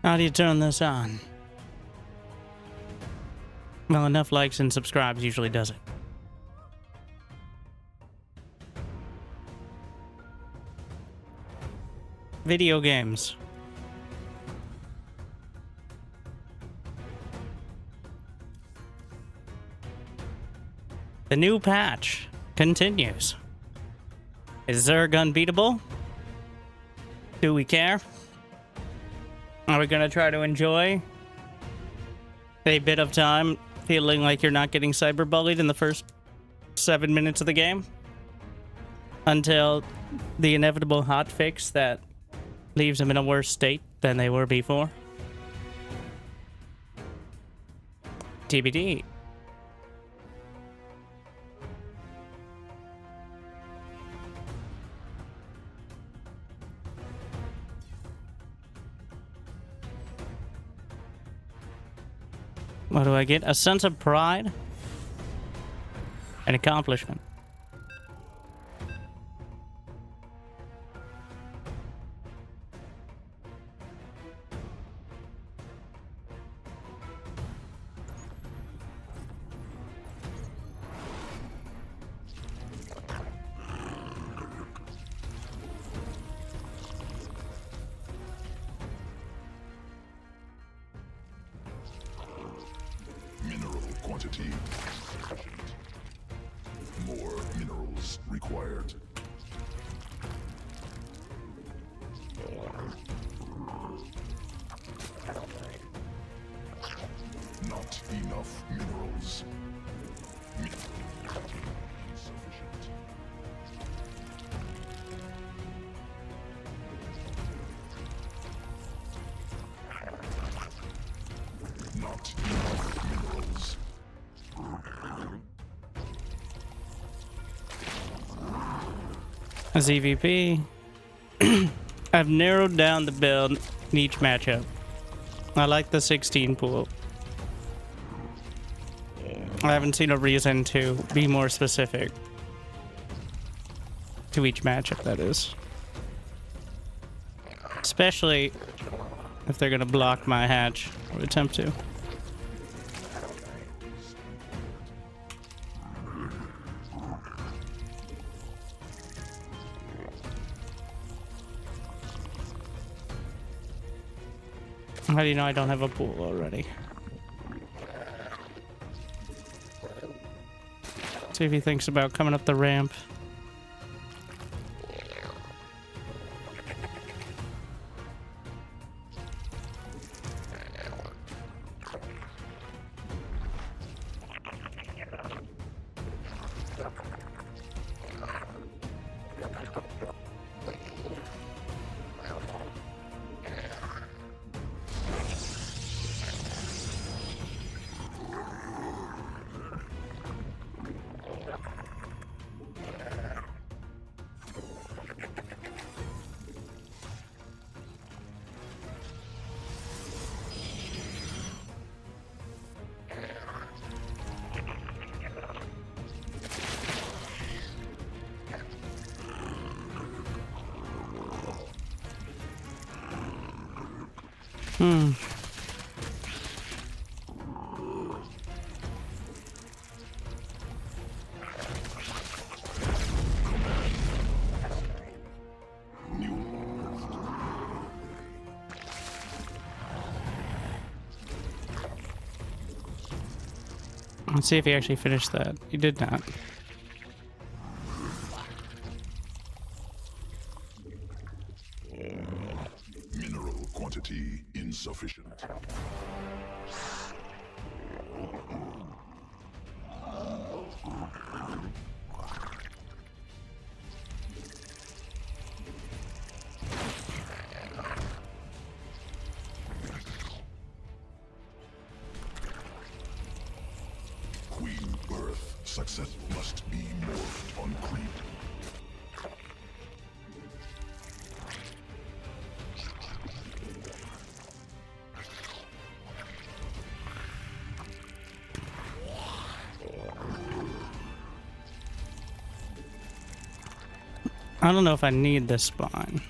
How do you turn this on? Well, enough likes and subscribes usually does it. Video games. The new patch continues. Is Zerg unbeatable? Do we care? Are we gonna try to enjoy a bit of time feeling like you're not getting cyberbullied in the first 7 minutes of the game? Until the inevitable hotfix that leaves them in a worse state than they were before? TBD. What do I get? A sense of pride and accomplishment. Quantity sufficient. More minerals required. Not enough minerals. Insufficient. Not enough minerals. As EVP, I've narrowed down the build in each matchup. I like the 16 pool. I haven't seen a reason to be more specific to each matchup, that is. Especially if they're gonna block my hatch or attempt to. How do you know I don't have a pool already? See if he thinks about coming up the ramp. Let's see if he actually finished that. He did not. Mineral quantity insufficient. Queen birth success must be morphed on creep. I don't know if I need this spawn.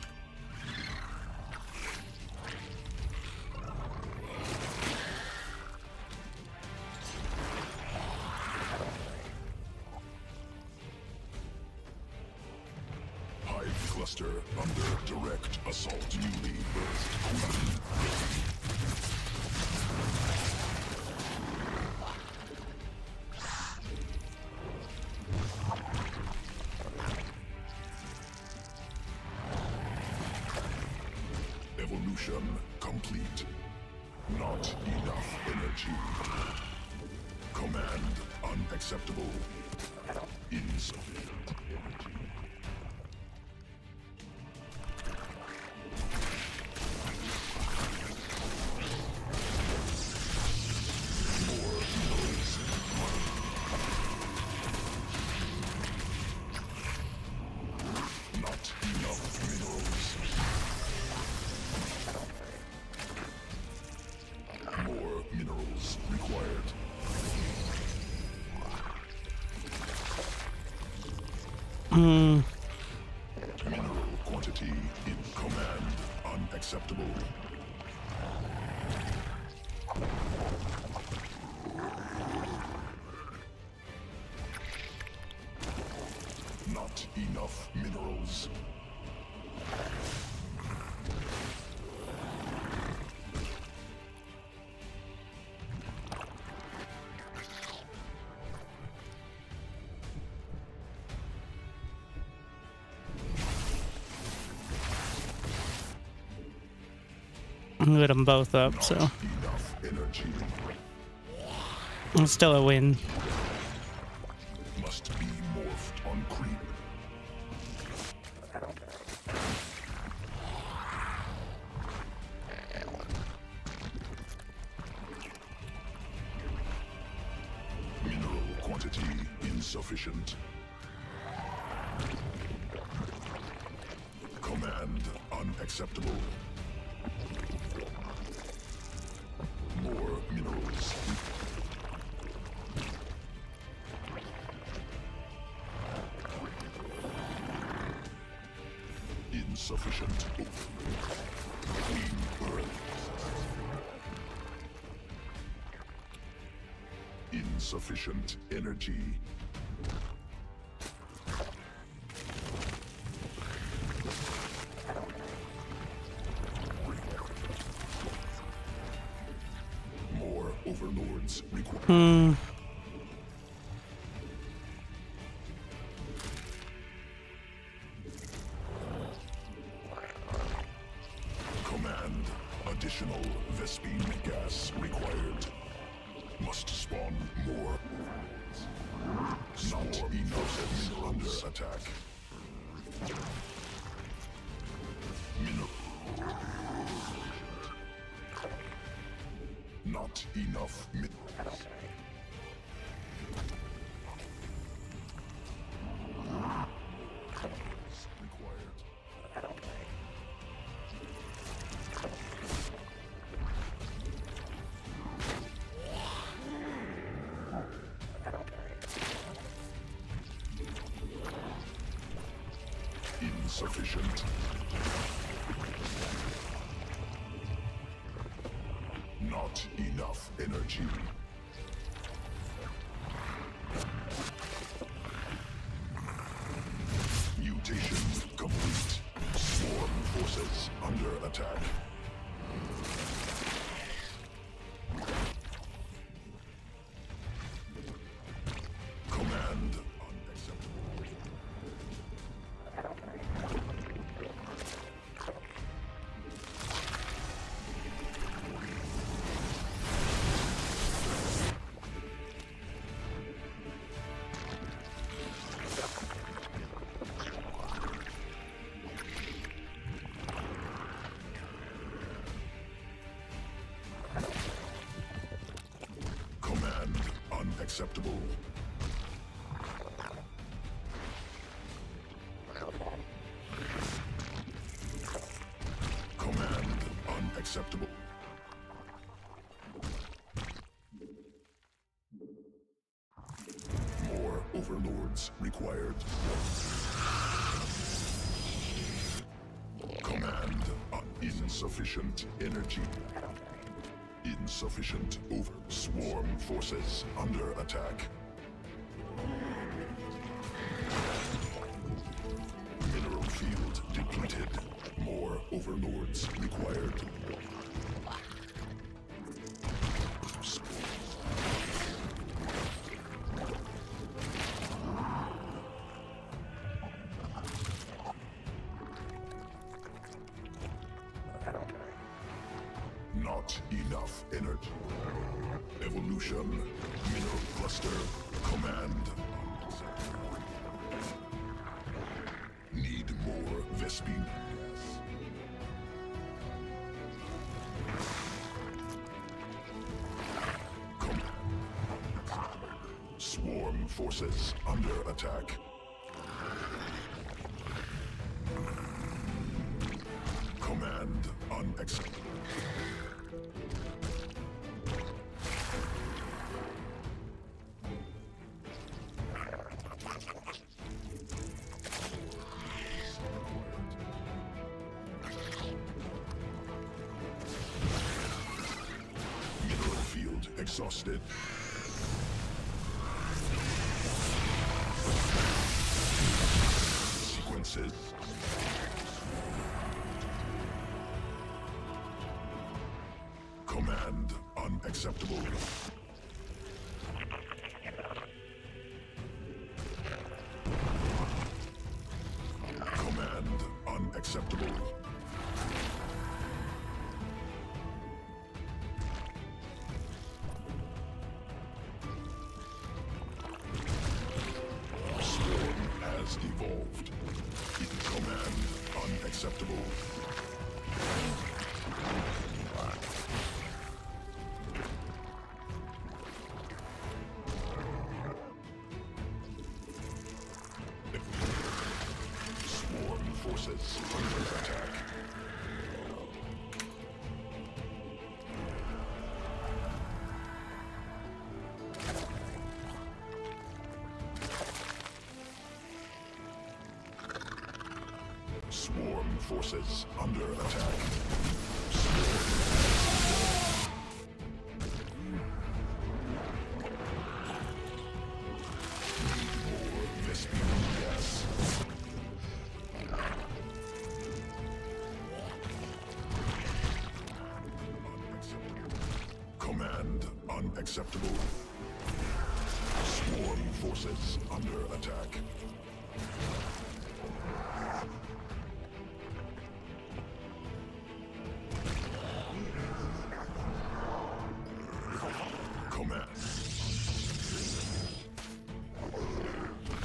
Master under direct assault. Newly birthed queen. Evolution complete. Not enough energy. Command unacceptable. Insufficient energy. More minerals. Not enough minerals. More minerals required. Mineral quantity in command unacceptable. Not enough minerals. Lit them both up, so Enough energy it's still a win. must be morphed on creep. Mineral quantity insufficient. Command unacceptable. More minerals. Insufficient. Queen birth. Insufficient energy. More overlords required. Command. Additional Vespine gas required. Must spawn more. Not enough mineral under attack. Mineral. Not enough minerals. Required. Insufficient. Not enough energy. Mutation complete. Swarm forces under attack. Command unacceptable. Command unacceptable. Command unacceptable. More overlords required. Command insufficient energy. Insufficient over. Swarm forces under attack. Mineral field depleted. Completed. More overlords required. Not enough energy. Evolution. Mineral cluster. Command. Need more Vespine. Swarm forces under attack. Command unacceptable. Mineral field exhausted. Sequences. Command unacceptable. Command unacceptable. Swarm has evolved. Command unacceptable. Swarm forces under attack. Swarm forces under attack. More Vespine gas. Command unacceptable. Swarm forces under attack. Command.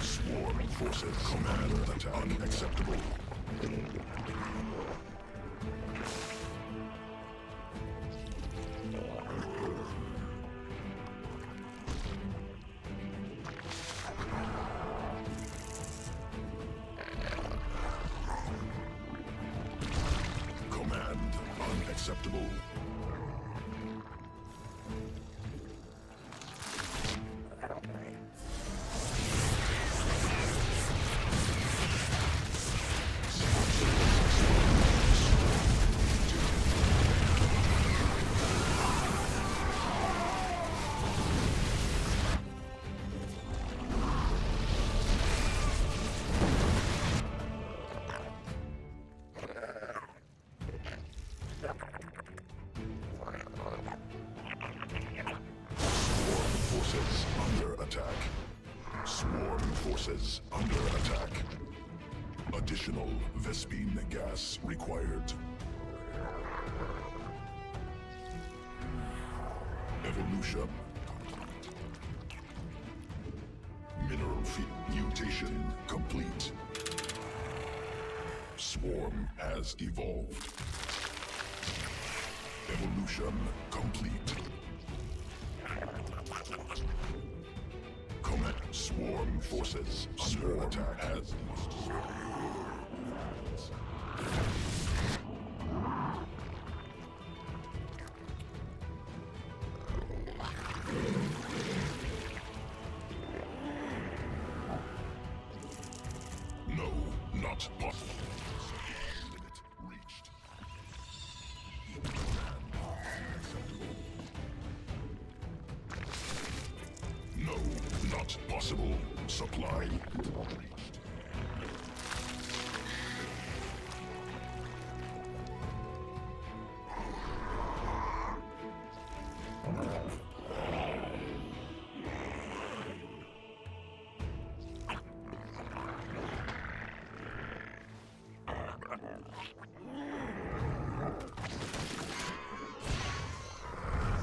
Swarm forces command attack unacceptable. Command unacceptable. Forces under attack. Swarm forces under attack. Additional Vespine gas required. Evolution. Mineral field mutation complete. Swarm has evolved. Evolution complete. Command swarm forces under attack has no, not possible. Limit reached. No, not possible. Supply reached.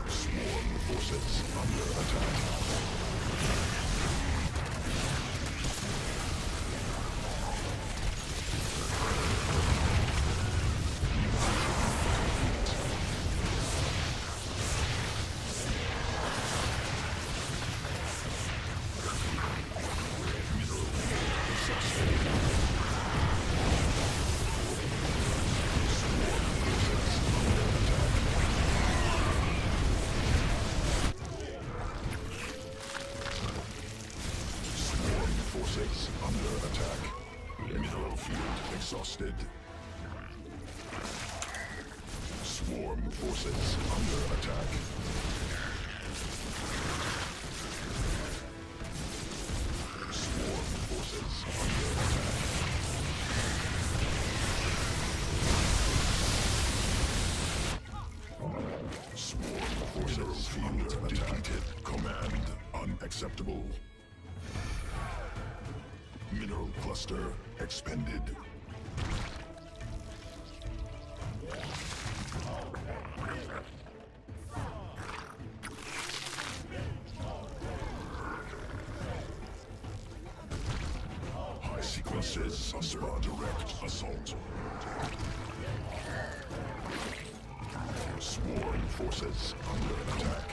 Swarm forces under attack. Forces under attack. Mineral field exhausted. Swarm forces under attack. Swarm forces under attack. Swarm forces under attack. Command unacceptable. Mineral cluster expended. High sequences of SPA direct assault. Swarm forces under attack.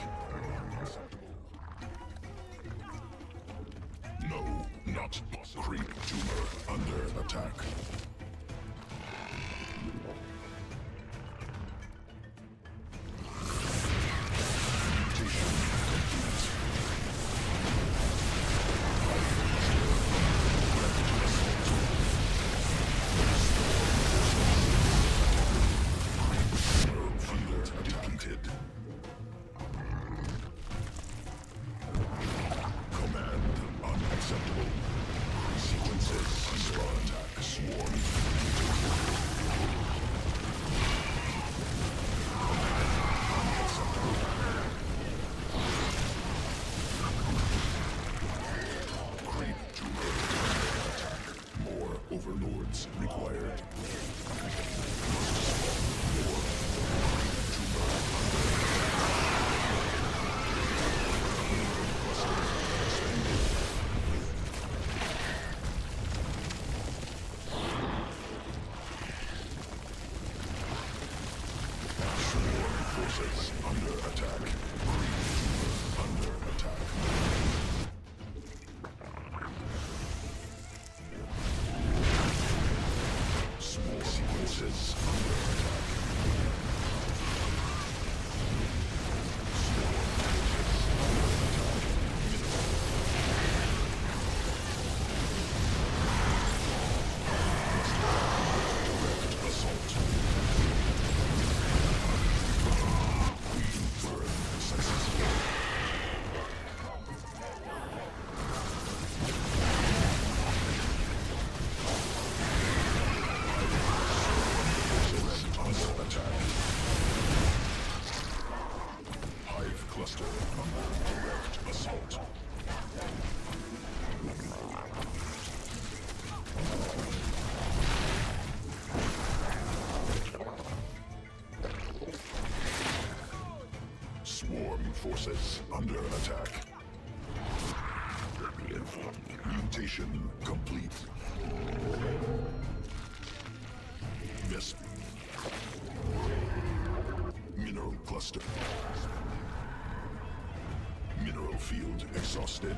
No, not possible. Creep tumor under attack. Mutation complete. Field defeated. Command unacceptable. Sequences SPA attack swarm. Creep tumor attack. More overlords required. Forces under attack. Under attack. Small sequences under attack. Small forces under attack. Direct assault. Successful. Under attack. Hive cluster under direct assault. Swarm forces under attack. Mutation complete. Yes. Mineral cluster. Mineral field exhausted.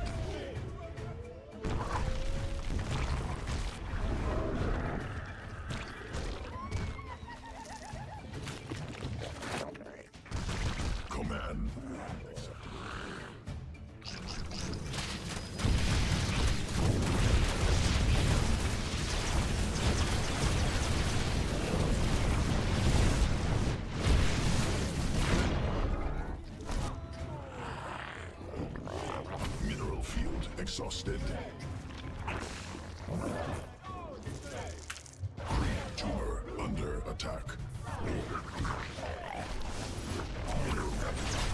Command. Mineral field exhausted. Creep tumor under attack. Under attack.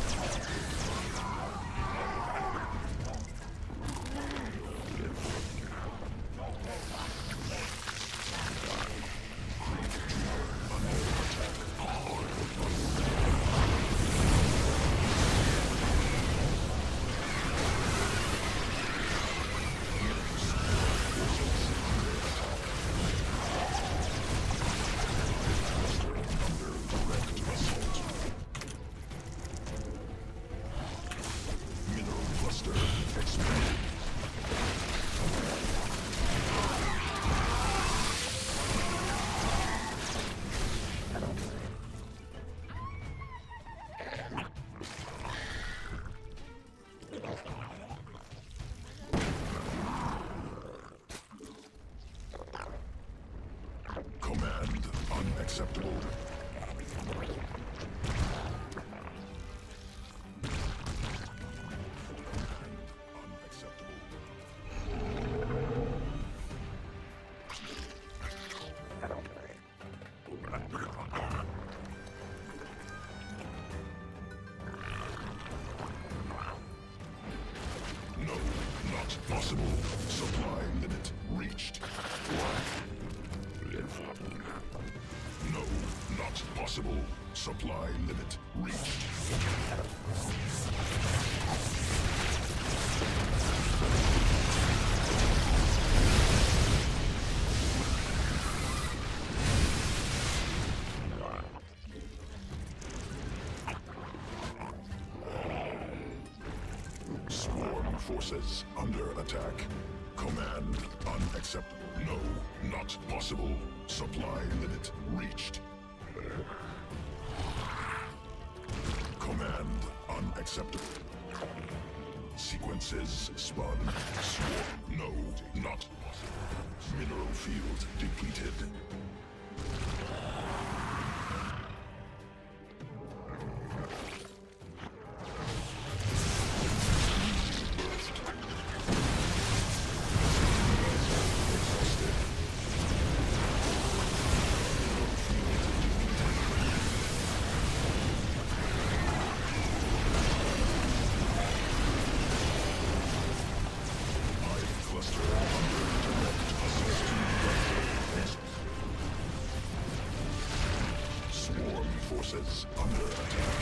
possible. Supply limit reached. No, not possible. Supply limit reached. Swarm forces under attack. Command unacceptable. No, not possible. Supply limit reached. Command unacceptable. Sequences spun. Swarm. No, not possible. Mineral field depleted. Swarm forces under attack.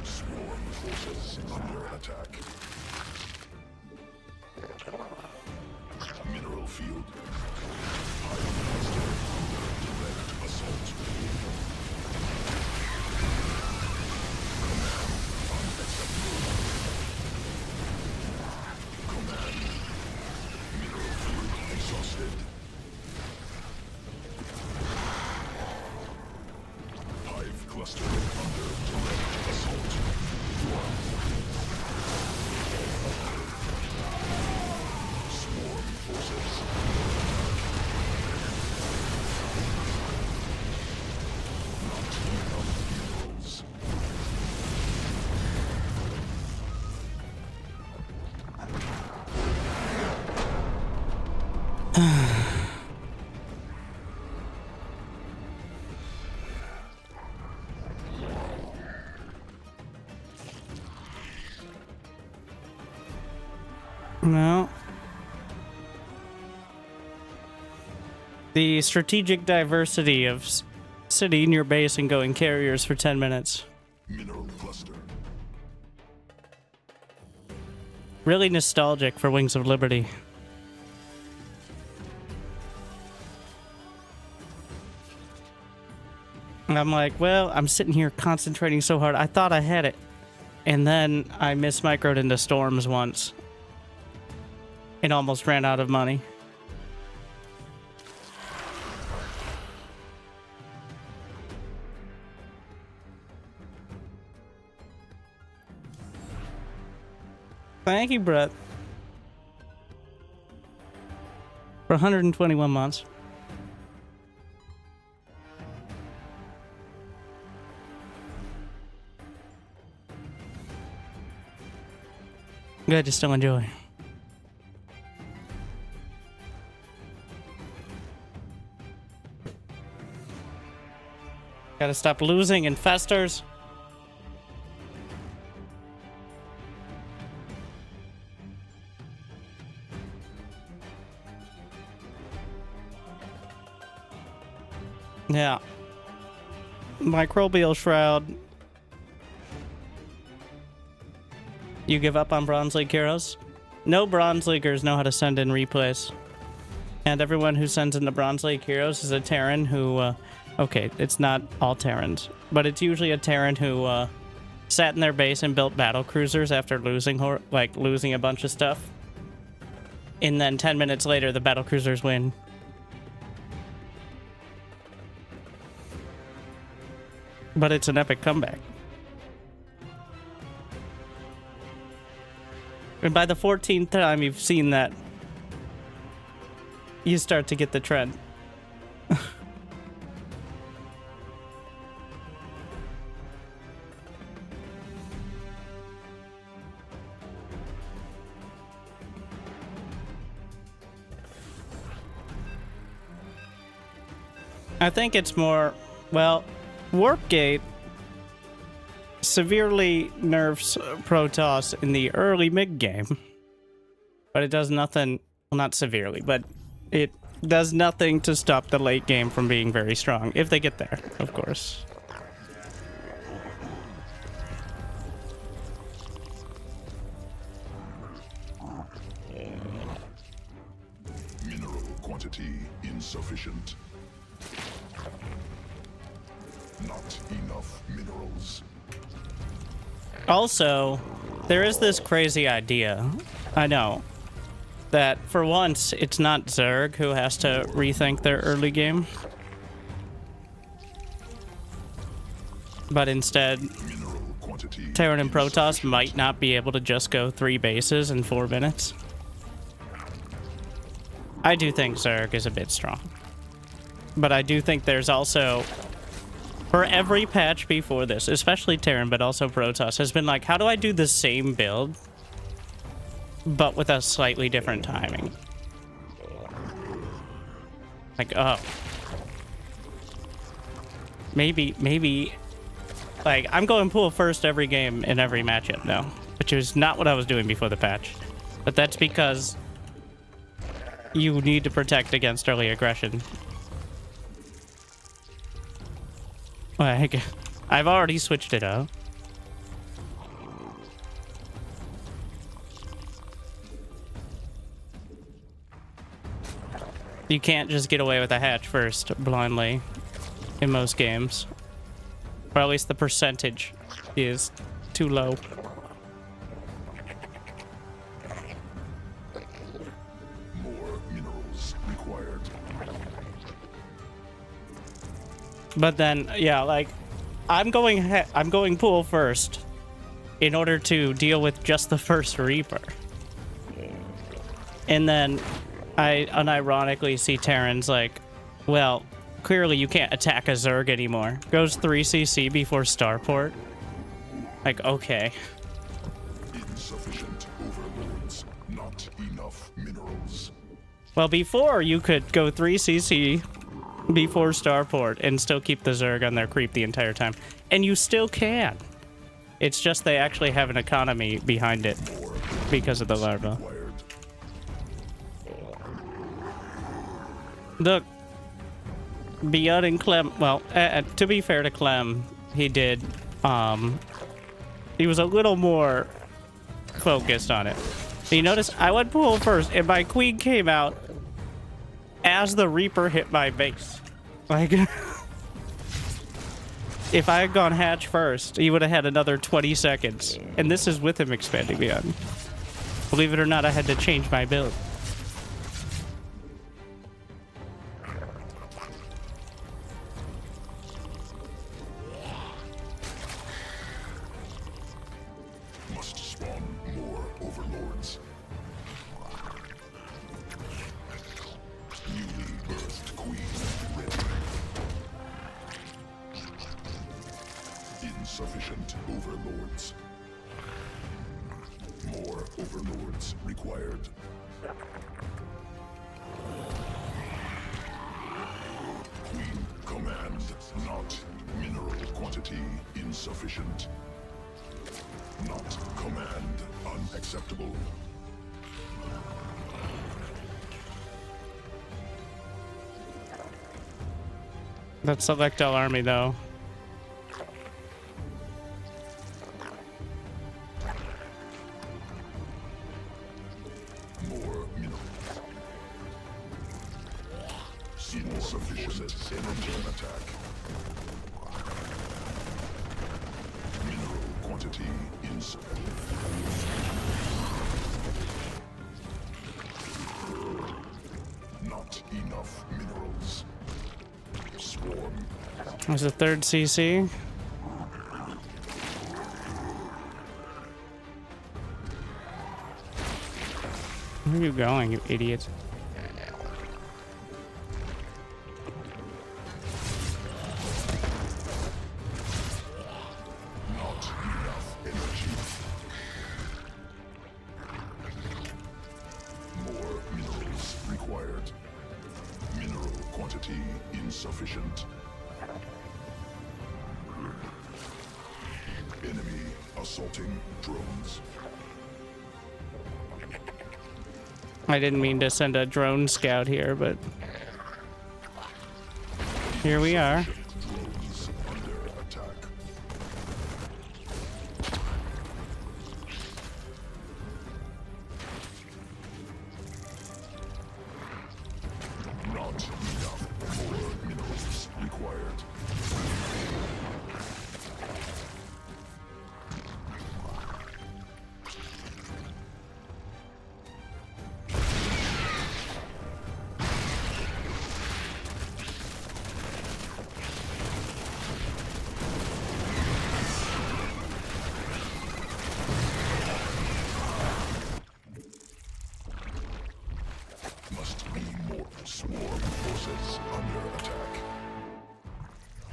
Swarm forces under attack. Mineral field. Hive cluster under direct assault. Exhausted. Hive cluster under direct assault. Swarm forces. Not enough minerals. No. The strategic diversity of sitting in your base and going carriers for 10 minutes. Mineral cluster. Really nostalgic for Wings of Liberty. And I'm like, well, I'm sitting here concentrating so hard. I thought I had it. And then I mismicroed into storms once. And almost ran out of money. Thank you, Brett. For 121 months. Glad you still enjoy. Gotta stop losing infestors. Yeah. Microbial Shroud. You give up on Bronze League heroes? No Bronze Leaguers know how to send in replays. And everyone who sends in the Bronze League heroes is a Terran who, okay, it's not all Terrans, but it's usually a Terran who, sat in their base and built battle cruisers after losing, losing a bunch of stuff. And then 10 minutes later, the battle cruisers win. But it's an epic comeback. And by the 14th time you've seen that, you start to get the trend. I think it's more, well, Warp Gate severely nerfs Protoss in the early mid game, but it does nothing, well, not severely, but it does nothing to stop the late game from being very strong, if they get there, of course. Mineral quantity insufficient. Not enough minerals. Also, there is this crazy idea, I know, that for once, it's not Zerg who has to rethink their early game, but instead, Terran and Protoss might not be able to just go 3 bases in 4 minutes. I do think Zerg is a bit strong, but I do think there's also, for every patch before this, especially Terran, but also Protoss, has been like, how do I do the same build, but with a slightly different timing? Like, oh. Maybe, like, I'm going pool first every game in every matchup now, which is not what I was doing before the patch. But that's because you need to protect against early aggression. Like, I've already switched it up. You can't just get away with a hatch first blindly in most games. Or at least the percentage is too low. More minerals required. But then, yeah, like, I'm going pool first in order to deal with just the first Reaper. And then I unironically see Terran's like, well, clearly you can't attack a Zerg anymore. Goes 3cc before starport. Like, okay. Insufficient overlords. Not enough minerals. Well, before you could go 3cc before starport and still keep the Zerg on their creep the entire time. And you still can. It's just they actually have an economy behind it because of the larva. Look, Beyond and Clem, well, to be fair to Clem, he did, he was a little more focused on it. You notice I went pool first and my queen came out as the Reaper hit my base. Like, if I had gone hatch first, he would have had another 20 seconds. And this is with him expanding beyond. Believe it or not, I had to change my build. Must spawn more overlords. Newly birthed queen ready. Insufficient overlords. More overlords required. Queen command not. Mineral quantity insufficient. Not command unacceptable. Let's select all army though. More minerals. Insufficient energy attack. Mineral quantity insufficient. Not enough minerals. Swarm. There's a 3rd CC. Where are you going, you idiot? Not enough energy. More minerals required. Mineral quantity insufficient. Insufficient. Enemy assaulting drones. I didn't mean to send a drone scout here, but here we are. Drones under attack. Not enough. More minerals required. Must be more swarm forces under attack.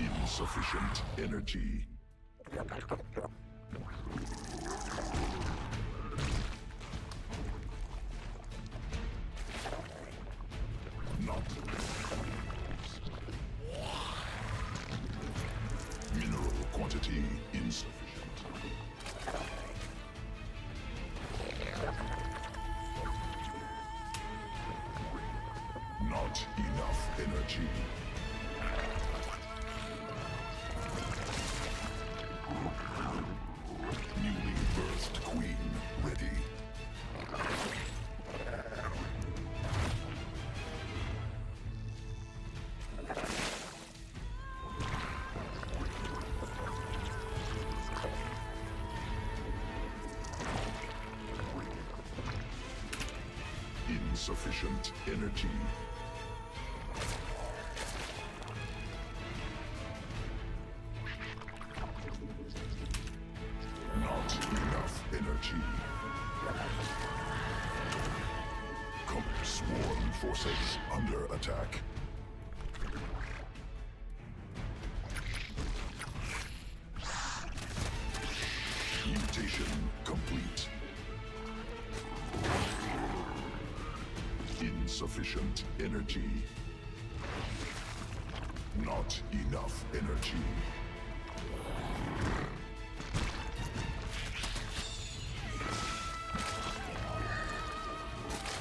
Insufficient energy. Not. Mineral quantity insufficient. Not enough energy. Newly birthed queen ready. Insufficient energy. Not enough energy. Swarm forces under attack. Mutation complete. Insufficient energy. Not enough energy.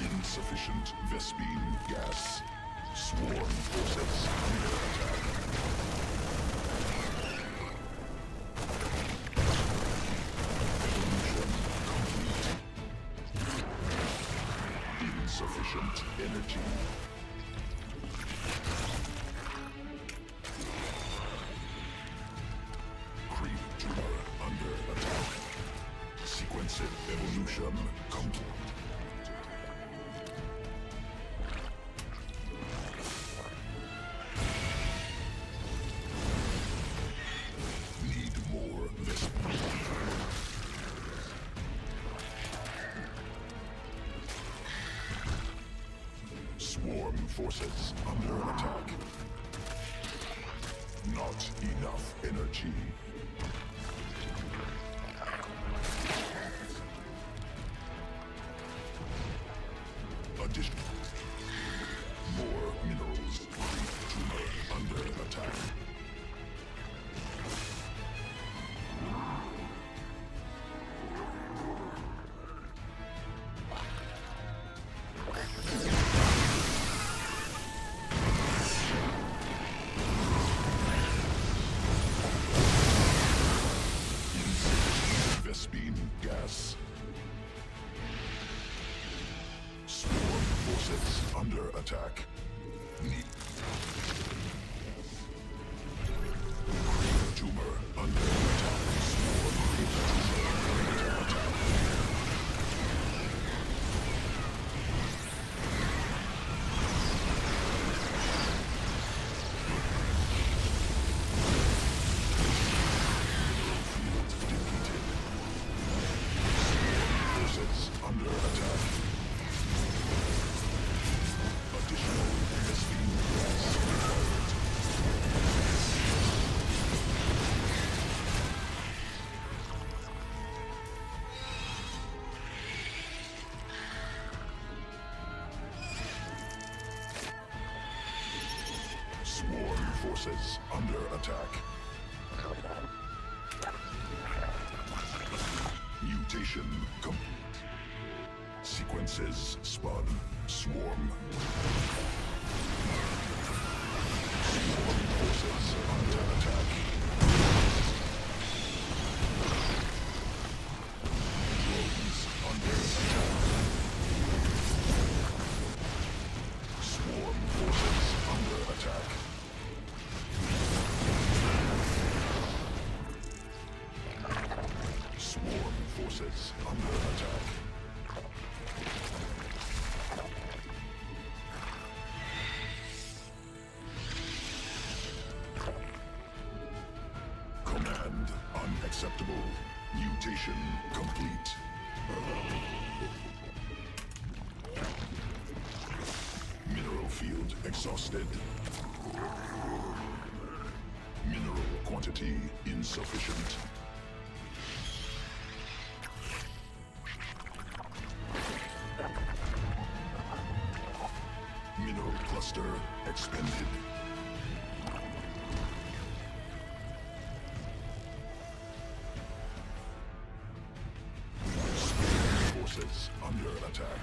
Insufficient Vespine gas. Swarm forces under attack. Evolution complete. Insufficient energy. Creep tumor under attack. Sequenced evolution complete. Need more Vespine. Swarm forces under attack. Not enough energy. Addition. More minerals. Creep tumor under attack. Insufficient Vespine gas. Swarm forces under attack. Need. Creep tumor under attack. Swarm creep tumor under attack. Field depleted. Swarm forces under attack. Additional Vespine forces under attack. Mutation complete. Sequences spun. Swarm. Swarm forces under attack. Drones under attack. Swarm forces under attack. Swarm forces under attack. Command unacceptable. Mutation complete. Mineral field exhausted. Mineral quantity insufficient. Mineral cluster expended. Space forces under attack.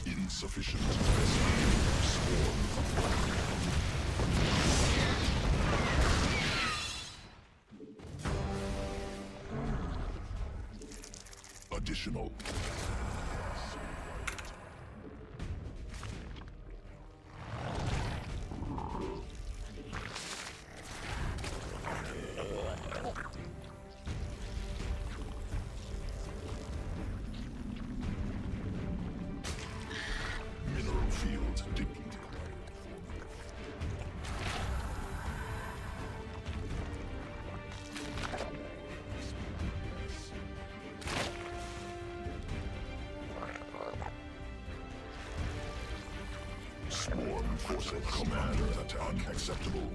Insufficient swarm. Additional. Mineral field depleted. Swarm forces commander attack unacceptable.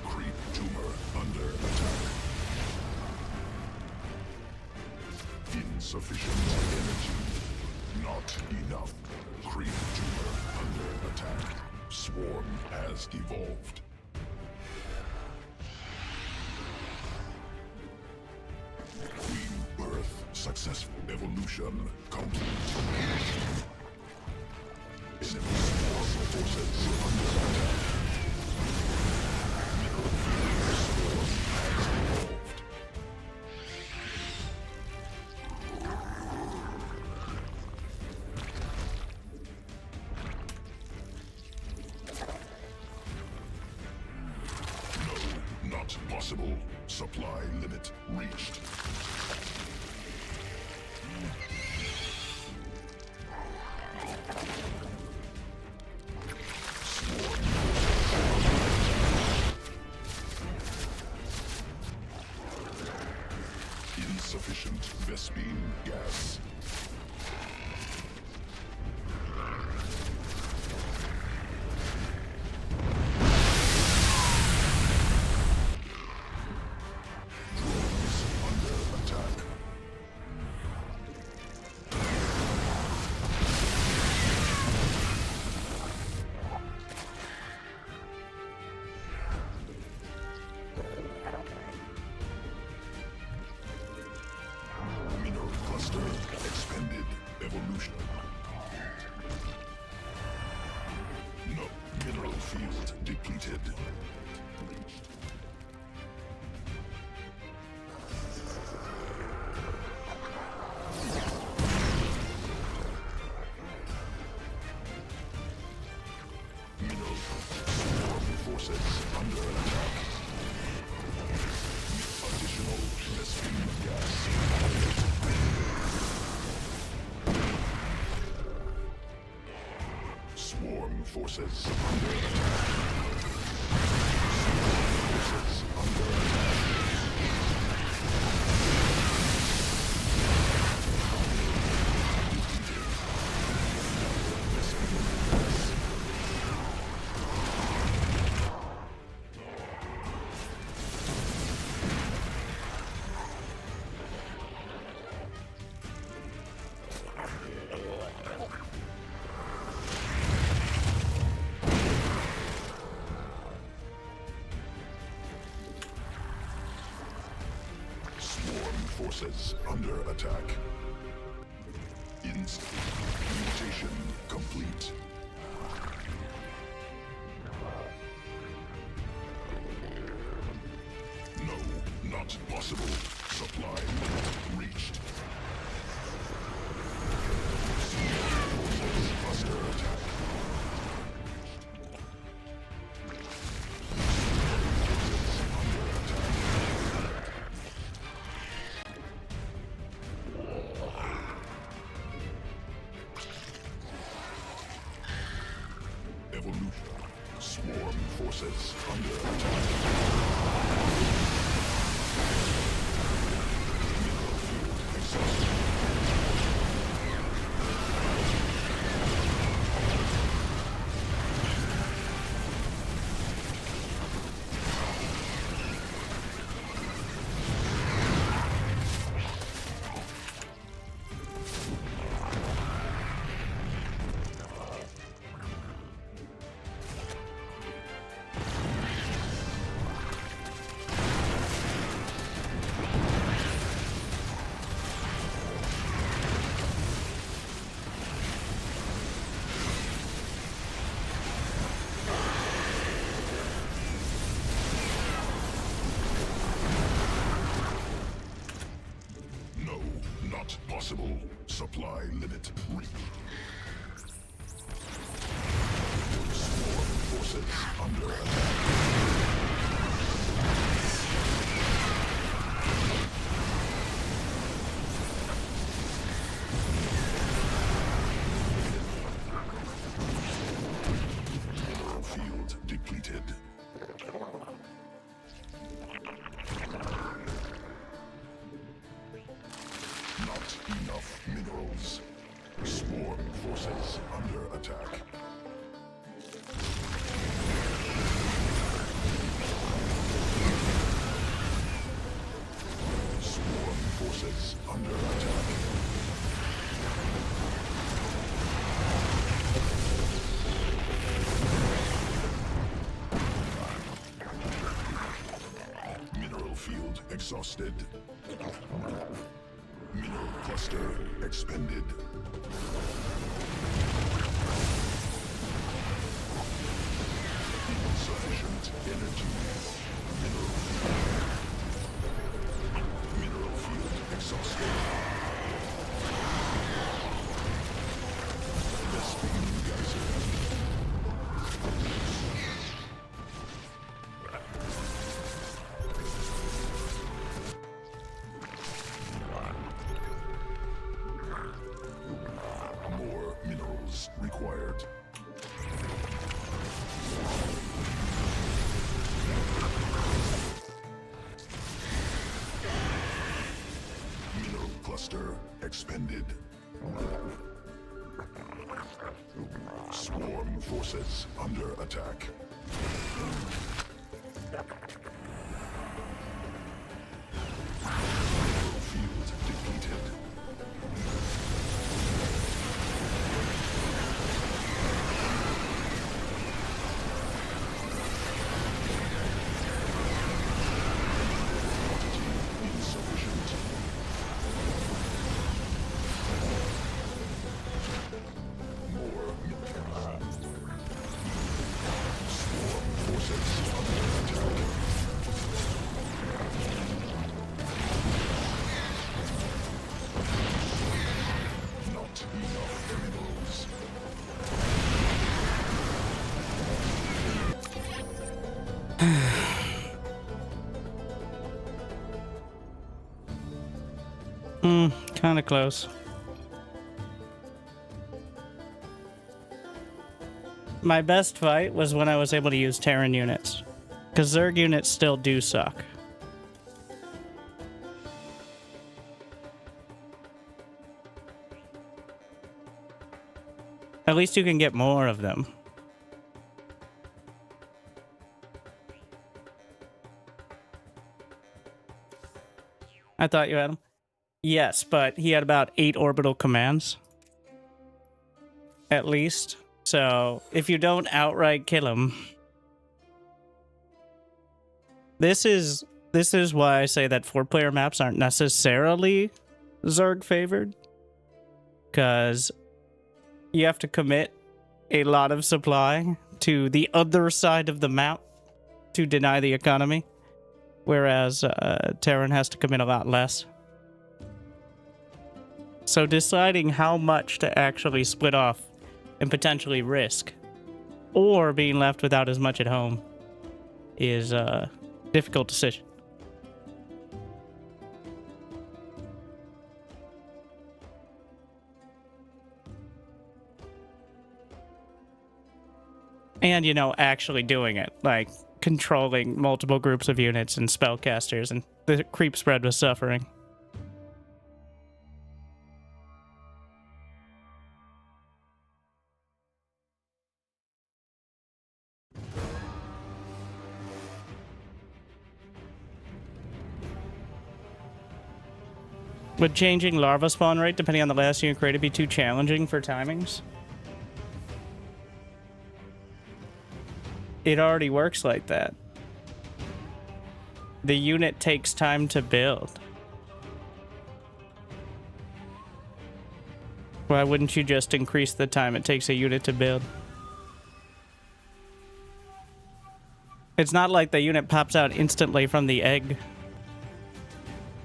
Creep tumor under attack. Insufficient energy. Not enough. Creep tumor under attack. Swarm has evolved. Queen birth successful. Evolution complete. Enemy swarm forces under attack. Mineral field swarm has evolved. No, not possible. Supply limit reached. Swarm. Insufficient Vespine gas. Drones under attack. Mineral cluster expended. Evolution. No. Mineral field depleted. Mineral swarm forces under attack. Additional Vespine gas. Swarm forces under attack. Swarm forces under attack. Forces under attack. Mutation complete. No, not possible. Supply reached. Forces under attack. Evolution. Swarm forces under attack. Mineral field exhausted. Possible supply limit reached. Swarm forces under attack. Mineral field depleted. Enough minerals. Swarm forces under attack. Swarm forces under attack. Mineral field exhausted. Mineral cluster expended. Insufficient energy. Mineral field exhausted. Vespene geyser. Required. Mineral cluster expended. Swarm forces under attack. Mineral field depleted. Kind of close. My best fight was when I was able to use Terran units. Because Zerg units still do suck. At least you can get more of them. I thought you had him. Yes, but he had about 8 orbital commands. At least. So, if you don't outright kill him... This is why I say that 4-player maps aren't necessarily Zerg favored. Because you have to commit a lot of supply to the other side of the map to deny the economy. Whereas Terran has to commit a lot less. So deciding how much to actually split off and potentially risk, or being left without as much at home, is a difficult decision. And, you know, actually doing it, like controlling multiple groups of units and spellcasters, and the creep spread was suffering. Would changing larva spawn rate depending on the last unit created be too challenging for timings? It already works like that. The unit takes time to build. Why wouldn't you just increase the time it takes a unit to build? It's not like the unit pops out instantly from the egg.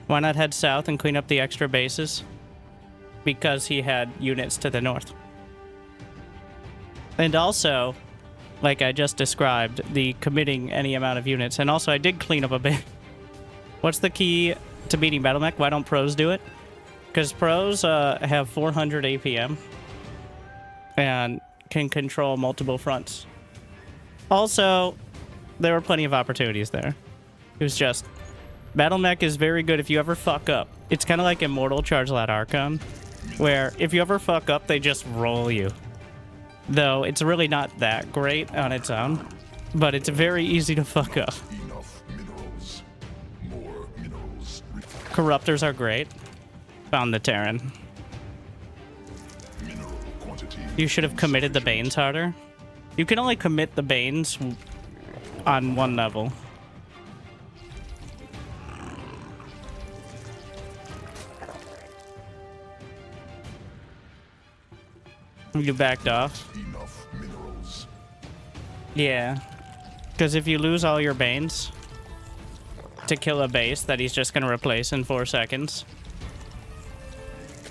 Why not head south and clean up the extra bases? Because he had units to the north. And also, like I just described, the committing any amount of units. And also, I did clean up a bit. What's the key to beating Battle Mech? Why don't pros do it? Because pros have 400 APM and can control multiple fronts. Also, there were plenty of opportunities there. It was just... Battle Mech is very good if you ever fuck up. It's kind of like Immortal Charge-Lat Archon, where if you ever fuck up, they just roll you. Though it's really not that great on its own, but it's very easy to fuck up. Enough minerals. More minerals. Corruptors are great. Found the Terran. Mineral quantity. You should have committed the Banes harder. You can only commit the Banes on one level. You backed off. Enough minerals. Yeah. Because if you lose all your Banes to kill a base that he's just going to replace in 4 seconds.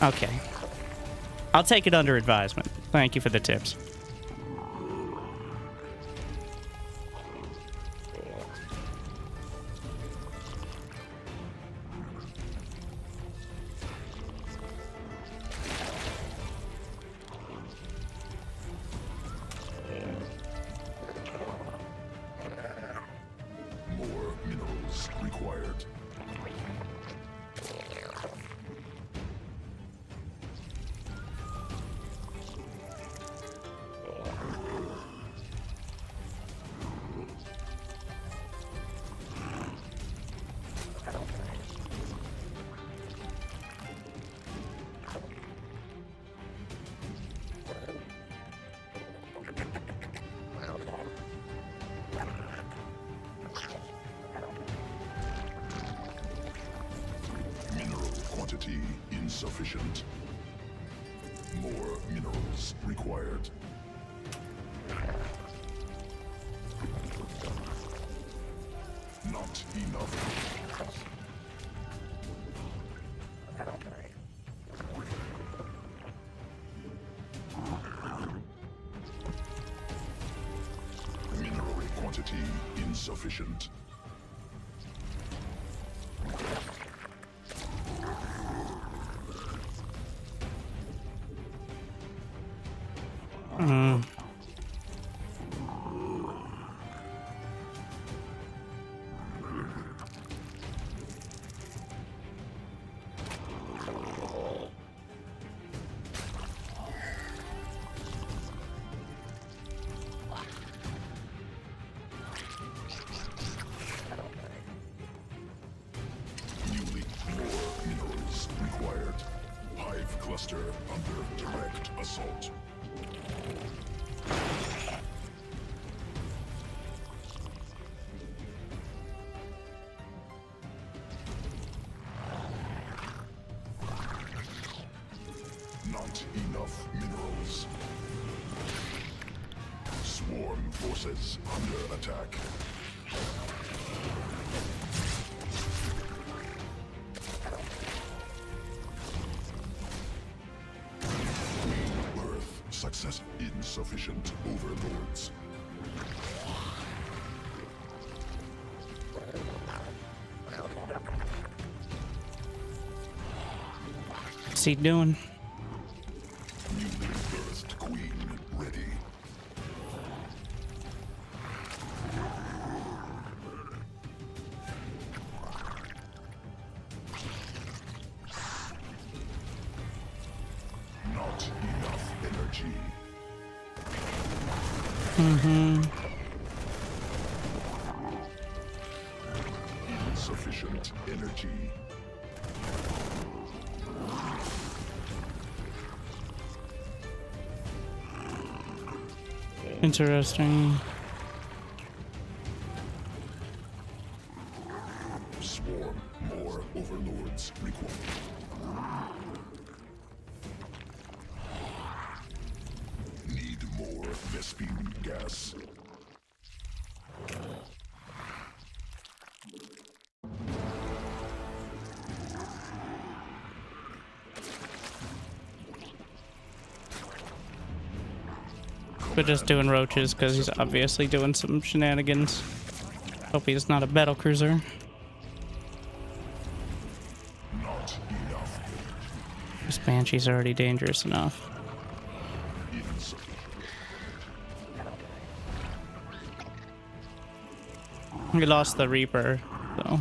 Okay. I'll take it under advisement. Thank you for the tips. More minerals required. Mineral quantity insufficient. More minerals required. Not enough. Mineral quantity insufficient. Not enough minerals. Swarm forces under attack. Birth success. Insufficient overlords. What's he doing? Newly birthed queen ready. Not enough energy. Insufficient energy. Interesting. Swarm more overlords required. Need more Vespine gas. We're just doing roaches because he's obviously doing some shenanigans. Hope he's not a battle cruiser. Not enough. This Banshee's already dangerous enough. Insufficient. We lost the Reaper, so.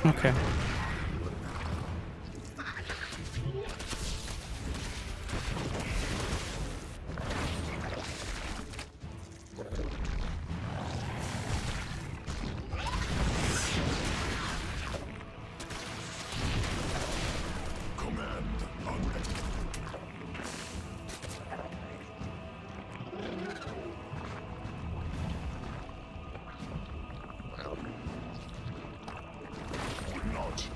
Okay. Command unready. Not.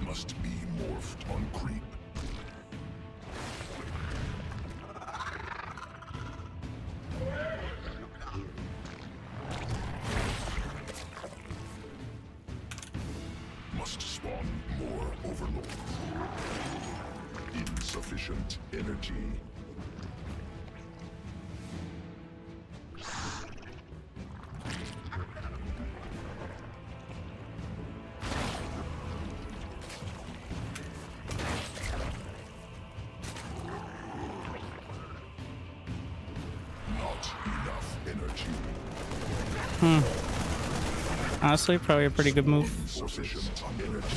Must be morphed on creep. Must spawn more overlords. Insufficient energy. Not enough energy. Honestly, probably a pretty good move. Insufficient energy.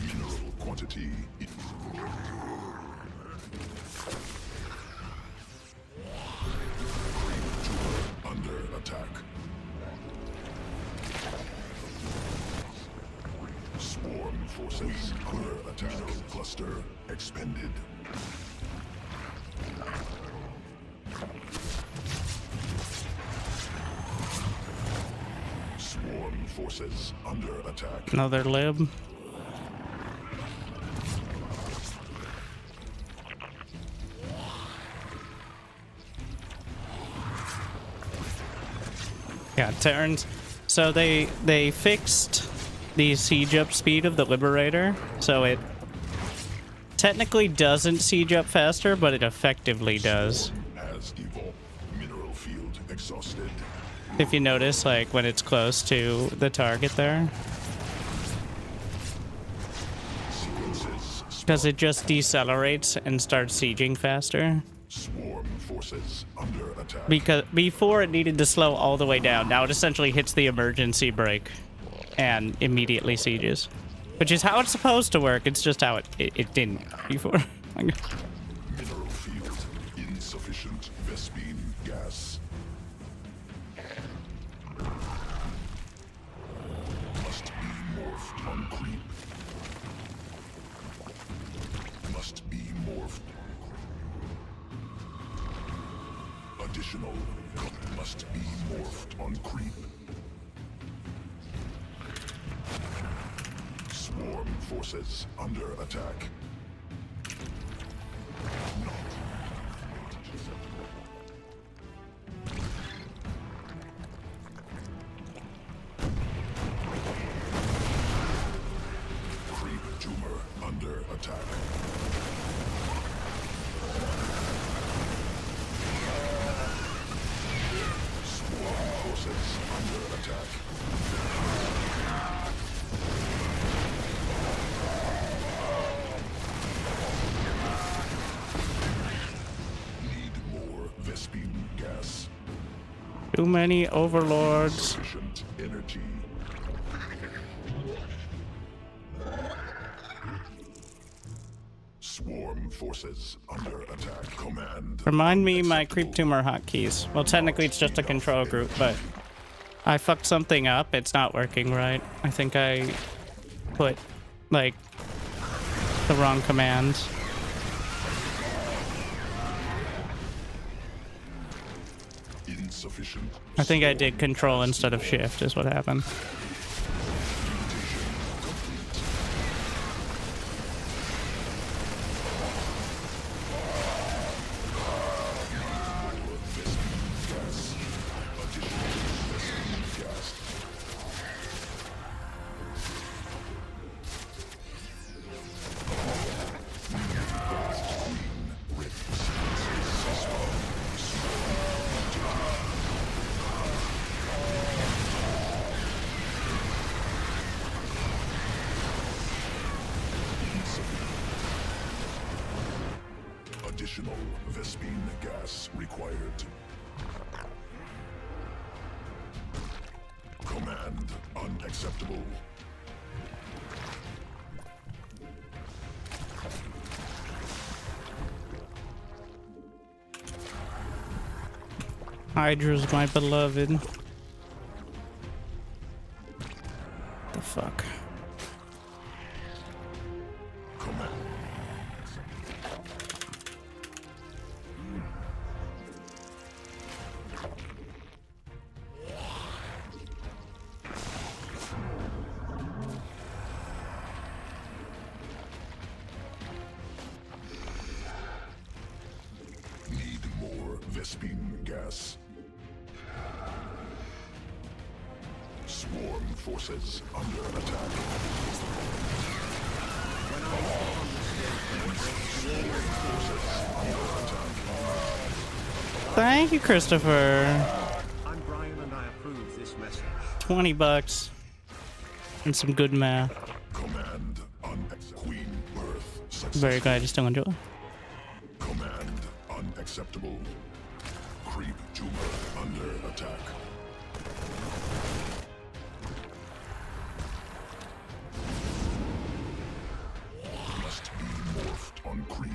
Mineral quantity. Under attack. Cluster expended. Swarm forces under attack. Another lib. Yeah, Terrans. So they fixed the siege up speed of the Liberator, so it technically doesn't siege up faster, but it effectively does. Has evolved. Mineral field exhausted. If you notice, like, when it's close to the target there. Sequences. Because it just decelerates and starts sieging faster. Swarm forces under attack. Because before it needed to slow all the way down, now it essentially hits the emergency brake and immediately sieges. Which is how it's supposed to work, it's just how it didn't before. Mineral field insufficient. Vespine gas. Must be morphed on creep. Must be morphed. Additional must be morphed on creep. Swarm forces under attack. Creep tumor under attack. Swarm forces under attack. Need more Vespine gas. Too many overlords. Sufficient energy. Swarm forces under attack. Command. Remind me my unacceptable. creep tumor hotkeys. Well, technically it's just a control group, but I fucked something up. It's not working right. I think I put, like, the wrong command. Insufficient. I think I did control instead of shift is what happened. Additional Vespine gas required. Command unacceptable. Hydra's my beloved. The fuck? Command. Need more Vespine gas. Swarm forces under attack. Thank you, Christopher. I'm Brian and I approve this message. 20 bucks. And some good math. Command unacceptable. Queen birth success. Very glad you still enjoy. Command unacceptable. Creep tumor under attack. Must be morphed on creep.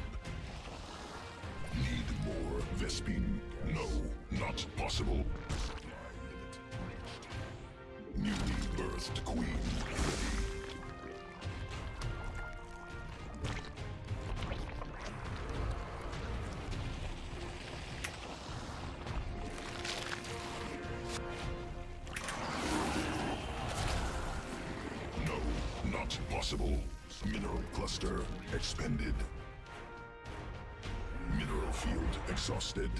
Need more Vespine. No, not possible. Newly birthed queen ready. possible. Mineral cluster expended. Mineral field exhausted.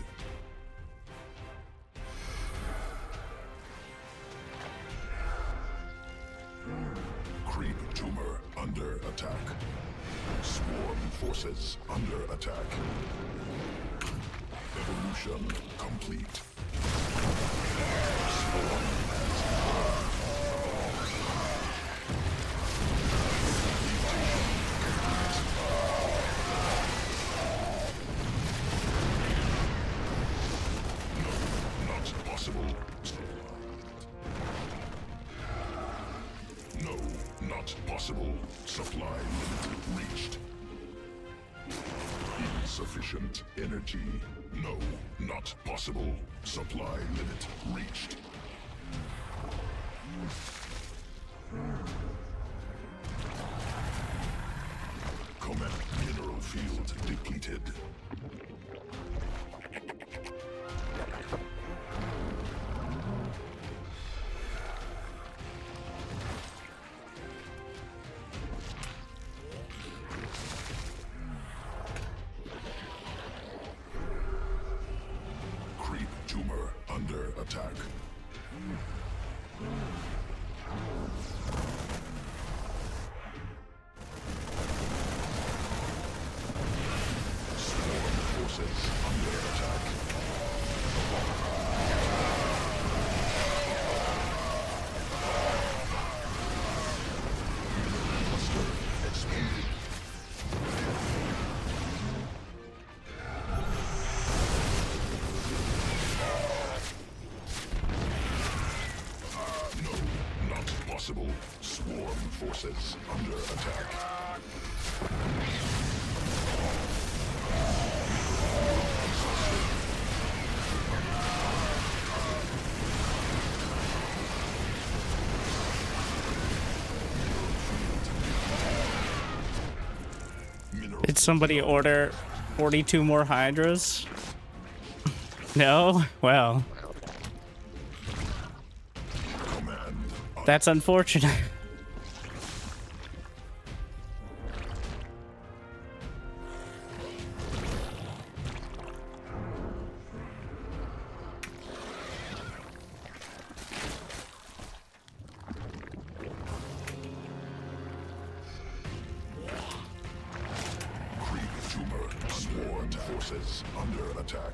Creep tumor under attack. Swarm forces under attack. Evolution complete. Swarm not possible. No, not possible. Supply limit reached. Insufficient energy. No, not possible. Supply limit reached. Comet mineral field depleted. Creep tumor under attack. Swarm forces under attack. Cluster expanded. No, not possible. Swarm forces under attack. Mineral Did somebody order 42 more Hydras? No? Well, command. that's unfortunate. Creep tumor. Swarm forces under attack.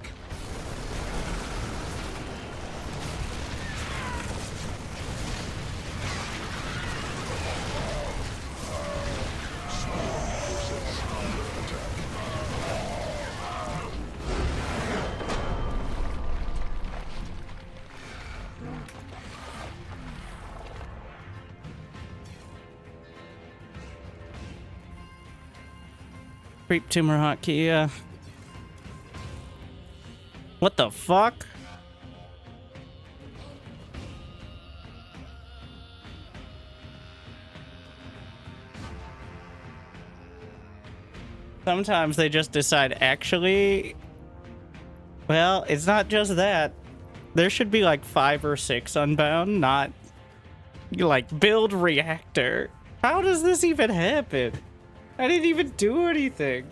Swarm forces under attack. Creep tumor hotkey, yeah. What the fuck? Sometimes they just decide, actually, well, it's not just that. There should be like 5 or 6 unbound, not like build reactor. How does this even happen? I didn't even do anything.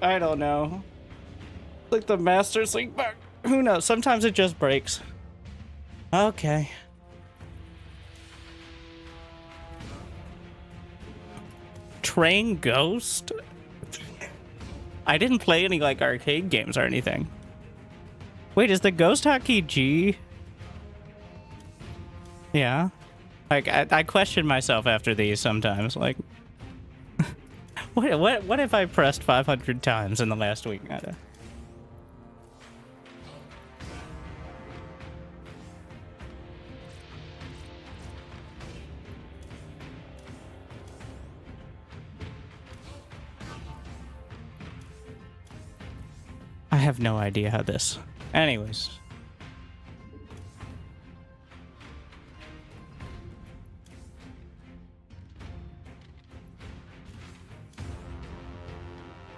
I don't know. Like the master's like, but who knows? Sometimes it just breaks. Okay. Train Ghost? I didn't play any like arcade games or anything. Wait, is the Ghost hotkey G? Yeah. Like I question myself after these sometimes. Like, what if I pressed 500 times in the last week? I have no idea how this. Anyways.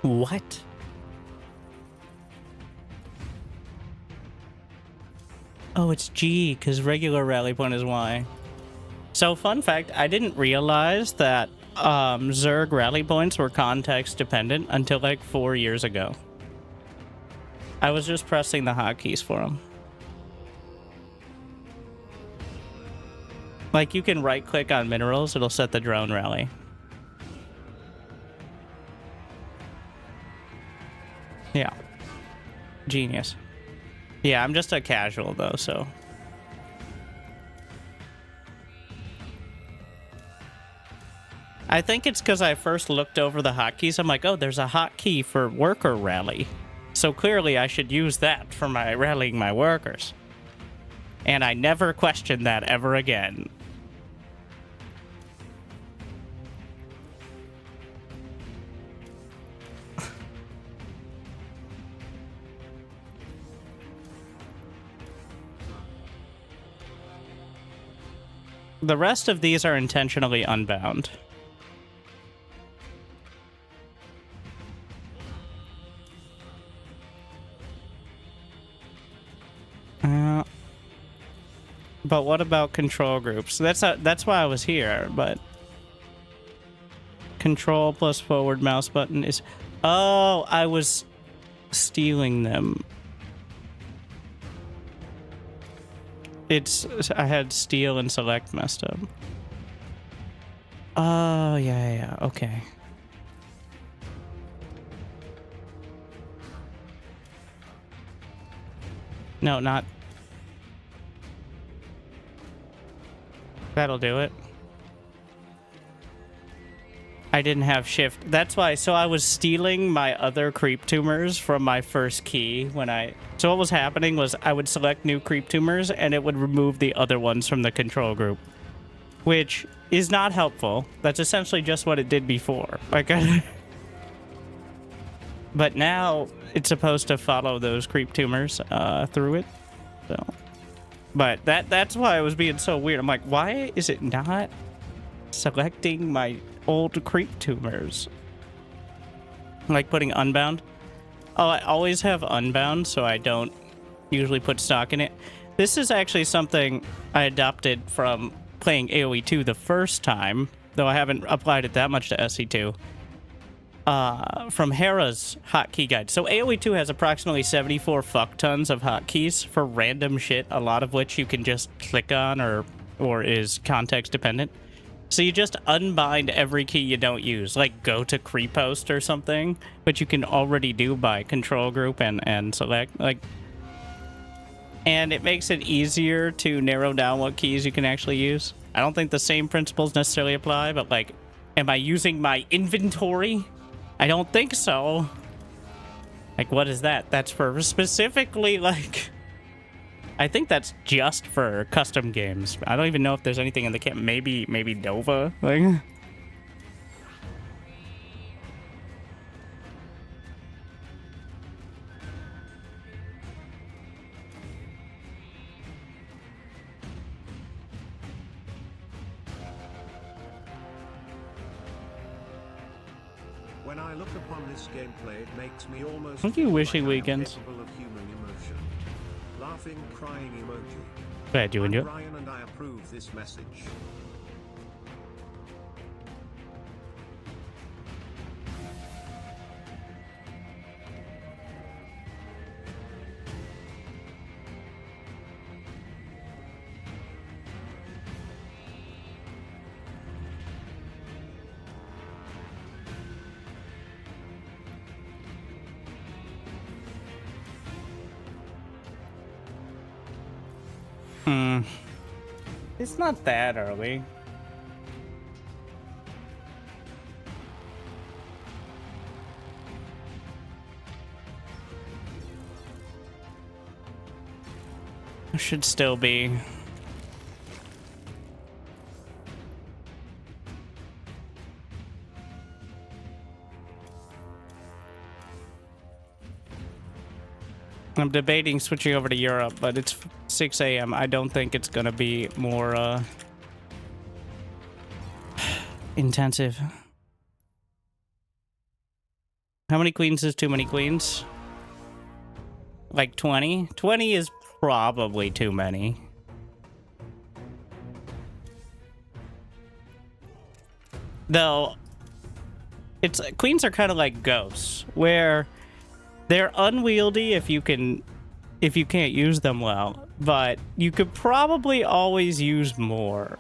What? Oh, it's G, because regular rally point is Y. So, fun fact, I didn't realize that Zerg rally points were context dependent until like 4 years ago. I was just pressing the hotkeys for them. Like, you can right click on minerals, it'll set the drone rally. Yeah. Genius. Yeah, I'm just a casual though, so. I think it's because I first looked over the hotkeys. I'm like, oh, there's a hotkey for worker rally. So clearly I should use that for my rallying my workers. And I never questioned that ever again. The rest of these are intentionally unbound. But what about control groups? That's why I was here, but control plus forward mouse button is... Oh, I was stealing them. I had steal and select messed up. Oh, yeah, okay. No, not... That'll do it. I didn't have shift. That's why. So I was stealing my other creep tumors from my first key when I... So what was happening was I would select new creep tumors and it would remove the other ones from the control group. Which is not helpful. That's essentially just what it did before. Like, but now it's supposed to follow those creep tumors through it. So... But that's why I was being so weird. I'm like, why is it not selecting my old creep tumors? Like putting unbound. Oh, I always have unbound, so I don't usually put stock in it. This is actually something I adopted from playing AoE 2 the first time, though I haven't applied it that much to SE2. From Hera's hotkey guide. So AoE 2 has approximately 74 fuck tons of hotkeys for random shit, a lot of which you can just click on or is context dependent. So you just unbind every key you don't use, like go to creep host or something, which you can already do by control group and select, like, and it makes it easier to narrow down what keys you can actually use. I don't think the same principles necessarily apply, but like, am I using my inventory? I don't think so. Like, what is that? That's for specifically, like... I think that's just for custom games. I don't even know if there's anything in the camp. Maybe Nova? Like... When I look upon this gameplay, it makes me almost Thank you, feel wishing like I am weekends. capable of human emotion. Laughing, crying emoji. Glad you I'm enjoy. Brian and I approve this message. It's not that early. It should still be. I'm debating switching over to Europe, but it's 6 a.m. I don't think it's gonna be more intensive. How many queens is too many queens? Like 20? 20 is probably too many. Though, it's queens are kind of like ghosts, where they're unwieldy if you can't use them well, but you could probably always use more.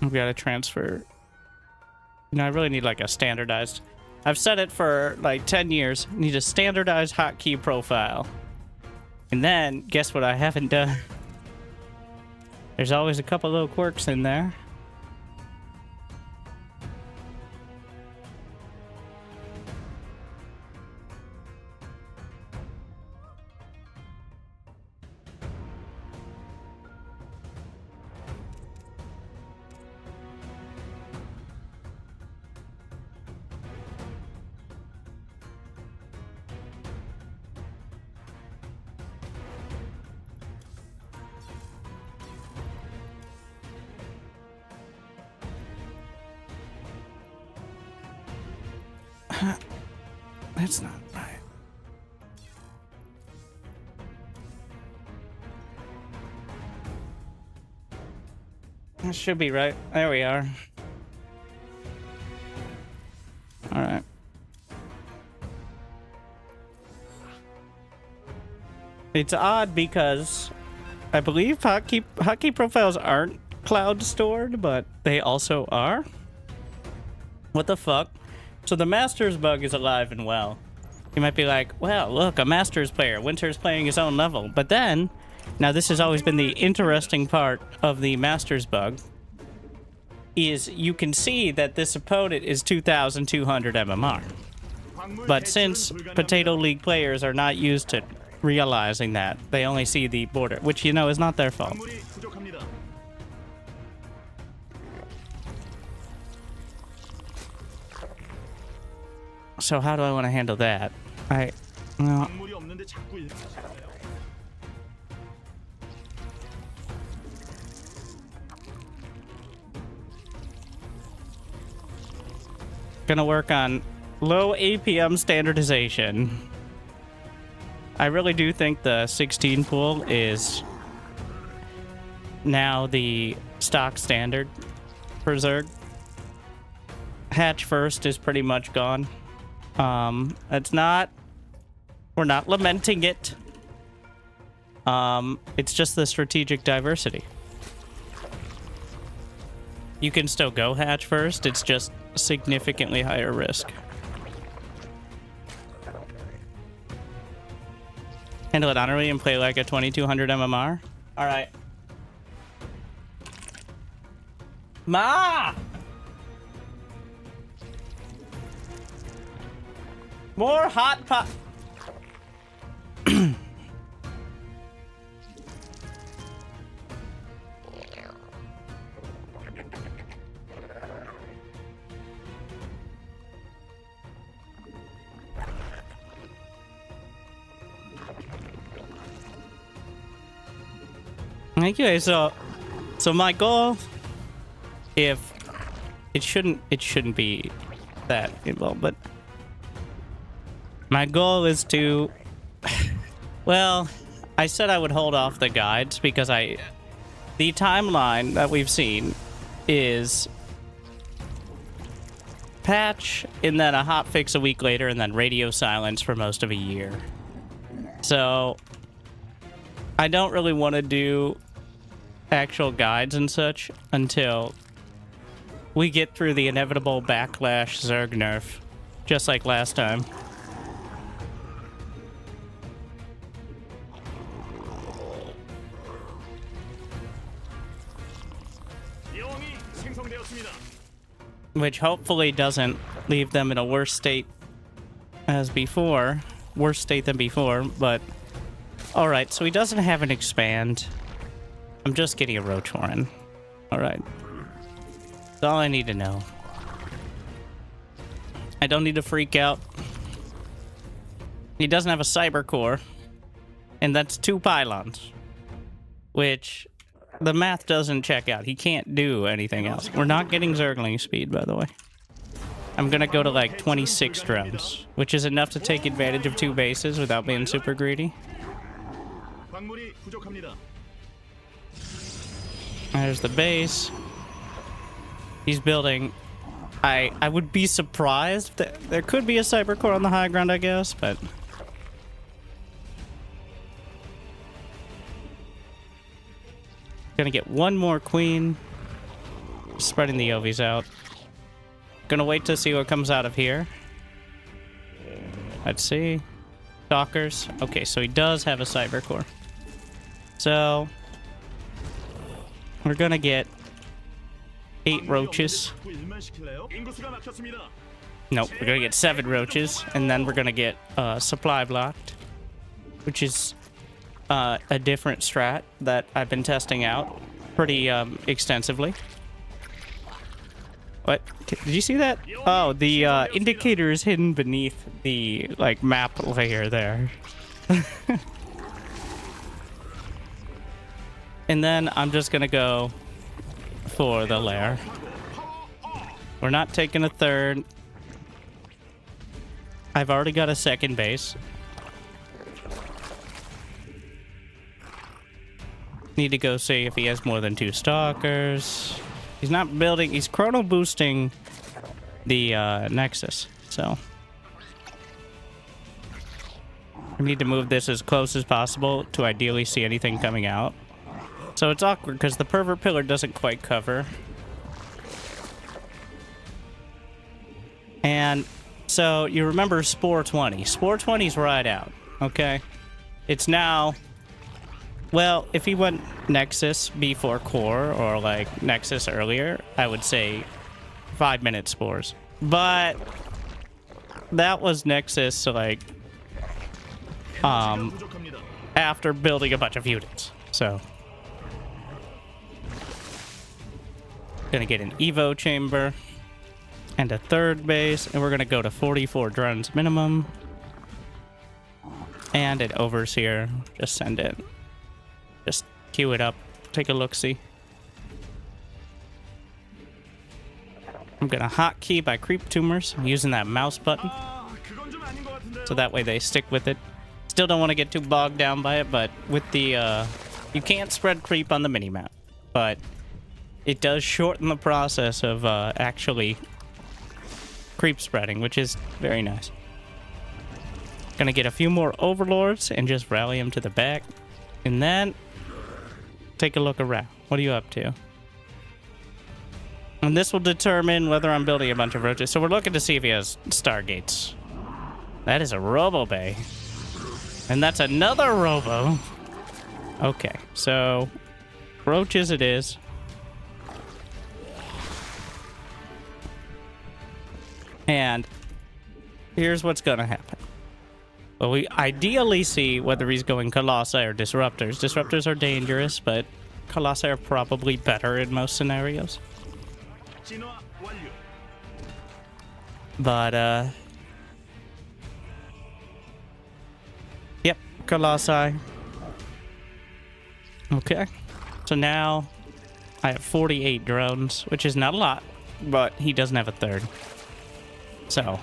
We've got to transfer. You know, I really need like a standardized. I've said it for like 10 years. Need a standardized hotkey profile. And then, guess what I haven't done? There's always a couple little quirks in there. That's not right. That should be right. There we are. All right. It's odd because I believe hotkey profiles aren't cloud stored, but they also are. What the fuck? So the Masters bug is alive and well. You might be like, well, look, a Masters player. Winter's playing his own level. But then, now this has always been the interesting part of the Masters bug, is you can see that this opponent is 2,200 MMR. But since Potato League players are not used to realizing that, they only see the border, which, you know, is not their fault. So how do I want to handle that? Well, gonna work on low APM standardization. I really do think the 16 pool is now the stock standard for Zerg. Hatch first is pretty much gone. We're not lamenting it. It's just the strategic diversity. You can still go hatch first, it's just significantly higher risk. Handle it honorably and play like a 2200 MMR. Alright. Ma! More hot pot. Okay, so my goal, if it shouldn't be that involved, but my goal is to, well, I said I would hold off the guides because the timeline that we've seen is patch and then a hotfix a week later and then radio silence for most of a year. So I don't really want to do actual guides and such until we get through the inevitable backlash Zerg nerf, just like last time. Which hopefully doesn't leave them in a worse state as before. Worse state than before, but... Alright, so he doesn't have an expand. I'm just getting a roach warren. Alright. That's all I need to know. I don't need to freak out. He doesn't have a cyber core. And that's 2 pylons. Which... the math doesn't check out. He can't do anything else. We're not getting Zergling speed, by the way. I'm gonna go to like 26 drones, which is enough to take advantage of 2 bases without being super greedy. 광물이 부족합니다. There's the base. He's building. I would be surprised that there could be a cyber core on the high ground, I guess, but gonna get one more queen. Spreading the OVs out. Gonna wait to see what comes out of here. Let's see. Stalkers. Okay, so he does have a cyber core. So we're gonna get 8 roaches. 일만 시킬래요? 인구수가 막혔습니다. Nope, we're gonna get 7 roaches, and then we're gonna get supply blocked, which is a different strat that I've been testing out pretty extensively. What? Did you see that? Oh, the indicator is hidden beneath the like map layer there. And then I'm just gonna go for the lair. We're not taking a third. I've already got a second base. Need to go see if he has more than 2 stalkers. He's not building, he's chrono boosting the Nexus, so I need to move this as close as possible to ideally see anything coming out. So it's awkward because the pervert pillar doesn't quite cover. And so you remember Spore 20. Spore 20's right out, okay? It's now, well, if he went Nexus before core or like Nexus earlier, I would say 5-minute spores. But that was Nexus, so like after building a bunch of units. So gonna get an Evo chamber and a third base, and we're gonna go to 44 drones minimum. And an overseer. Just send it. Just queue it up. Take a look-see. I'm gonna hotkey by creep tumors. I'm using that mouse button. 그건 좀 아닌 것 같은데요. So that way they stick with it. Still don't want to get too bogged down by it, but with the, you can't spread creep on the minimap. But it does shorten the process of actually creep spreading, which is very nice. Gonna get a few more overlords and just rally them to the back. And then take a look around. What are you up to? And this will determine whether I'm building a bunch of roaches. So we're looking to see if he has stargates. That is a robo bay. And that's another robo. Okay, so roaches it is. And here's what's gonna happen. Well, we ideally see whether he's going Colossi or Disruptors. Disruptors are dangerous, but Colossi are probably better in most scenarios. 진화 완료. But, yep, Colossi. Okay. So now I have 48 drones, which is not a lot, but he doesn't have a third. So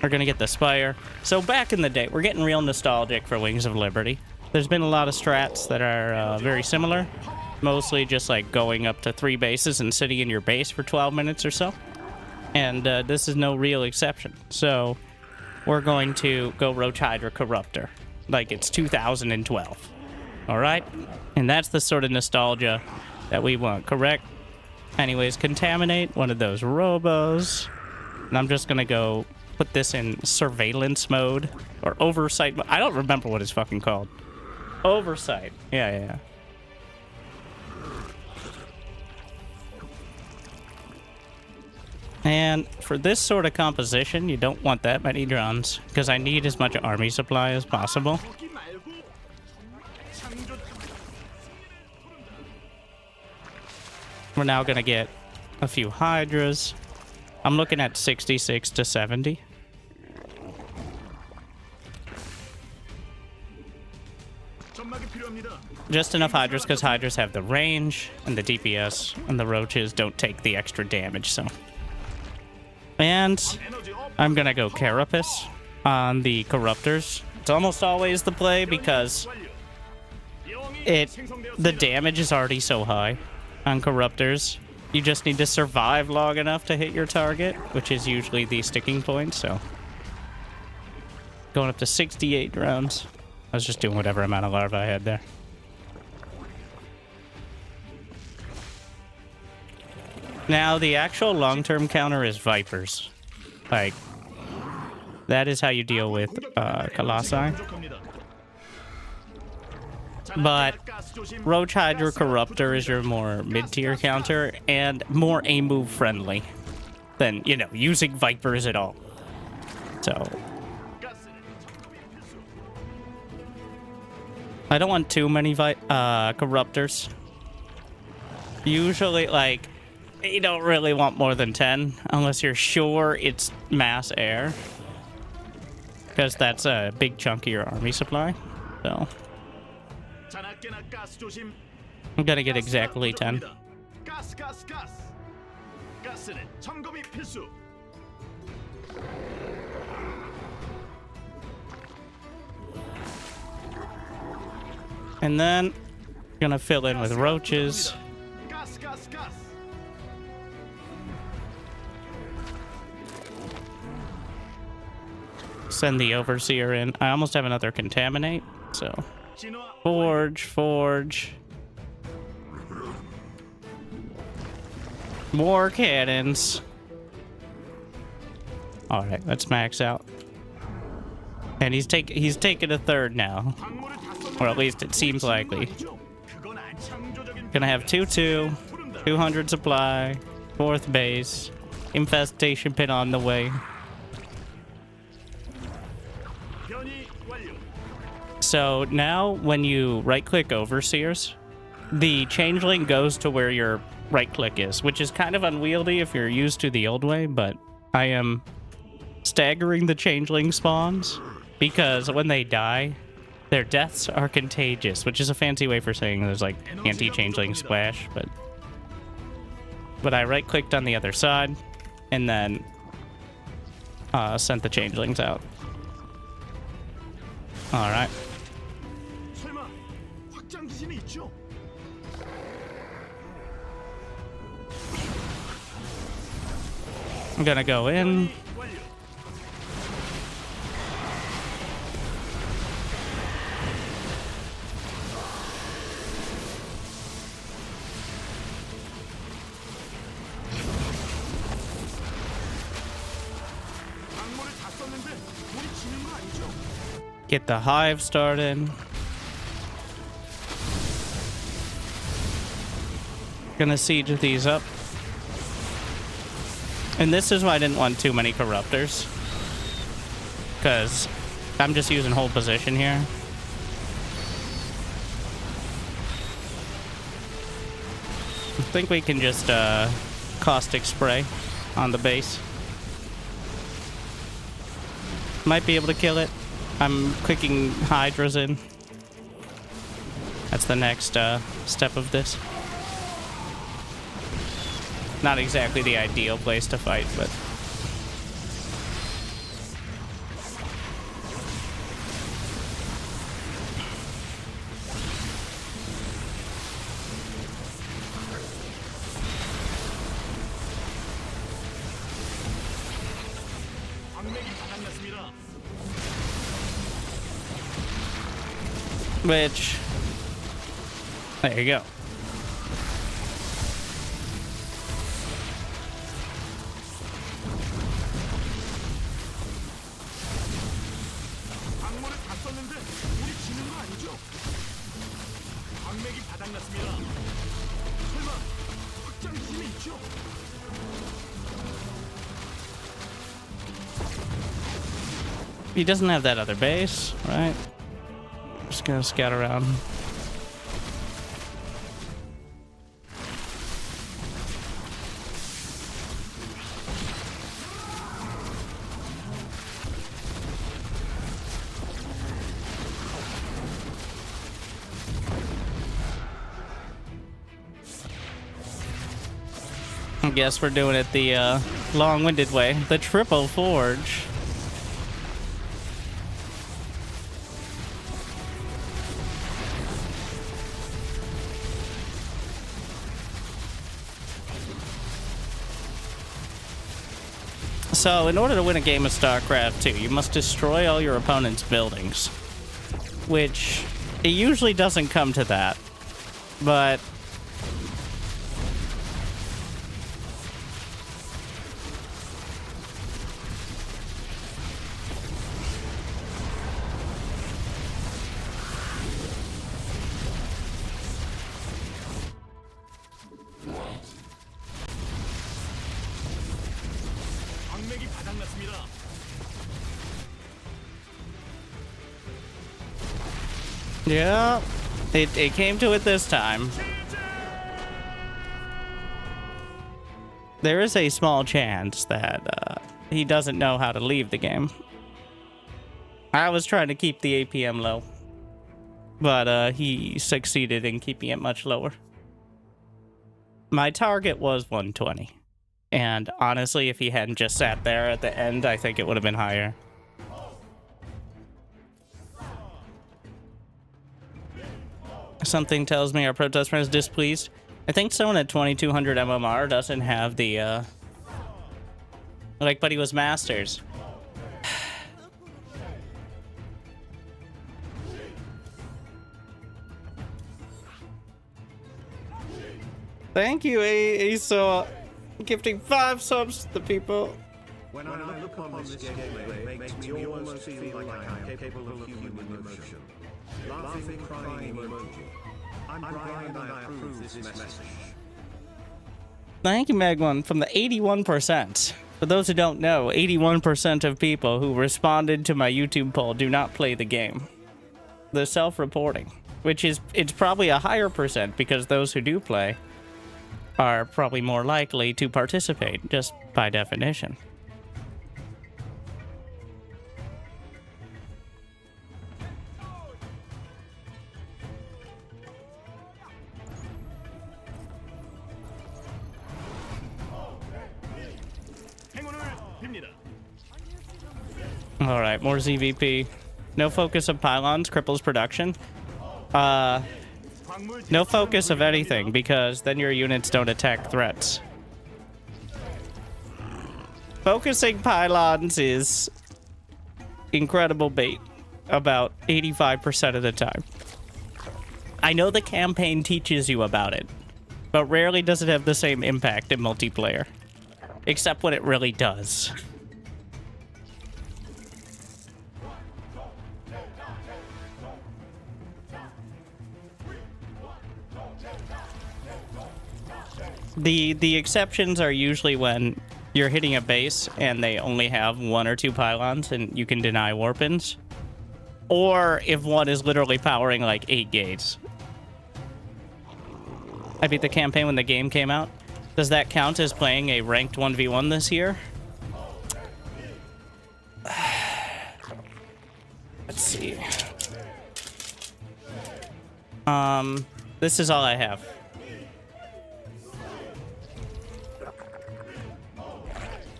we're gonna get the Spire. So back in the day, we're getting real nostalgic for Wings of Liberty. There's been a lot of strats that are very similar. Mostly just like going up to 3 bases and sitting in your base for 12 minutes or so. And this is no real exception. So we're going to go Roach Hydra Corruptor. Like it's 2012. Alright? And that's the sort of nostalgia that we want, correct? Anyways, contaminate one of those robos. And I'm just gonna go put this in surveillance mode or oversight mode. I don't remember what it's fucking called. Oversight. Yeah. And for this sort of composition, you don't want that many drones because I need as much army supply as possible. 거기 말고 창조. We're now gonna get a few Hydras. I'm looking at 66 to 70. 점막이 필요합니다. Just enough Hydras because Hydras have the range and the DPS, and the Roaches don't take the extra damage, so. And 에너지 업. I'm gonna go Carapace on the Corruptors. It's almost always the play because 완료. 영이 the 생성되었습니다. damage is already so high on Corruptors. You just need to survive long enough to hit your target, which is usually the sticking point, so. Going up to 68 rounds. I was just doing whatever amount of larvae I had there. Now, the actual long-term counter is Vipers. Like, that is how you deal with Colossi. 부족합니다. But 가스 조심. Roach Hydra Corruptor is your more mid-tier counter and more A-move friendly than, you know, using Vipers at all. So, 가스는 점검이 필수. I don't want too many Corruptors. Usually, like, you don't really want more than 10 unless you're sure it's mass air. Because that's a big chunk of your army supply. So, 자나깨나 가스 조심. I'm gonna get exactly 10. 가스. 가스는 점검이 필수. And then, gonna fill in with roaches. 가스. Send the Overseer in. I almost have another Contaminate, so. 진화. Forge. More cannons. Alright, let's max out. And he's taking a third now. 광물을 다 썼는데 Or at least it seems 우리 likely. 지는 거 아니죠? 그건 창조적인 Gonna have 2-2, 200 supply, 4th base, infestation pit on the way. 변이 완료. So now when you right-click Overseers, the changeling goes to where your right-click is, which is kind of unwieldy if you're used to the old way, but I am staggering the changeling spawns because when they die, their deaths are contagious, which is a fancy way for saying there's like anti-changeling splash, but I right-clicked on the other side and then sent the changelings out. All right. 설마 확장 지진이 있죠? I'm gonna go in. 완료. 광물을 다 썼는데 우리 지는 거 아니죠? Get the hive started. Gonna siege these up. And this is why I didn't want too many Corruptors. Because I'm just using whole position here. I think we can just caustic spray on the base. Might be able to kill it. I'm clicking Hydras in. That's the next step of this. Not exactly the ideal place to fight, but... 광맥이 바닥났습니다. Which... There you go. 광물을 다 썼는데 우리 지는 거 아니죠? 광맥이 바닥났습니다. 설마 확장 지진이 있죠? He doesn't have that other base, right? Just gonna scout around. I guess we're doing it the long-winded way. The triple forge. So, in order to win a game of StarCraft 2, you must destroy all your opponent's buildings. Which, it usually doesn't come to that. But... 광맥이 바닥났습니다. yeah, it came to it this time. There is a small chance that he doesn't know how to leave the game. I was trying to keep the APM low, but he succeeded in keeping it much lower. My target was 120. And honestly, if he hadn't just sat there at the end, I think it would have been higher. Something tells me our Protoss friend is displeased. I think someone at 2200 MMR doesn't have the, like, but he was Masters. Thank you, Aso. Gifting 5 subs to the people. When I look upon this gameplay, it makes me almost feel like I am capable of human emotion. Laughing, crying emoji. I'm Brian and I approve this message. Thank you, Meg1, from the 81%. For those who don't know, 81% of people who responded to my YouTube poll do not play the game. They're self-reporting, which is, it's probably a higher percent because those who do play are probably more likely to participate, just by definition. Alright, more ZVP. No focus of pylons cripples production. No focus of anything, because then your units don't attack threats. Focusing pylons is incredible bait about 85% of the time. I know the campaign teaches you about it, but rarely does it have the same impact in multiplayer. Except when it really does. The exceptions are usually when you're hitting a base and they only have 1 or 2 pylons and you can deny warp-ins. Or if one is literally powering like 8 gates. I beat the campaign when the game came out. Does that count as playing a ranked 1v1 this year? Let's see. This is all I have.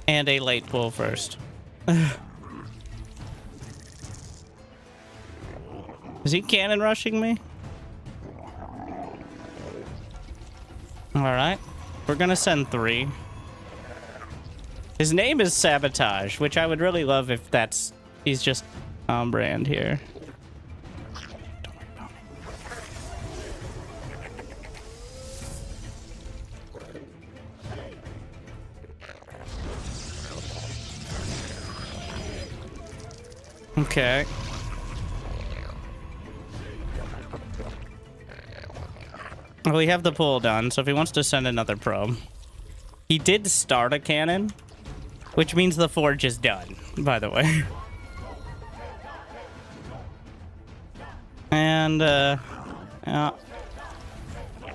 And a late pull first. Is he cannon rushing me? Alright. We're gonna send 3. His name is Sabotage, which I would really love if that's... he's just on brand here. Don't worry about me. Okay. Well, we have the pull done, so if he wants to send another probe. He did start a cannon, which means the forge is done, by the way. And, yeah.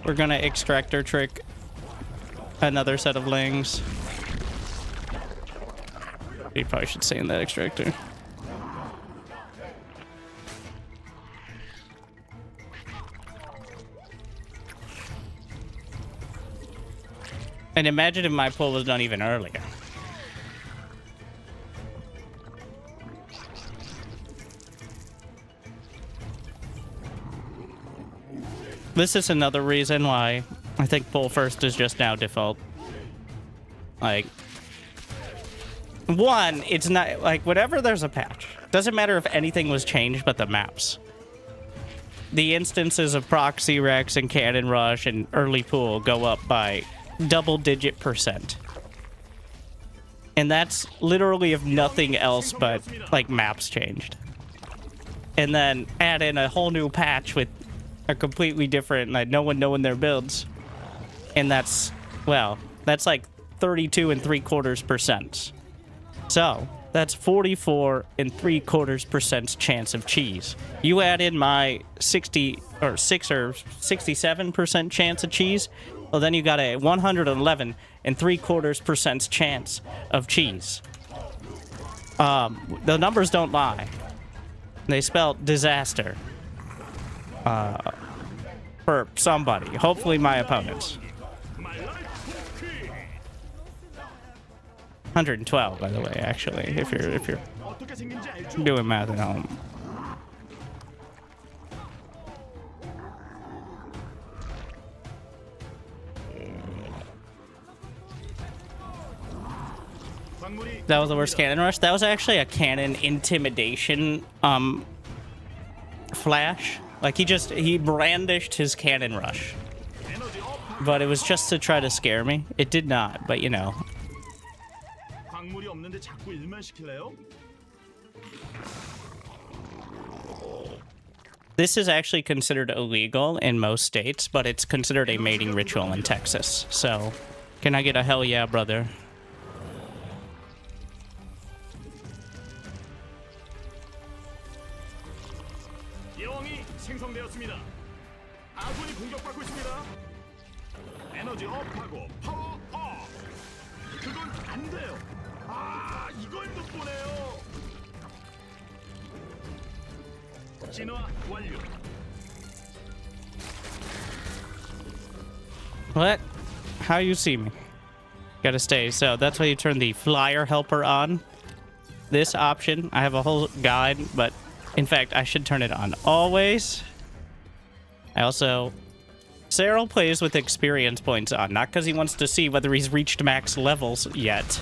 We're gonna extractor trick another set of lings. You probably should stay in that extractor. And imagine if my pull was done even earlier. This is another reason why I think pull first is just now default. Like, one, it's not like whenever there's a patch, doesn't matter if anything was changed but the maps. The instances of proxy Rex and cannon rush and early pool go up by double-digit %. And that's literally if nothing else but like maps changed. And then add in a whole new patch with a completely different, like no one knowing their builds. And that's, well, that's like 32.75%. So that's 44.75% chance of cheese. You add in my 67% chance of cheese, well, then you got a 111.75% chance of cheese. The numbers don't lie. They spell disaster. For somebody. Hopefully my opponents. 112, by the way, actually, if you're doing math at home. That was the worst cannon rush. That was actually a cannon intimidation flash. Like he brandished his cannon rush. But it was just to try to scare me. It did not, but you know. This is actually considered illegal in most states, but it's considered a mating ritual in Texas. So, can I get a hell yeah, brother? 생성되었습니다. 아군이 공격받고 있습니다. 에너지 업하고 파워 업. 그건 안 돼요. 아, 이걸 못 보네요. 진화 완료. What? How you see me? Gotta stay. So that's why you turn the flyer helper on. This option, I have a whole guide, but in fact, I should turn it on always. I also... Cyril plays with experience points on, not because he wants to see whether he's reached max levels yet.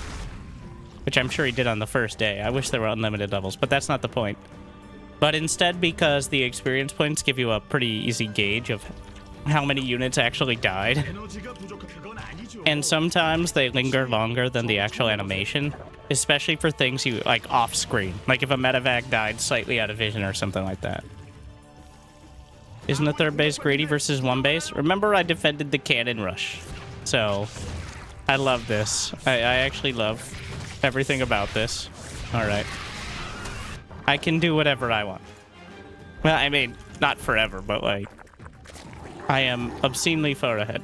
Which I'm sure he did on the first day. I wish there were unlimited levels, but that's not the point. But instead because the experience points give you a pretty easy gauge of how many units actually died. And sometimes they linger longer than the actual animation. Especially for things you, like, off-screen. Like if a medevac died slightly out of vision or something like that. Isn't the third base greedy versus one base? Remember, I defended the cannon rush. So, I love this. I actually love everything about this. Alright. I can do whatever I want. Well, I mean, not forever, but, like... I am obscenely far ahead.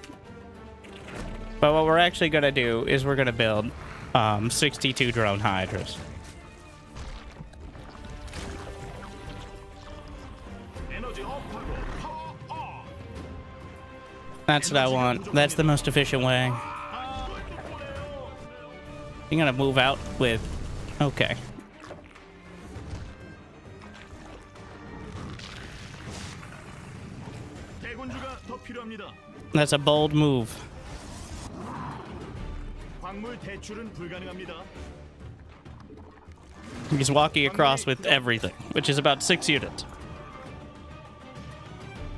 But what we're actually gonna do is we're gonna build 62 drone hydras. That's what I want. That's the most efficient way. You're gonna move out with... Okay. That's a bold move. He's walking across with everything, which is about 6 units.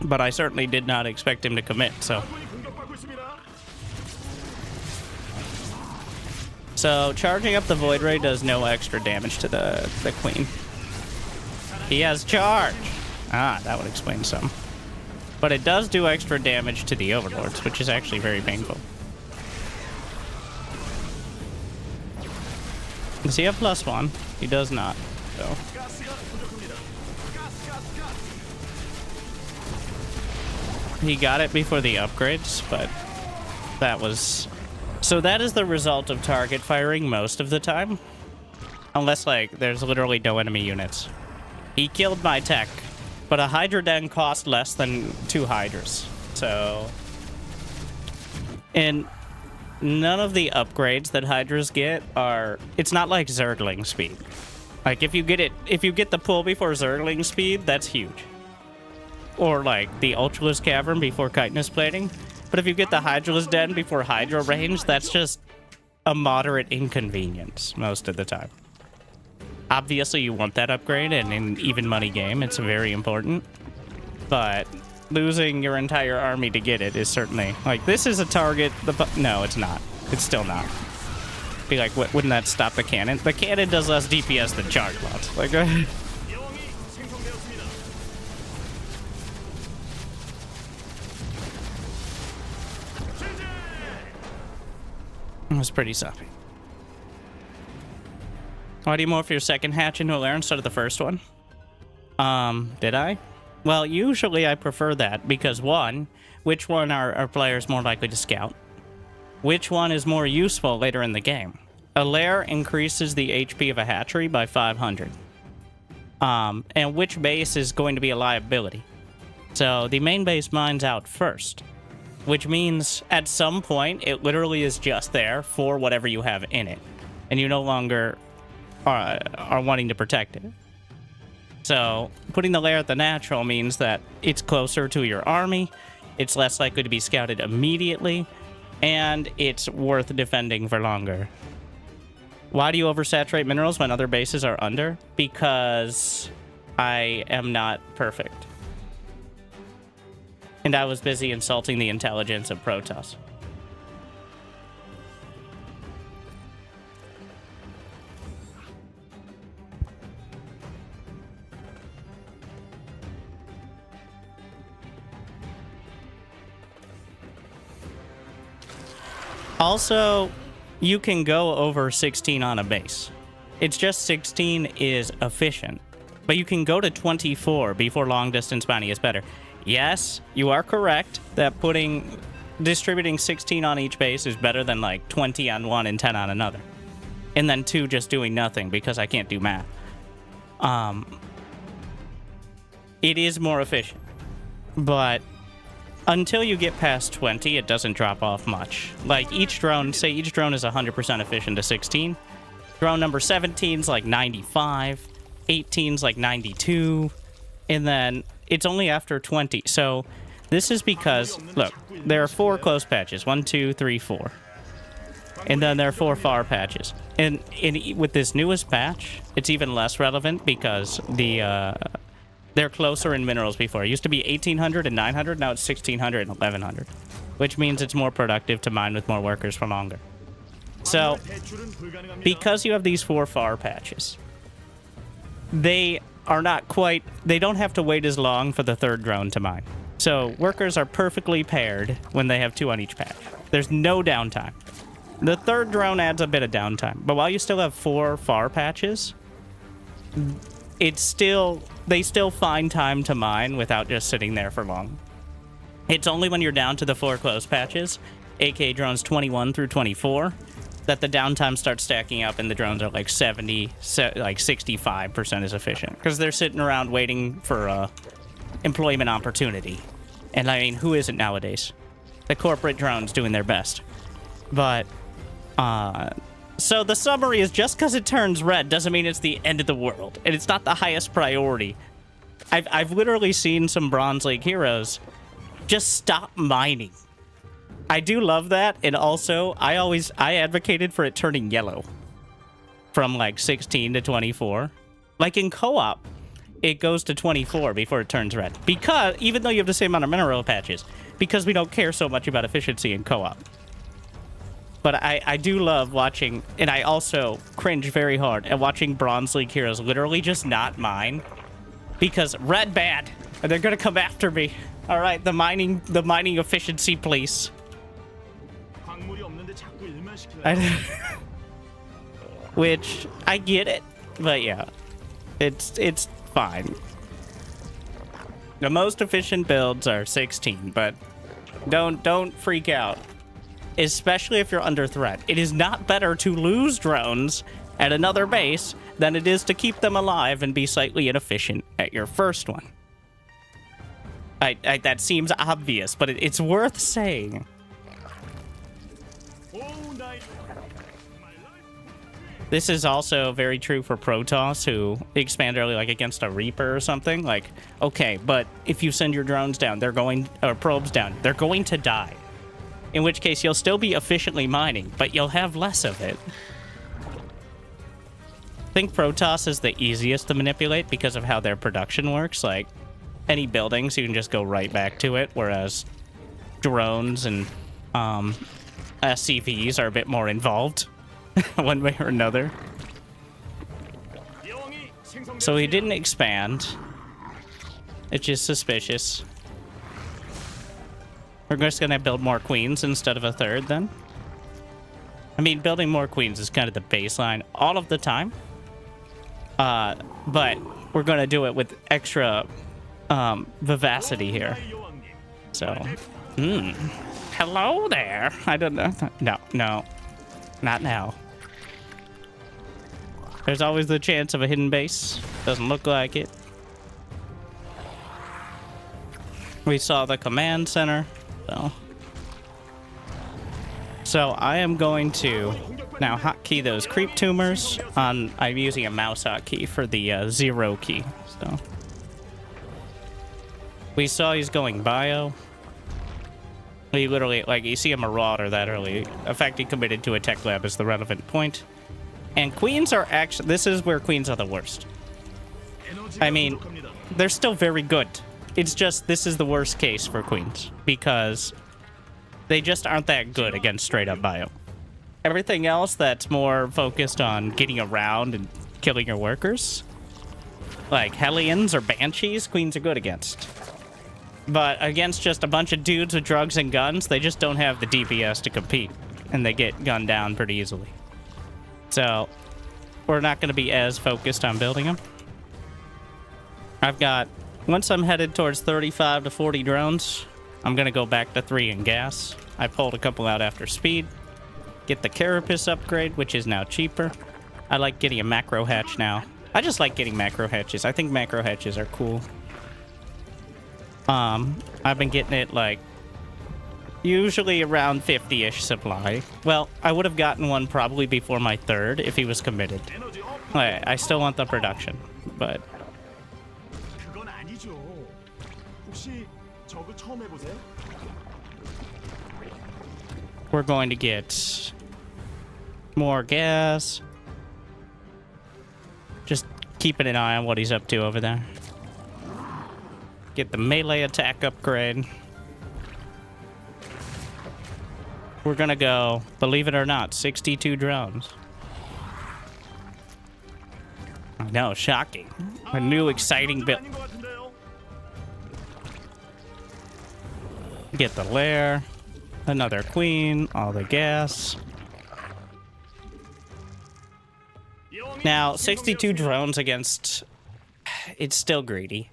But I certainly did not expect him to commit, so... So, charging up the Void Ray does no extra damage to the Queen. He has charge! Ah, that would explain some. But it does do extra damage to the Overlords, which is actually very painful. Does he have +1? He does not, so... He got it before the upgrades, but that was... So that is the result of target firing most of the time. Unless, like, there's literally no enemy units. He killed my tech, but a Hydra den cost less than 2 Hydras. So... And none of the upgrades that Hydras get are... It's not like Zergling speed. Like, if you get the pull before Zergling speed, that's huge. or like the Ultralisk Cavern before chitinous plating. But if you get the Hydralisk Den before Hydra range, that's just a moderate inconvenience most of the time. Obviously, you want that upgrade, and in an even money game, it's very important. But losing your entire army to get it is certainly like, this is a target. No, it's not. It's still not. Be like, wouldn't that stop the cannon? The cannon does less DPS than charge bots. Like, it was pretty soppy. Why do you morph your second hatch into a lair instead of the first one? Did I? Well, usually I prefer that because, one, which one are players more likely to scout? Which one is more useful later in the game? A lair increases the HP of a hatchery by 500. And which base is going to be a liability? So the main base mines out first, which means at some point it literally is just there for whatever you have in it, and you no longer are wanting to protect it. So putting the lair at the natural means that it's closer to your army, it's less likely to be scouted immediately, and it's worth defending for longer. Why do you oversaturate minerals when other bases are under? Because I am not perfect. And I was busy insulting the intelligence of Protoss. Also, you can go over 16 on a base. It's just 16 is efficient. But you can go to 24 before long distance bounty is better. Yes, you are correct that distributing 16 on each base is better than like 20 on one and 10 on another. And then 2 just doing nothing because I can't do math. It is more efficient. But until you get past 20, it doesn't drop off much. Like each drone, say each drone is 100% efficient to 16. Drone number 17 is like 95. 18 is like 92. And then it's only after 20. So this is because, look, there are 4 close patches. 1, 2, 3, 4. And then there are 4 far patches. And with this newest patch, it's even less relevant because they're closer in minerals before. It used to be 1,800 and 900. Now it's 1,600 and 1,100. Which means it's more productive to mine with more workers for longer. So, because you have these 4 far patches, they don't have to wait as long for the 3rd drone to mine. So workers are perfectly paired when they have 2 on each patch. There's no downtime. The 3rd drone adds a bit of downtime, but while you still have 4 far patches, they still find time to mine without just sitting there for long. It's only when you're down to the 4 close patches, AK drones 21 through 24, that the downtime starts stacking up and the drones are like 65% as efficient. Because they're sitting around waiting for employment opportunity. And I mean, who isn't nowadays? The corporate drones doing their best. But, so the summary is just because it turns red doesn't mean it's the end of the world. And it's not the highest priority. I've literally seen some Bronze League heroes just stop mining. I do love that, and also, I advocated for it turning yellow from, like, 16 to 24. Like, in co-op, it goes to 24 before it turns red. Because, even though you have the same amount of mineral patches, because we don't care so much about efficiency in co-op. But I do love watching, and I also cringe very hard at watching Bronze League heroes literally just not mine. Because red bad, and they're gonna come after me. Alright, the mining efficiency, please. Which I get it, but yeah, it's fine. The most efficient builds are 16, but don't freak out, especially if you're under threat. It is not better to lose drones at another base than it is to keep them alive and be slightly inefficient at your first one. That seems obvious, but it's worth saying. This is also very true for Protoss, who expand early, like against a Reaper or something. Like, okay, but if you send your drones down, or probes down, they're going to die. In which case, you'll still be efficiently mining, but you'll have less of it. I think Protoss is the easiest to manipulate because of how their production works. Like, any buildings, you can just go right back to it, whereas drones and SCVs are a bit more involved. One way or another. So he didn't expand. It's just suspicious. We're just gonna build more queens instead of a third then. I mean, building more queens is kind of the baseline all of the time. But we're gonna do it with extra vivacity here. So, hello there. I don't know. No, not now. There's always the chance of a hidden base. Doesn't look like it. We saw the command center, so I am going to now hotkey those creep tumors on. I'm using a mouse hotkey for the 0 key. So we saw he's going bio. He literally, like, you see a marauder that early. In fact, he committed to a tech lab is the relevant point. And queens are actually, this is where queens are the worst. I mean, they're still very good. It's just, this is the worst case for queens because they just aren't that good against straight up bio. Everything else that's more focused on getting around and killing your workers, like Hellions or Banshees, queens are good against. But against just a bunch of dudes with drugs and guns, they just don't have the DPS to compete. And they get gunned down pretty easily. So, we're not going to be as focused on building them. I've got, once I'm headed towards 35 to 40 drones, I'm going to go back to 3 in gas. I pulled a couple out after speed. Get the Carapace upgrade, which is now cheaper. I like getting a macro hatch now. I just like getting macro hatches. I think macro hatches are cool. I've been getting it, like, usually around 50-ish supply. Well, I would have gotten one probably before my third if he was committed. I still want the production, but... We're going to get more gas. Just keeping an eye on what he's up to over there. Get the melee attack upgrade. We're gonna go, believe it or not, 62 drones. I know, shocking. A new exciting build. Get the lair. Another queen. All the gas. Now, 62 drones against... It's still greedy.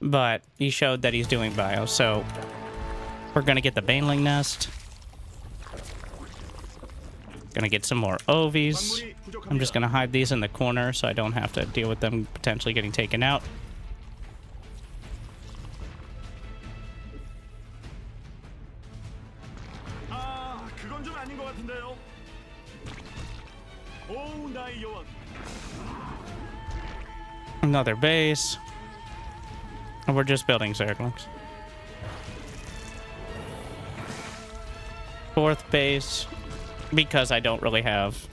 But he showed that he's doing bio, so... We're gonna get the Baneling Nest. Gonna get some more Ovies. I'm just gonna hide these in the corner so I don't have to deal with them potentially getting taken out. Another base. And we're just building Zerglings. 4th base. Because I don't really have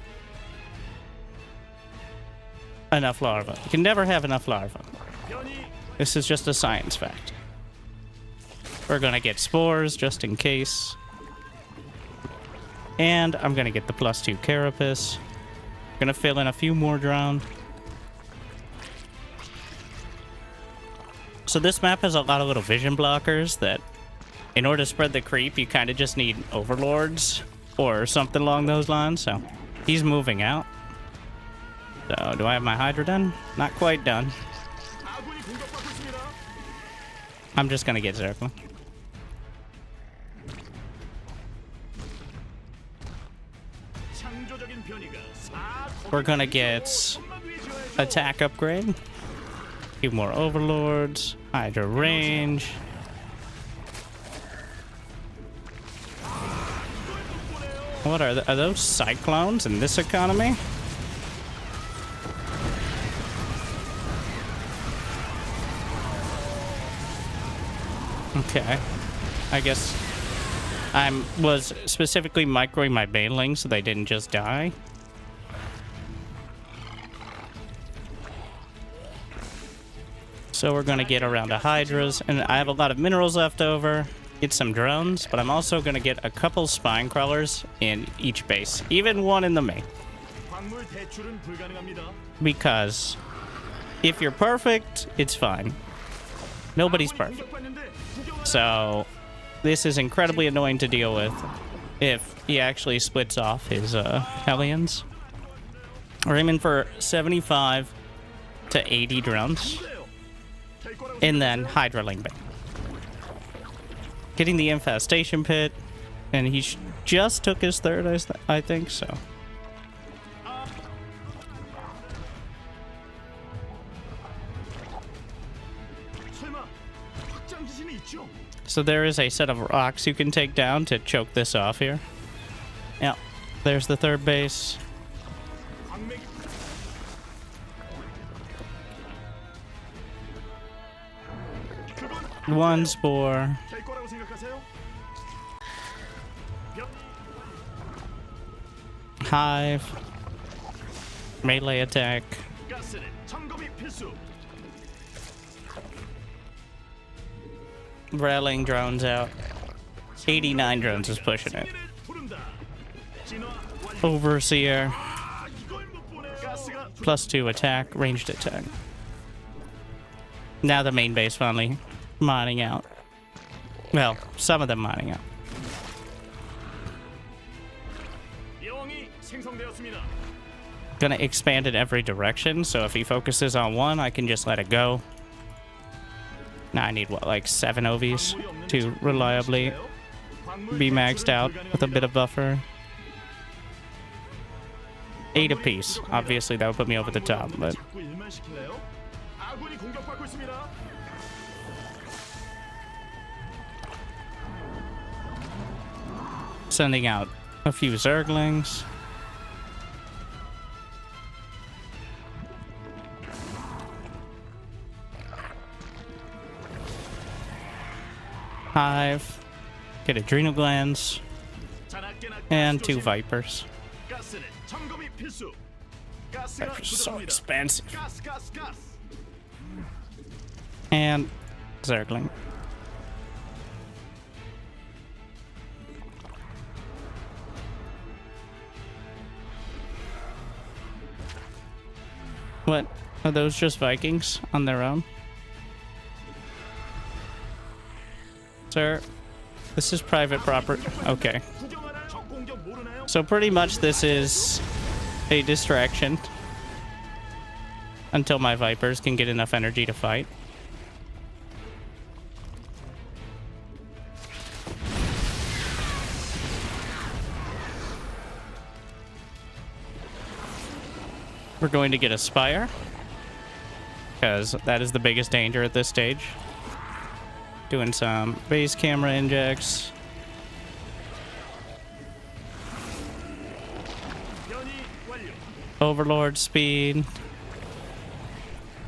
enough larvae. You can never have enough larvae. This is just a science fact. We're gonna get spores just in case. And I'm gonna get the +2 Carapace. Gonna fill in a few more drown. So this map has a lot of little vision blockers that, in order to spread the creep, you kind of just need overlords or something along those lines. So he's moving out. So do I have my Hydra done? Not quite done. I'm just gonna get Zergling. We're gonna get attack upgrade. A few more overlords. Hydra range. What are those cyclones in this economy? Okay. I guess was specifically microing my banelings so they didn't just die. So we're gonna get around to Hydras, and I have a lot of minerals left over. Get some drones, but I'm also gonna get a couple spine crawlers in each base, even one in the main. 광물 대출은 불가능합니다. Because if you're perfect, it's fine. Nobody's perfect. 공격받는데 구경하라. So this is incredibly annoying to deal with if he actually splits off his Hellions. We're aiming for 75 to 80 drones. 될 거라고 And then Hydraling Bait. Getting the infestation pit. And he just took his third, I think, so. 설마 확장 지진이 있죠? So there is a set of rocks you can take down to choke this off here. Yeah, there's the third base. 광맥이 그건 One spore. 될 거라고 생각하세요? 몇 Hive. Melee attack. 가스는 점검이 필수. Rallying drones out. 89 drones is pushing it. 승리를 부른다. 진화 완료. Overseer. 아, 이걸 못 보네. 가스가 +2 attack. Ranged attack. Now the main base finally mining out. Well, some of them mining out. 영이 생성되었습니다. Gonna expand in every direction, so if he focuses on one, I can just let it go. Now I need, what, like 7 OVs to reliably be maxed out with a bit of buffer. 8 apiece. Obviously, that would put me over the top, but 자꾸 일만 시킬래요? 아군이 공격받고 있습니다. sending out a few Zerglings. Hive. Get adrenal glands. And 2 Vipers. Vipers are so expensive. And Zergling. What? Are those just Vikings on their own? Sir, this is private property. Okay. So pretty much this is a distraction until my Vipers can get enough energy to fight. We're going to get a Spire, because that is the biggest danger at this stage. Doing some base camera injects. Overlord speed.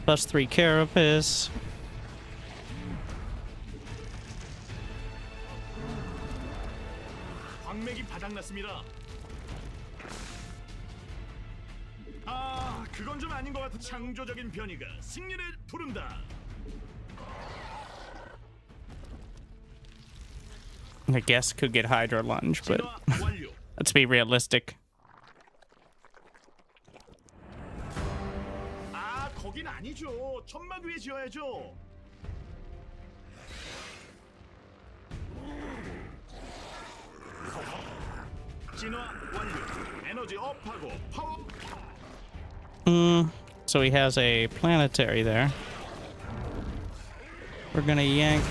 +3 Carapace. 아, 그건 좀 아닌 것 같아. 창조적인 변이가 승리를 부른다. I guess could get Hydra Lunge, but let's be realistic. 아, 거긴 아니죠. 천막 위에 지어야죠. 진화 완료. 에너지 업하고 파워. So he has a planetary there. We're gonna yank.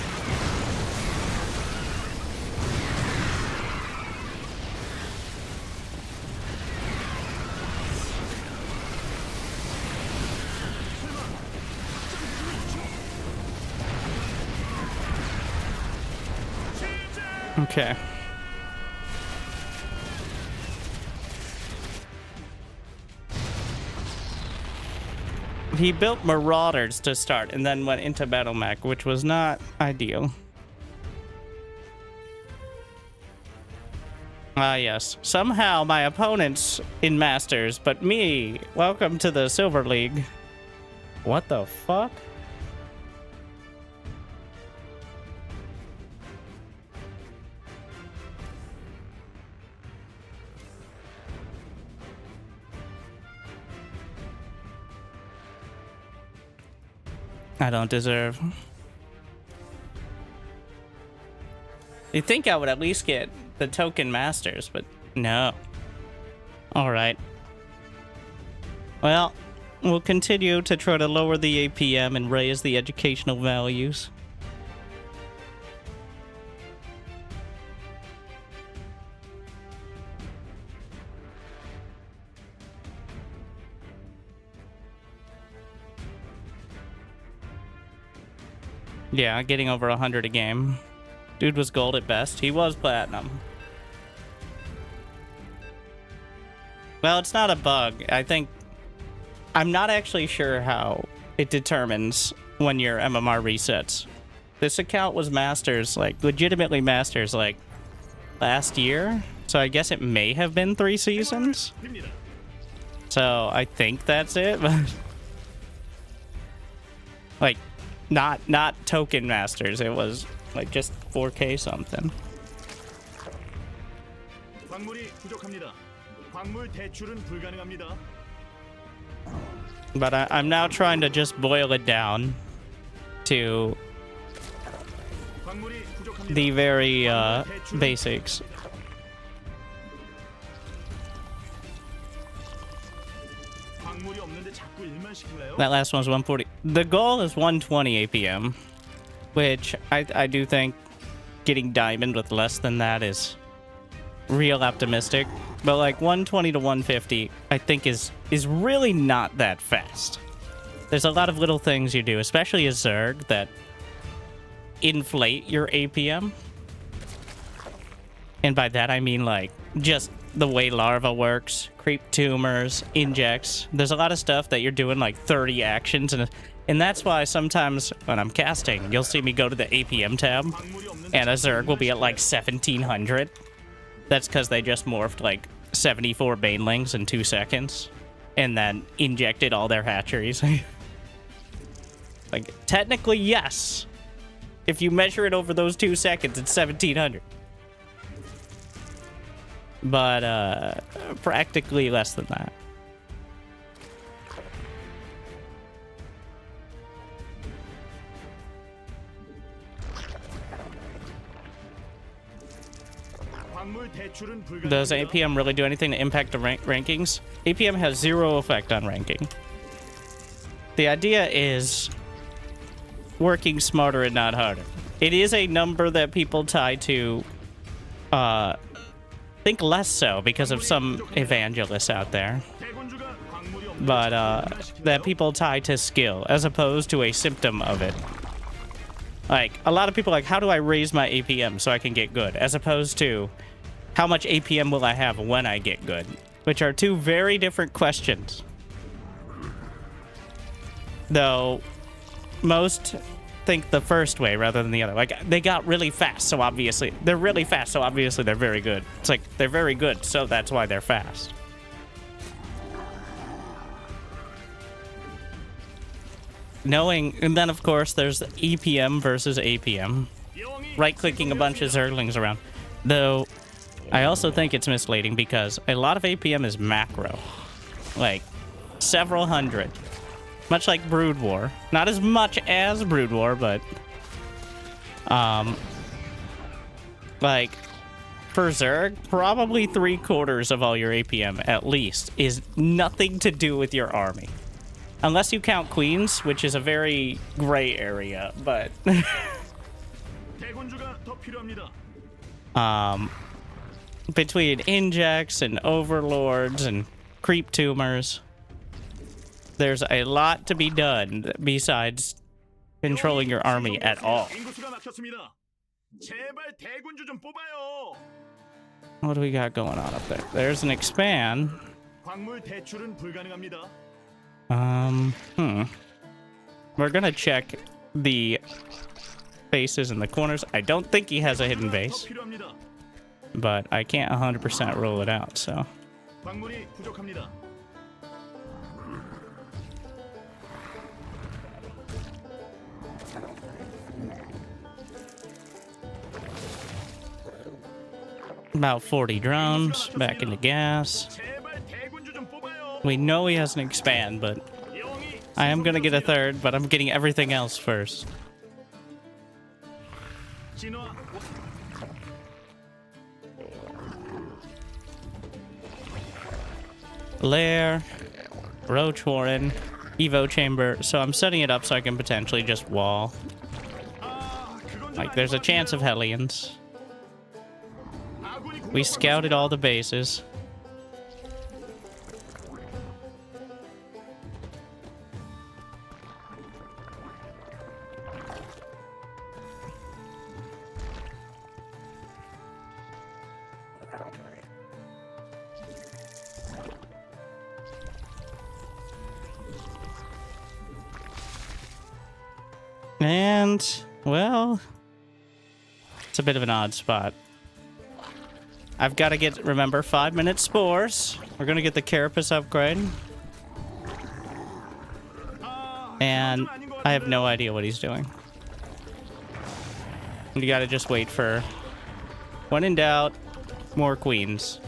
Okay. He built Marauders to start and then went into Battle Mech, which was not ideal. Ah, yes. Somehow my opponent's in Masters, but me. Welcome to the Silver League. What the fuck? I don't deserve. You'd think I would at least get the token masters, but no. Alright. Well, we'll continue to try to lower the APM and raise the educational values. Yeah, getting over 100 a game. Dude was gold at best. He was platinum. Well, it's not a bug. I think... I'm not actually sure how it determines when your MMR resets. This account was Masters, like, legitimately Masters, like, last year. So I guess it may have been 3 seasons. So I think that's it, but... like, not token Masters. It was, like, just 4K something. 광물이 부족합니다. 광물 대출은 불가능합니다. But I'm now trying to just boil it down to 광물이 부족합니다. the very basics. 광물이 없는데 자꾸 일만 시킬래요? That last one was 140. The goal is 120 APM, which I do think getting diamond with less than that is real optimistic. But like 120 to 150, I think is really not that fast. There's a lot of little things you do, especially as Zerg, that inflate your APM. And by that I mean like just the way larva works, creep tumors, injects. There's a lot of stuff that you're doing like 30 actions, and that's why sometimes when I'm casting, you'll see me go to the APM tab, and a Zerg will be at like 1700. That's because they just morphed like 74 banelings in 2 seconds, and then injected all their hatcheries. Like, technically, yes. If you measure it over those 2 seconds, it's 1700. But, practically less than that. Does APM really do anything to impact the rankings? APM has 0 effect on ranking. The idea is working smarter and not harder. It is a number that people tie to, think less so because of some evangelists out there. But, that people tie to skill as opposed to a symptom of it. Like, a lot of people are like, how do I raise my APM so I can get good? As opposed to, how much APM will I have when I get good? Which are 2 very different questions. Though, most think the first way rather than the other. Like, they got really fast, so obviously... They're really fast, so obviously they're very good. It's like, they're very good, so that's why they're fast. Knowing... And then, of course, there's EPM versus APM. Right-clicking a bunch of Zerglings around. Though... I also think it's misleading because a lot of APM is macro. Like, several hundred. Much like Brood War. Not as much as Brood War, but... like, for Zerg, probably 3/4 of all your APM, at least, is nothing to do with your army. Unless you count Queens, which is a very gray area, but... between injects and overlords and creep tumors, there's a lot to be done besides controlling your army at all. What do we got going on up there? There's an expand. We're gonna check the bases in the corners. I don't think he has a hidden base. but I can't 100% rule it out, so. 광물이 부족합니다. About 40 drones, back into gas. 제발 대군주 좀 뽑아요. We know he has an expand, but 여왕이 I am gonna get a third, but I'm getting everything else first. 진화 Lair, Roach Warren, Evo Chamber, so I'm setting it up so I can potentially just wall. 그건 좀 Like, there's a chance of Hellions. 아군이 We 공격받고 scouted all the bases. And, well, it's a bit of an odd spot. I've got to remember, 5-minute spores. We're going to get the Carapace upgrade. And I have no idea what he's doing. You got to just wait for, when in doubt, more queens.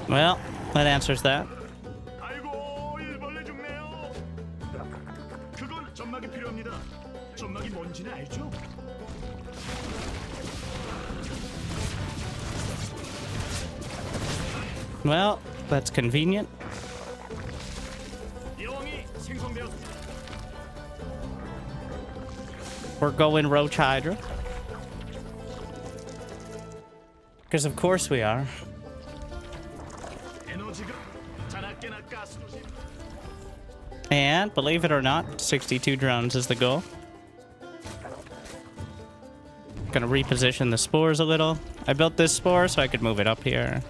Well, that answers that. 아이고 일벌레 죽네요. 그건 점막이 필요합니다. 점막이 뭔지는 알죠? Well, that's convenient. 여왕이 생성되었습니다. We're going Roach Hydra. Because of course we are. 에너지가 자나깨나 가스 도시. And, believe it or not, 62 drones is the goal. Gonna reposition the spores a little. I built this spore so I could move it up here.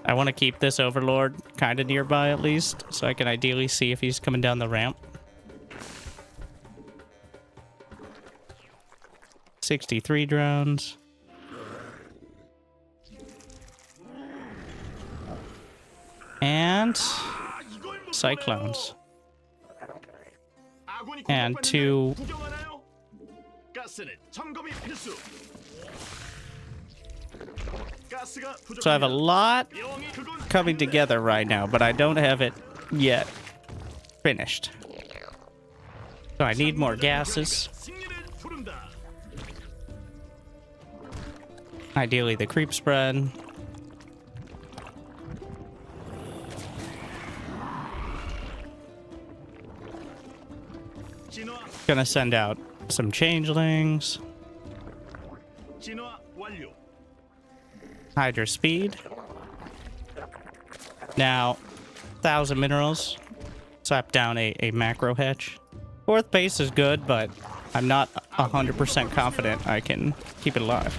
I want to keep this Overlord kind of nearby at least, so I can ideally see if he's coming down the ramp. 63 drones. And cyclones. 아군이 And 공격받는데 two- 구경하나요? 가스는 점검이 필수. 가스가 So I have a 부족합니다. lot 여왕이 그건 coming 안 돼. together right now, but I don't have it yet finished. So I need more gases. 승리를 부른다. Ideally the creep spread. 진화 Gonna send out some changelings. 진화 완료. Hydra speed. Now, 1,000 minerals. Slap down a macro hatch. 4th base is good, but I'm not 100% confident I can keep it alive.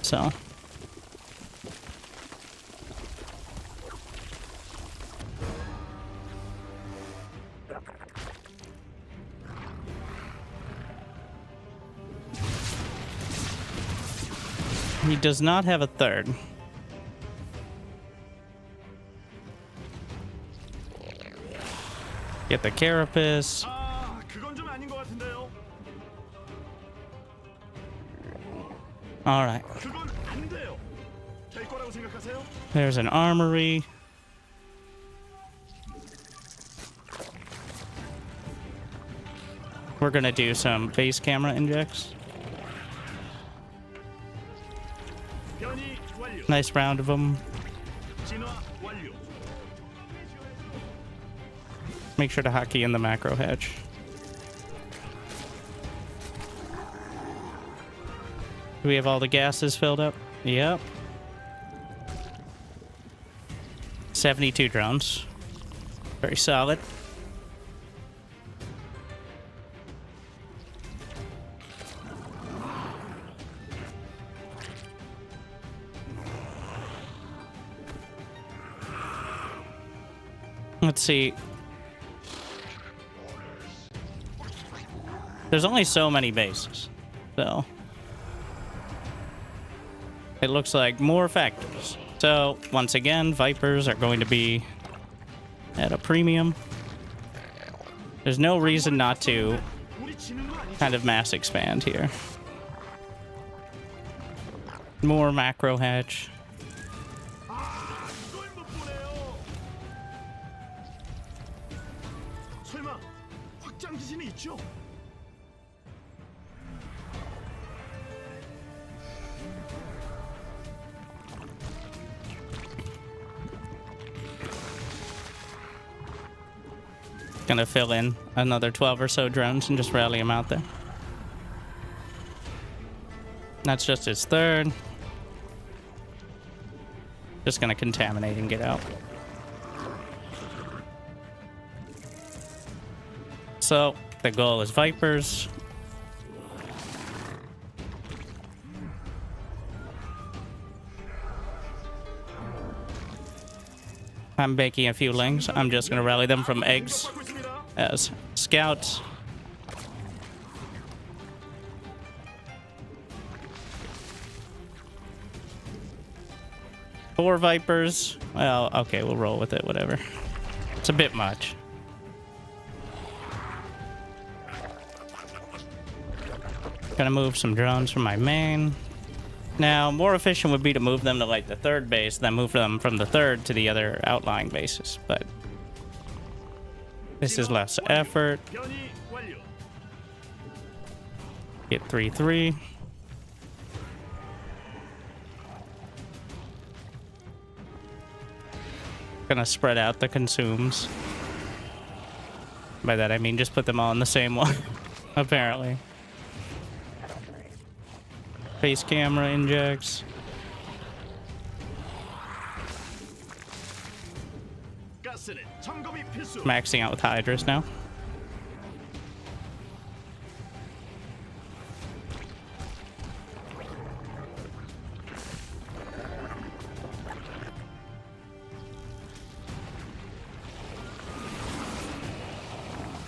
So. He does not have a third. Get the Carapace. 아, 그건 좀 아닌 것 같은데요. Alright. 그건 안 돼요. 될 거라고 생각하세요? There's an armory. We're gonna do some base camera injects. 변이 완료. Nice round of them. 진화 완료. Make sure to hotkey in the macro hatch. Do we have all the gases filled up? Yep. 72 drones. Very solid. Let's see. There's only so many bases, so it looks like more factors. So once again, Vipers are going to be at a premium. There's no reason not to kind of mass expand here. More macro hatch. 이걸 못 보네요. 설마 확장 기신이 있죠? Gonna fill in another 12 or so drones and just rally them out there. That's just his third. Just gonna contaminate and get out. So the goal is Vipers. I'm baking a few lings. I'm just gonna rally them from eggs 받고 있습니다. as scouts. Four Vipers. Well, okay, we'll roll with it, whatever. It's a bit much. Gonna move some drones from my main. Now, more efficient would be to move them to like the third base, then move them from the third to the other outlying bases, but this is less effort. 변이 완료. Get 3-3. Gonna spread out the consumes. By that I mean just put them all in the same one, apparently. Face camera injects. 가스는 점검이 필수. Maxing out with Hydras now.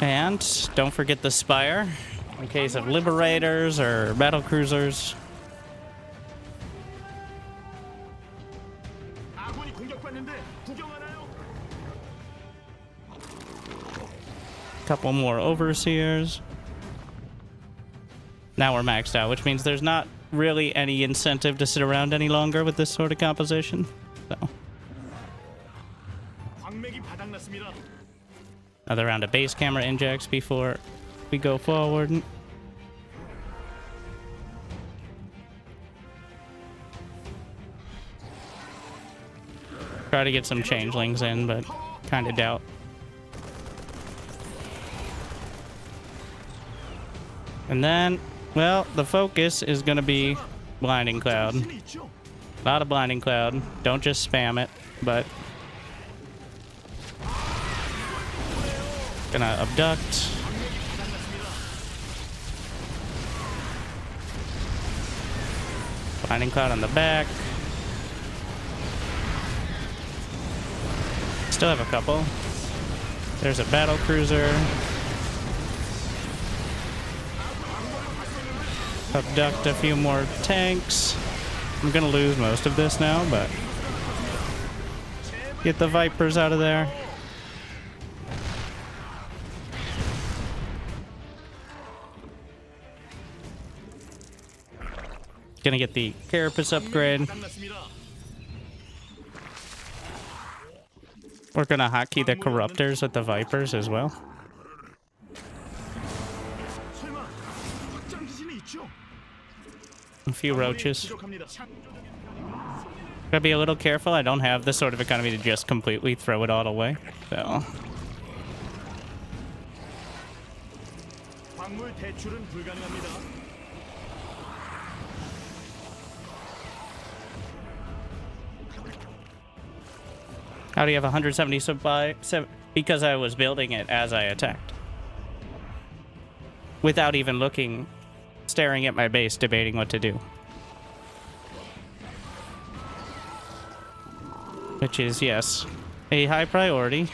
And don't forget the Spire in case of Liberators or Battle Cruisers. 아군이 공격받는데 구경하나요? Couple more Overseers. Now we're maxed out, which means there's not really any incentive to sit around any longer with this sort of composition. So, 광맥이 바닥났습니다. another round of base camera injects before we go forward. Try to get some changelings in, but kind of doubt. And then, well, the focus is going to be Blinding Cloud. 기신이 있죠? A lot of Blinding Cloud. Don't just spam it, but gonna abduct. Blinding Cloud on the back. Still have a couple. There's a battle cruiser. Abduct a few more tanks. I'm gonna lose most of this now, but get the Vipers out of there. Gonna get the Carapace upgrade. 바닥났습니다. We're gonna hotkey the Corruptors with the Vipers as well. 설마 확장 기신이 있죠? A few roaches. 부족합니다. Gotta be a little careful. I don't have this sort of economy to just completely throw it all away. So, 광물 대출은 불가능합니다. how do you have 170 supply? Because I was building it as I attacked. Without even looking, staring at my base, debating what to do. Which is, yes, a high priority.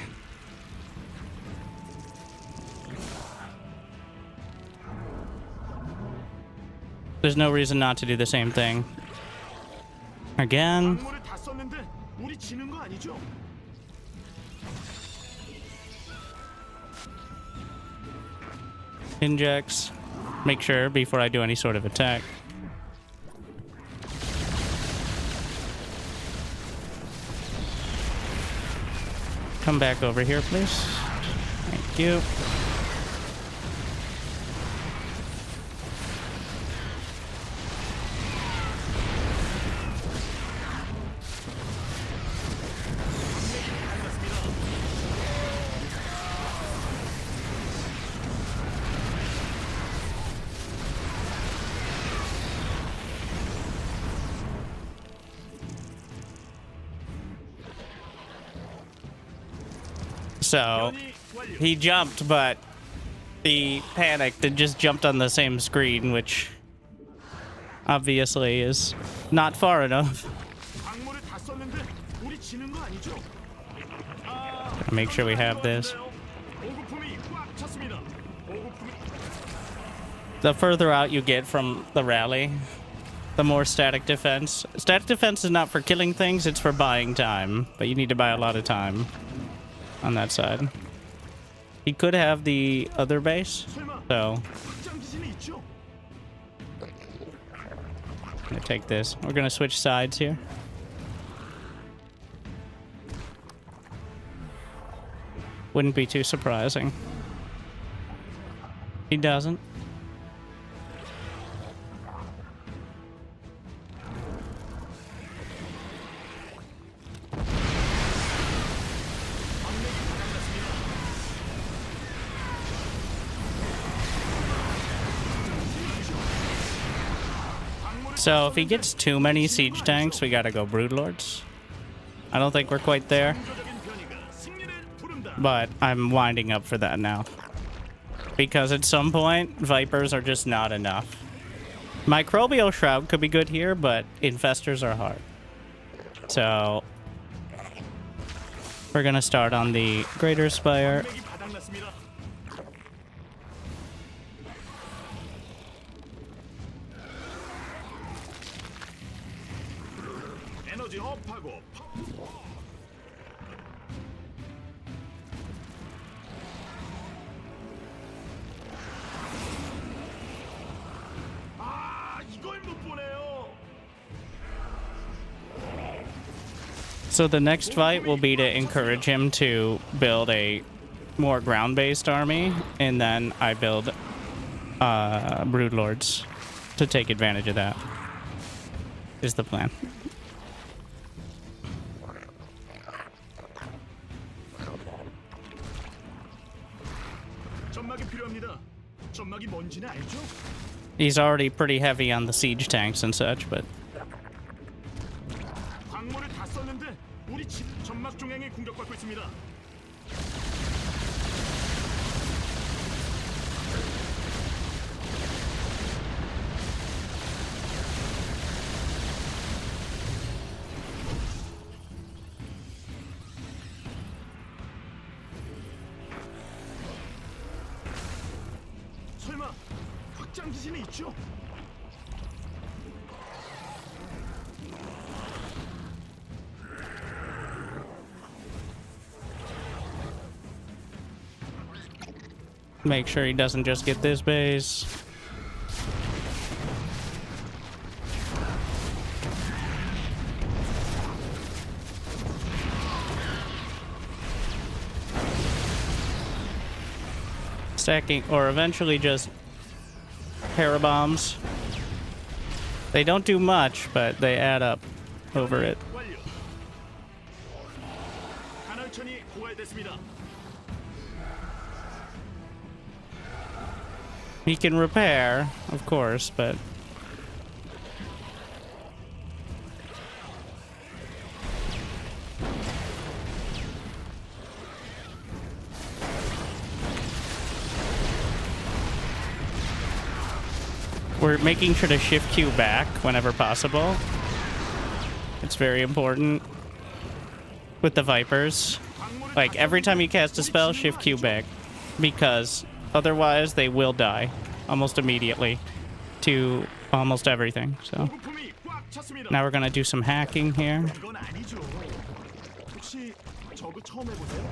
There's no reason not to do the same thing. Again. 광물을 다 썼는데 우리 지는 거 아니죠? Injects. Make sure before I do any sort of attack. Come back over here, please. Thank you. So he jumped, but he panicked and just jumped on the same screen, which obviously is not far enough. 광물을 다 썼는데 우리 지는 거 아니죠? Gotta make sure we have this. 보급품이 꽉 찼습니다. 보급품이 The further out you get from the rally, the more static defense. Static defense is not for killing things, it's for buying time, but you need to buy a lot of time on that side. He could have the other base, so 확장 기지는 있죠? I'm gonna take this. We're gonna switch sides here. Wouldn't be too surprising. He doesn't. So if he gets too many siege tanks, we gotta go broodlords. I don't think we're quite there, 적인 변이가 승리를 부른다. but I'm winding up for that now. Because at some point, Vipers are just not enough. Microbial Shroud could be good here, but Infestors are hard. So we're gonna start on the Greater Spire. 맥이 바닥났습니다. 에너지 업하고 이걸 못 보네요. So the next fight will be to encourage him to build a more ground-based army, and then I build broodlords to take advantage of that. Is the plan. 점막이 필요합니다. 점막이 뭔지는 알죠? He's already pretty heavy on the siege tanks and such, but 광물을 다 썼는데 우리 집 점막 중앙에 공격받고 있습니다. 설마 확장 기지는 있죠? make sure he doesn't just get this base. Stacking, or eventually just parabombs. They don't do much, but they add up over it. 완료. 간헐천이 고갈됐습니다. He can repair, of course, but we're making sure to shift Q back whenever possible. It's very important with the Vipers. Like, every time you cast a spell, shift Q back, because otherwise they will die almost immediately to almost everything. So 보급품이 꽉 찼습니다. now we're gonna do some hacking here. 이건 아니죠. 혹시 저그 처음 해보세요?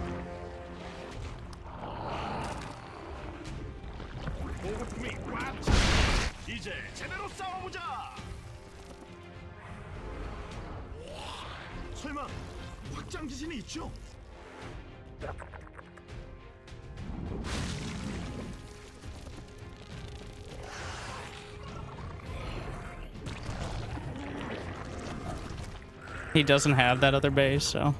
보급품이 꽉 찼. 이제 제대로 싸워보자. 설마 확장 기신이 있죠? He doesn't have that other base, so.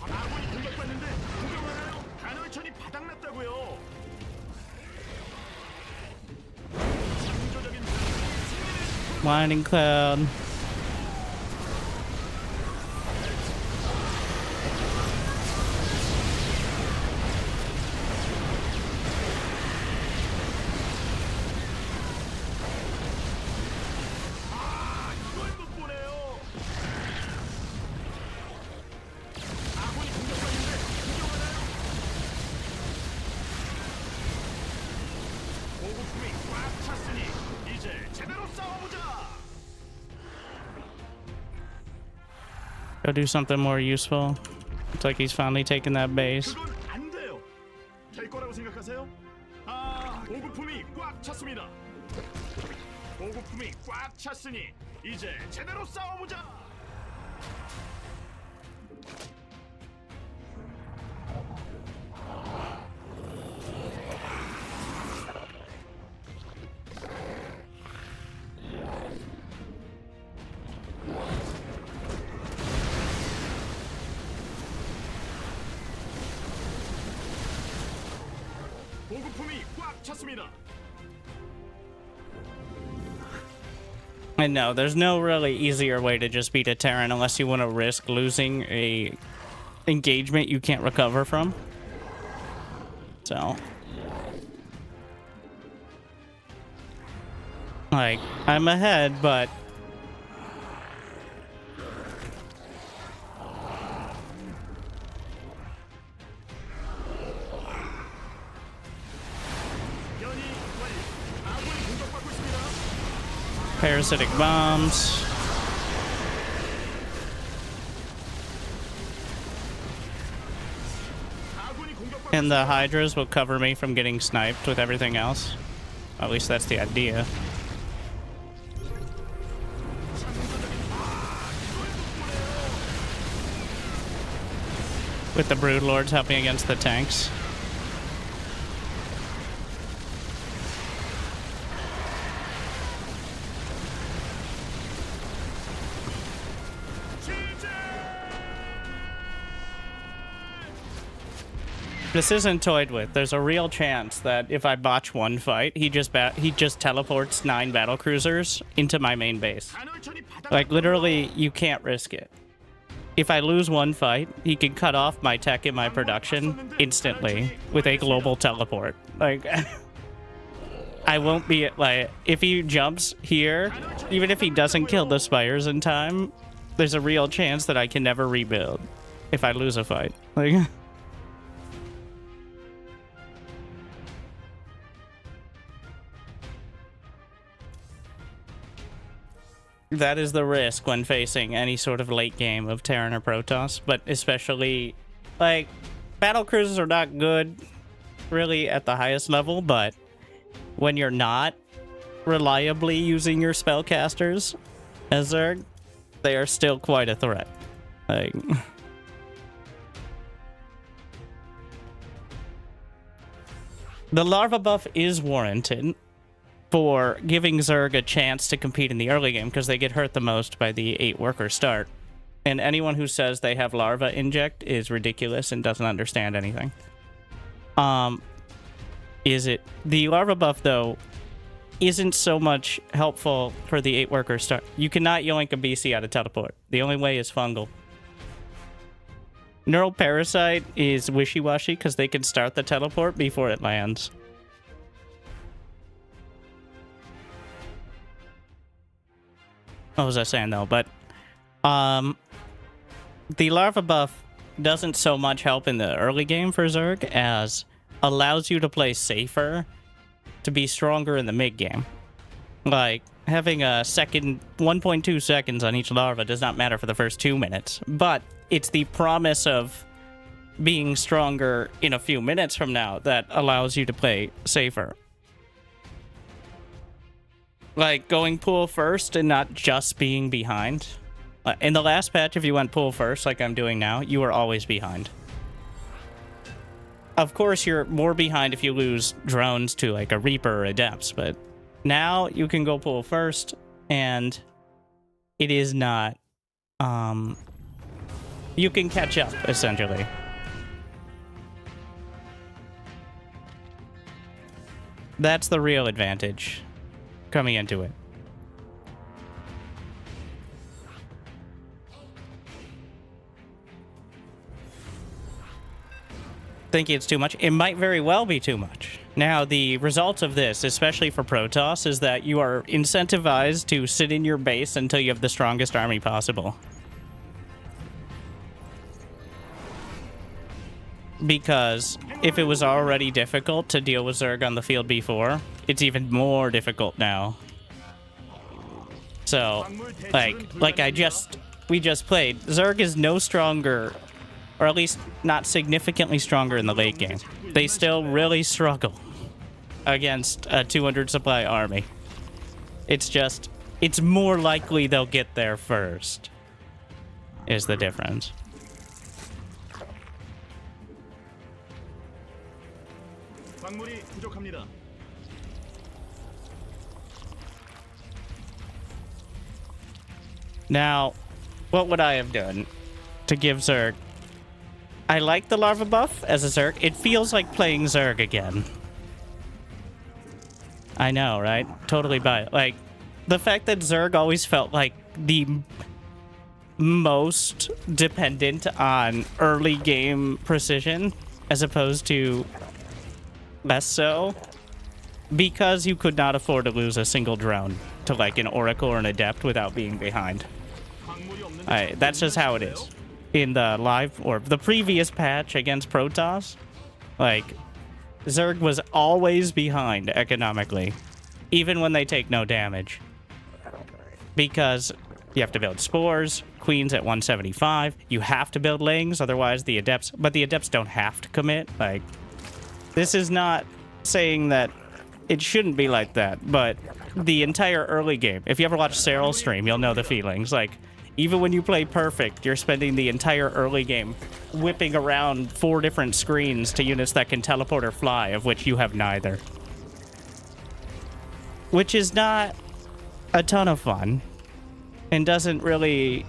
아군이 공격받는데 구경하나요? 간헐천이 바닥났다고요. 창조적인 Lightning cloud. 이걸 못 보네요. 아군이 공격받는데 구경하나요? 보급품이 꽉 찼으니 이제 제대로 싸워보자. Go do something more useful. Looks like he's finally taking that base. 그건 안 돼요. 될 거라고 생각하세요? 아, 보급품이 꽉 찼습니다. 보급품이 꽉 찼으니 이제 제대로 싸워보자. 보급품이 꽉 찼습니다. And no, there's no really easier way to just beat a Terran unless you want to risk losing a engagement you can't recover from. So, like, I'm ahead, but 연이 완료. 아군이 공격받고 있습니다. parasitic bombs. 아군이 공격받고 And the Hydras will cover me from getting sniped with everything else. At least that's the idea. With the Broodlords helping against the tanks. This isn't toyed with. There's a real chance that if I botch one fight, he just teleports 9 battlecruisers into my main base. 간헐천이 바닥. Like, literally, you can't risk it. If I lose one fight, he can cut off my tech and my production instantly with a global teleport. Like, I won't be, like, if he jumps here, even if he doesn't kill the spires in time, there's a real chance that I can never rebuild if I lose a fight. Like, that is the risk when facing any sort of late game of Terran or Protoss, but especially, like, battle cruisers are not good really at the highest level, but when you're not reliably using your spellcasters as Zerg, they are still quite a threat. Like, the larva buff is warranted for giving Zerg a chance to compete in the early game because they get hurt the most by the 8-worker start. And anyone who says they have larva inject is ridiculous and doesn't understand anything. The larva buff, though, isn't so much helpful for the 8-worker start. You cannot yoink a BC out of teleport. The only way is fungal. Neural Parasite is wishy-washy because they can start the teleport before it lands. What was I saying, though? But, the larva buff doesn't so much help in the early game for Zerg as allows you to play safer to be stronger in the mid game. Like, having a 1.2 seconds on each larva does not matter for the first 2 minutes, but it's the promise of being stronger in a few minutes from now that allows you to play safer. Like, going pool first and not just being behind. In the last patch, if you went pool first, like I'm doing now, you were always behind. Of course, you're more behind if you lose drones to, like, a Reaper or a Depths, but now you can go pool first, and it is not... you can catch up, essentially. That's the real advantage coming into it. Think it's too much? It might very well be too much. Now, the result of this, especially for Protoss, is that you are incentivized to sit in your base until you have the strongest army possible. Because if it was already difficult to deal with Zerg on the field before, it's even more difficult now. So, like we just played, Zerg is no stronger, or at least not significantly stronger in the late game. They still really struggle against a 200 supply army. It's just, it's more likely they'll get there first, is the difference. 광물이 부족합니다. Now, what would I have done to give Zerg? I like the larva buff as a Zerg. It feels like playing Zerg again. I know, right? Totally buy it. Like, the fact that Zerg always felt like the most dependent on early game precision as opposed to less so, because you could not afford to lose a single drone to, like, an Oracle or an Adept without being behind. That's just how it is. In the live, or the previous patch against Protoss, like, Zerg was always behind economically, even when they take no damage. Because you have to build spores, queens at 175, you have to build lings, otherwise the Adepts, but the Adepts don't have to commit. Like, this is not saying that it shouldn't be like that, but the entire early game, if you ever watch Cyril's stream, you'll know the feelings. Like, even when you play perfect, you're spending the entire early game whipping around 4 different screens to units that can teleport or fly, of which you have neither. Which is not a ton of fun, and doesn't really...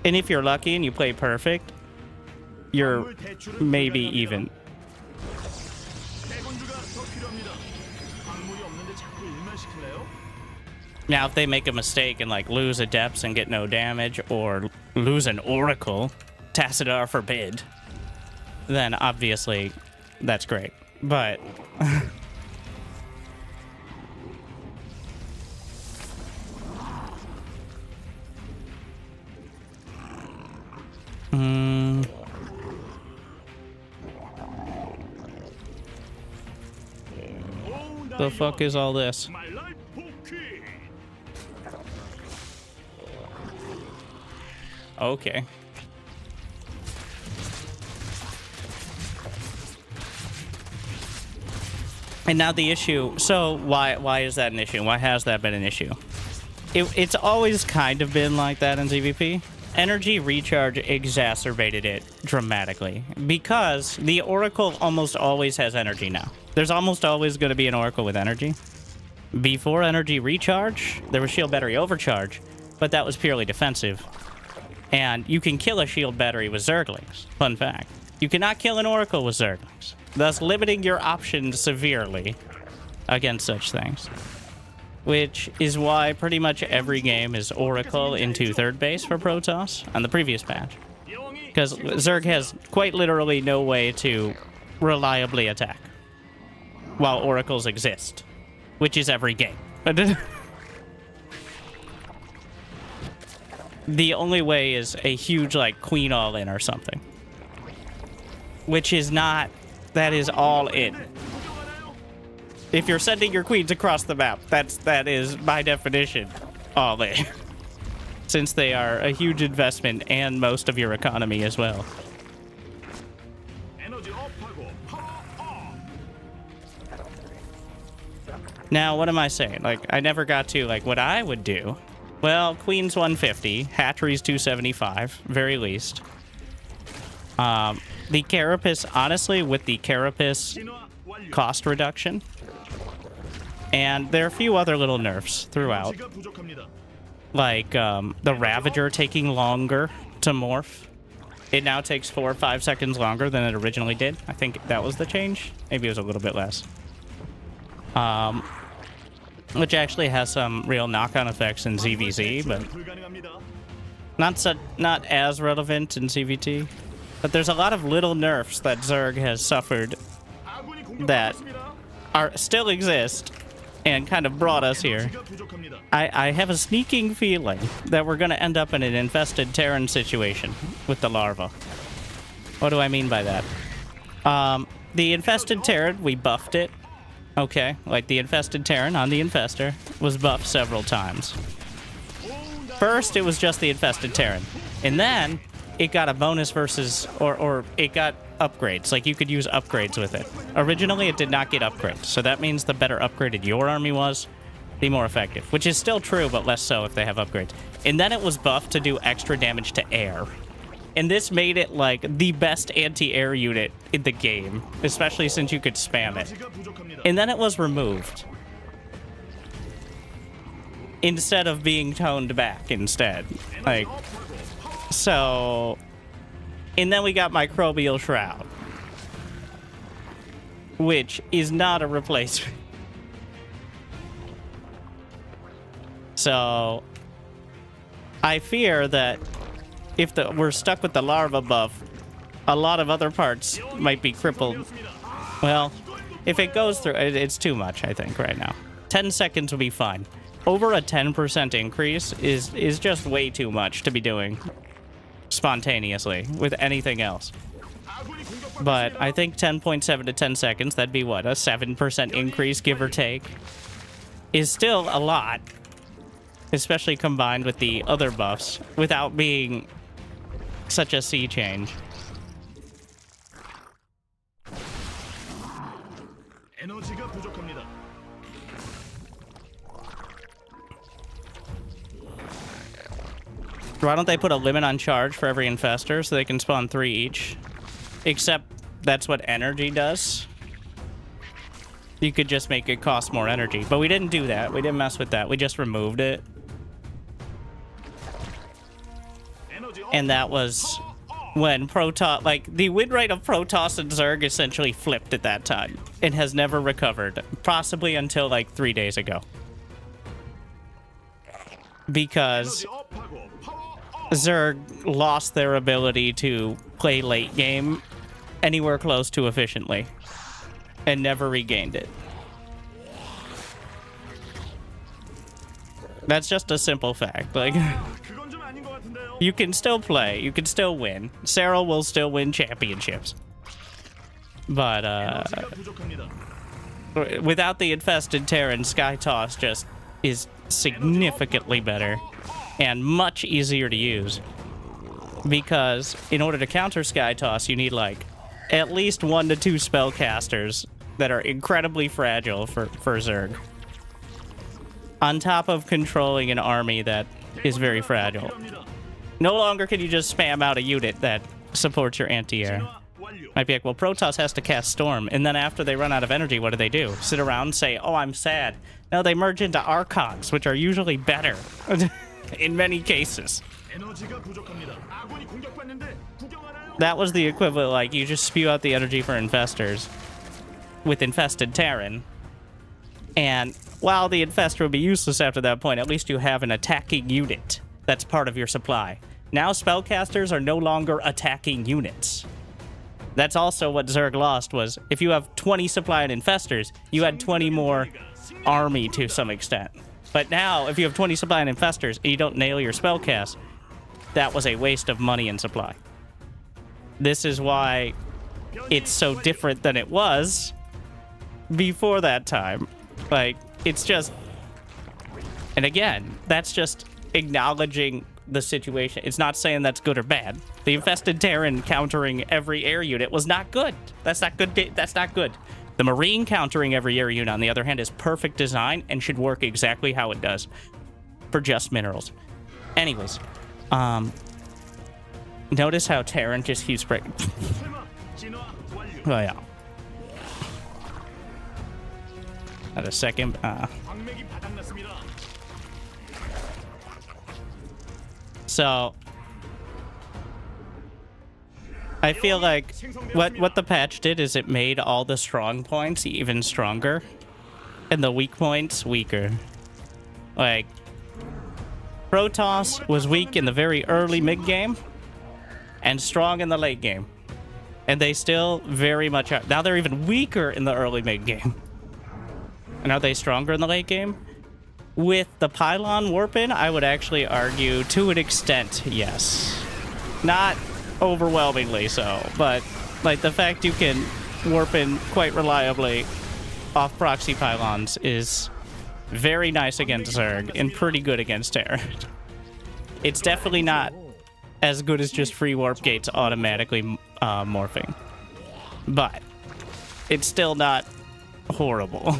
And if you're lucky and you play perfect, you're maybe even. Now, if they make a mistake and, like, lose Adepts and get no damage, or lose an Oracle, Tassadar forbid, then obviously that's great. But... The fuck is all this? Okay. And now the issue, so why is that an issue? Why has that been an issue? It's always kind of been like that in ZVP. Energy recharge exacerbated it dramatically because the Oracle almost always has energy now. There's almost always going to be an Oracle with energy. Before energy recharge, there was shield battery overcharge, but that was purely defensive. And you can kill a shield battery with Zerglings. Fun fact. You cannot kill an Oracle with Zerglings, thus limiting your options severely against such things. Which is why pretty much every game is Oracle into third base for Protoss on the previous patch. Because Zerg has quite literally no way to reliably attack while Oracles exist, which is every game. The only way is a huge, like, queen all-in or something. which is not... That is all it. If you're sending your queens across the map, that is, by definition, all in. Since they are a huge investment and most of your economy as well. Now, what am I saying? Like, I never got to, like, what I would do. Well, Queen's 150, Hatchery's 275, very least. The Carapace, honestly, with the Carapace cost reduction, and there are a few other little nerfs throughout. Like, the Ravager taking longer to morph. It now takes 4 or 5 seconds longer than it originally did. I think that was the change. Maybe it was a little bit less. Which actually has some real knock-on effects in ZVZ, but not as relevant in CVT. But there's a lot of little nerfs that Zerg has suffered that still exist and kind of brought us here. I have a sneaking feeling that we're going to end up in an infested Terran situation with the larva. What do I mean by that? The infested Terran, we buffed it. Okay, like the infested Terran on the Infestor was buffed several times. First, it was just the infested Terran. And then, it got a bonus versus, or it got upgrades. Like, you could use upgrades with it. Originally, it did not get upgrades. So that means the better upgraded your army was, the more effective. Which is still true, but less so if they have upgrades. And then it was buffed to do extra damage to air. And this made it, like, the best anti-air unit in the game. Especially since you could spam it. And then it was removed. Instead of being toned back instead. Like, so... And then we got Microbial Shroud. Which is not a replacement. So... I fear that if we're stuck with the larva buff, a lot of other parts might be crippled. Well, if it goes through, it's too much, I think, right now. 10 seconds will be fine. Over a 10% increase is just way too much to be doing spontaneously with anything else. But I think 10.7 to 10 seconds, that'd be what, a 7% increase, give or take, is still a lot. Especially combined with the other buffs, without being such a sea change. Why don't they put a limit on charge for every infestor so they can spawn 3 each? Except that's what energy does. You could just make it cost more energy. But we didn't do that. We didn't mess with that. We just removed it. And that was when Protoss, like, the win rate of Protoss and Zerg essentially flipped at that time and has never recovered, possibly until like 3 days ago. Because Zerg lost their ability to play late game anywhere close to efficiently and never regained it. That's just a simple fact. Like, you can still play, you can still win. Cyril will still win championships. But, without the infested Terran, Sky Toss just is significantly better and much easier to use. Because in order to counter Sky Toss, you need, like, at least 1 to 2 spellcasters that are incredibly fragile for Zerg. On top of controlling an army that is very fragile. No longer can you just spam out a unit that supports your anti-air. Might be like, well, Protoss has to cast Storm, and then after they run out of energy, what do? Sit around and say, oh, I'm sad. No, they merge into Archons, which are usually better. In many cases. That was the equivalent, like, you just spew out the energy for infestors with infested Terran. And while the infestor will be useless after that point, at least you have an attacking unit that's part of your supply. Now spellcasters are no longer attacking units. That's also what Zerg lost, was if you have 20 supply and infestors, you had 20 more army to some extent. But now, if you have 20 supply and infestors and you don't nail your spellcast, that was a waste of money and supply. This is why it's so different than it was before that time. Like, it's just... And again, that's just acknowledging the situation. It's not saying that's good or bad. The infested Terran countering every air unit was not good. That's not good. That's not good. The Marine countering every air unit, on the other hand, is perfect design and should work exactly how it does for just minerals. Anyways, notice how Terran just keeps breaking. Oh, yeah. At a second. So, I feel like what the patch did is it made all the strong points even stronger and the weak points weaker. Like, Protoss was weak in the very early mid-game and strong in the late game. And they still very much are. Now they're even weaker in the early mid-game. And are they stronger in the late game? With the pylon warp-in, I would actually argue to an extent, yes. Not overwhelmingly so, but like the fact you can warp in quite reliably off proxy pylons is very nice against Zerg and pretty good against Terran. It's definitely not as good as just free warp gates automatically morphing, but it's still not horrible.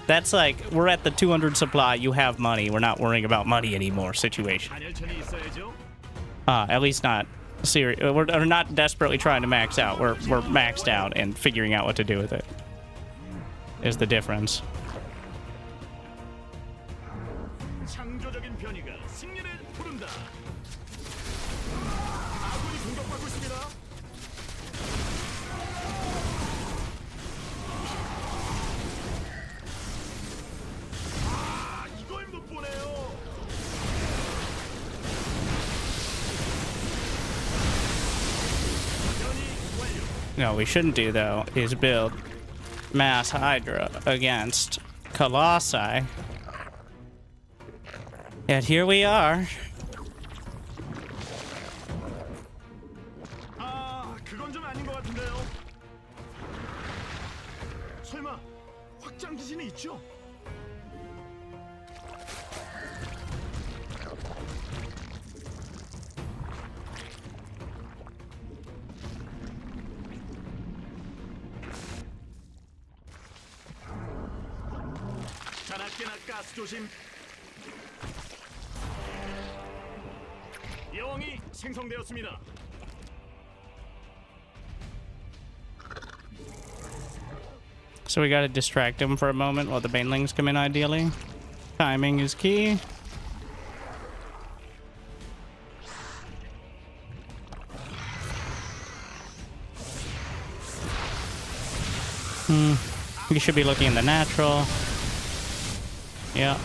That's like, we're at the 200 supply, you have money, we're not worrying about money anymore situation. At least not serious. We're not desperately trying to max out. We're maxed out and figuring out what to do with it. Is the difference. No, we shouldn't do, though, is build Mass Hydra against Colossi. And here we are. 그건 좀 아닌 것 같은데요. 설마 확장 기신이 있죠? 자나깨나 가스 조심. 여왕이 생성되었습니다. So we gotta distract him for a moment while the banelings come in, ideally. Timing is key. We should be looking in the natural. Yeah.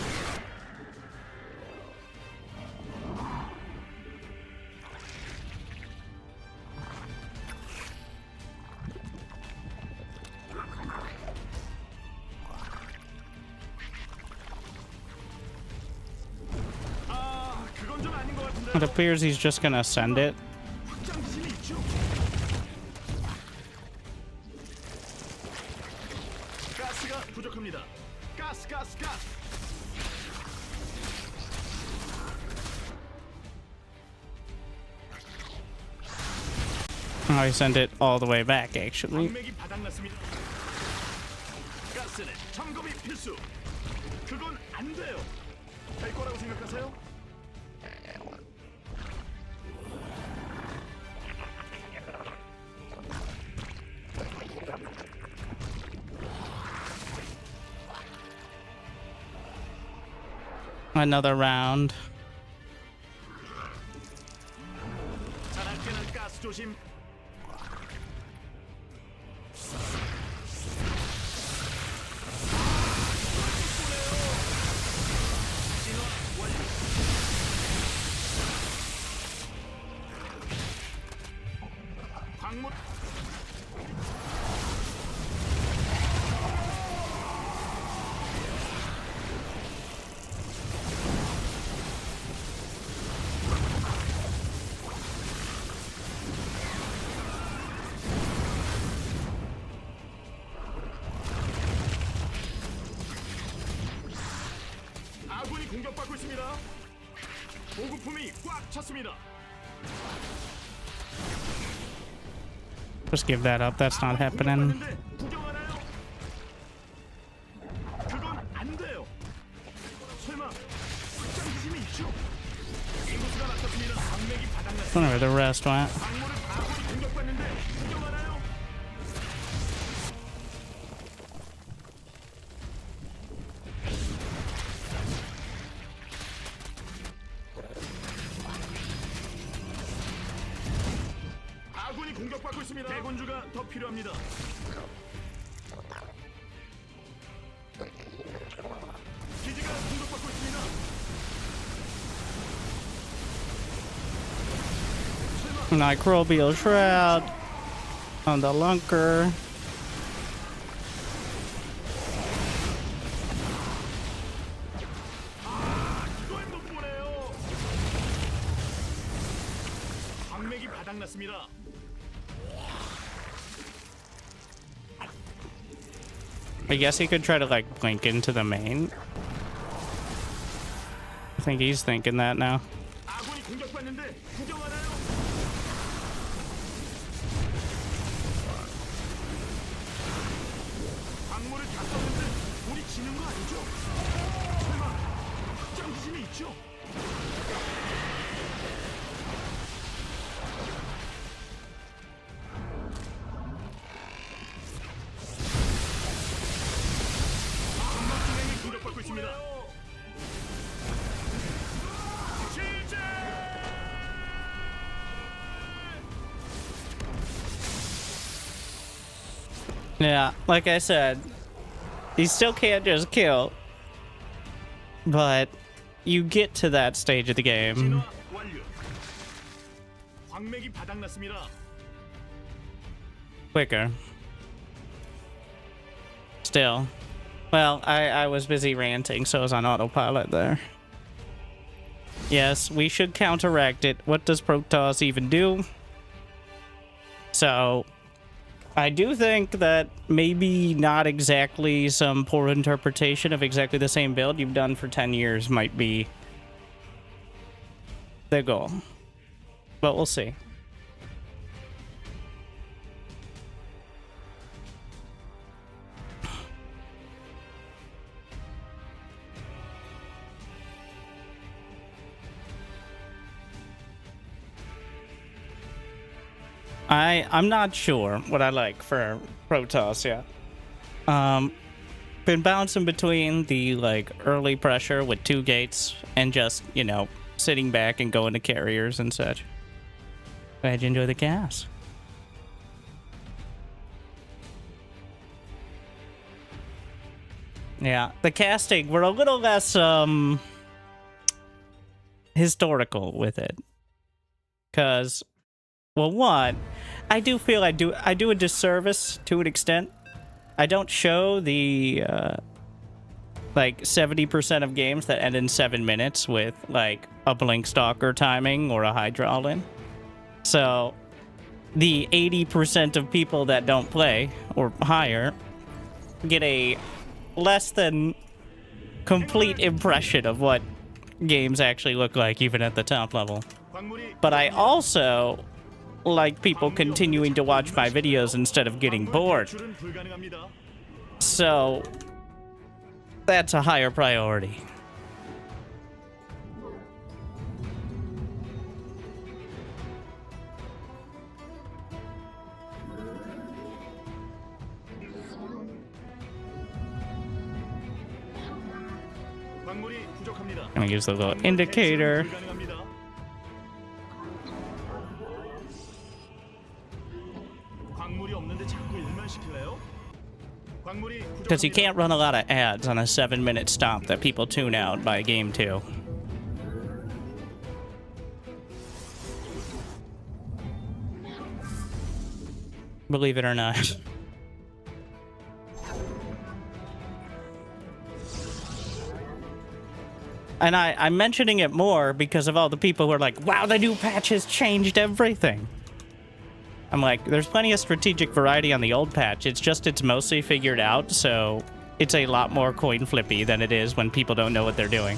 It appears he's just gonna send it. 가스가 부족합니다. 가스. I sent it all the way back, actually. 광맥이 바닥났습니다. 가스는 점검이 필수. 그건 안 돼요. 될 거라고 생각하세요? Another round. 자나깨나 가스 조심. 광물 공격받고 있습니다. 보급품이 꽉 찼습니다. Just give that up. That's not happening. 구경하나요? 그건 안 돼요. 설마 확장 기심이 있죠? 인구수가 낮췄습니다. 광맥이 I don't know 바닥났습니다. where the rest went. 광물을 아군이 공격받는데 구경하나요? 아군이 공격받고 있습니다. 대군주가 더 필요합니다. 기지가 공격받고 있습니다. Microbial shroud on the lunker. 이걸 못 보네요. 광맥이 바닥났습니다. I guess he could try to like blink into the main. I think he's thinking that now. 아군이 공격받는데 구경하나요? 광물을 다 썼는데 우리 지는 거 아니죠? 설마 확장 기심이 있죠? 한방진행이 공격받고 있습니다. 시제! Yeah, like I said, you still can't just kill, but you get to that stage of the game. 진화 완료. 광맥이 바닥났습니다. Quicker. Still. Well, I was busy ranting, so I was on autopilot there. Yes, we should counteract it. What does Protoss even do? So, I do think that maybe not exactly some poor interpretation of exactly the same build you've done for 10 years might be the goal. But we'll see. I'm not sure what I like for Protoss yet. Been bouncing between the like early pressure with 2 gates and just, you know, sitting back and going to carriers and such. Glad you enjoy the cast. Yeah, the casting, we're a little less historical with it. Cause, well, one, I do feel I do a disservice to an extent. I don't show the like 70% of games that end in 7 minutes with like a blink stalker timing or a hydraulin. So the 80% of people that don't play or higher get a less than complete impression of what games actually look like even at the top level. But I also like people continuing to watch my videos instead of getting bored. So that's a higher priority. Gonna use the little indicator. Because you can't run a lot of ads on a 7-minute stop that people tune out by game 2. Believe it or not. And I'm mentioning it more because of all the people who are like, wow, the new patch has changed everything. I'm like, there's plenty of strategic variety on the old patch. It's just it's mostly figured out, so it's a lot more coin flippy than it is when people don't know what they're doing.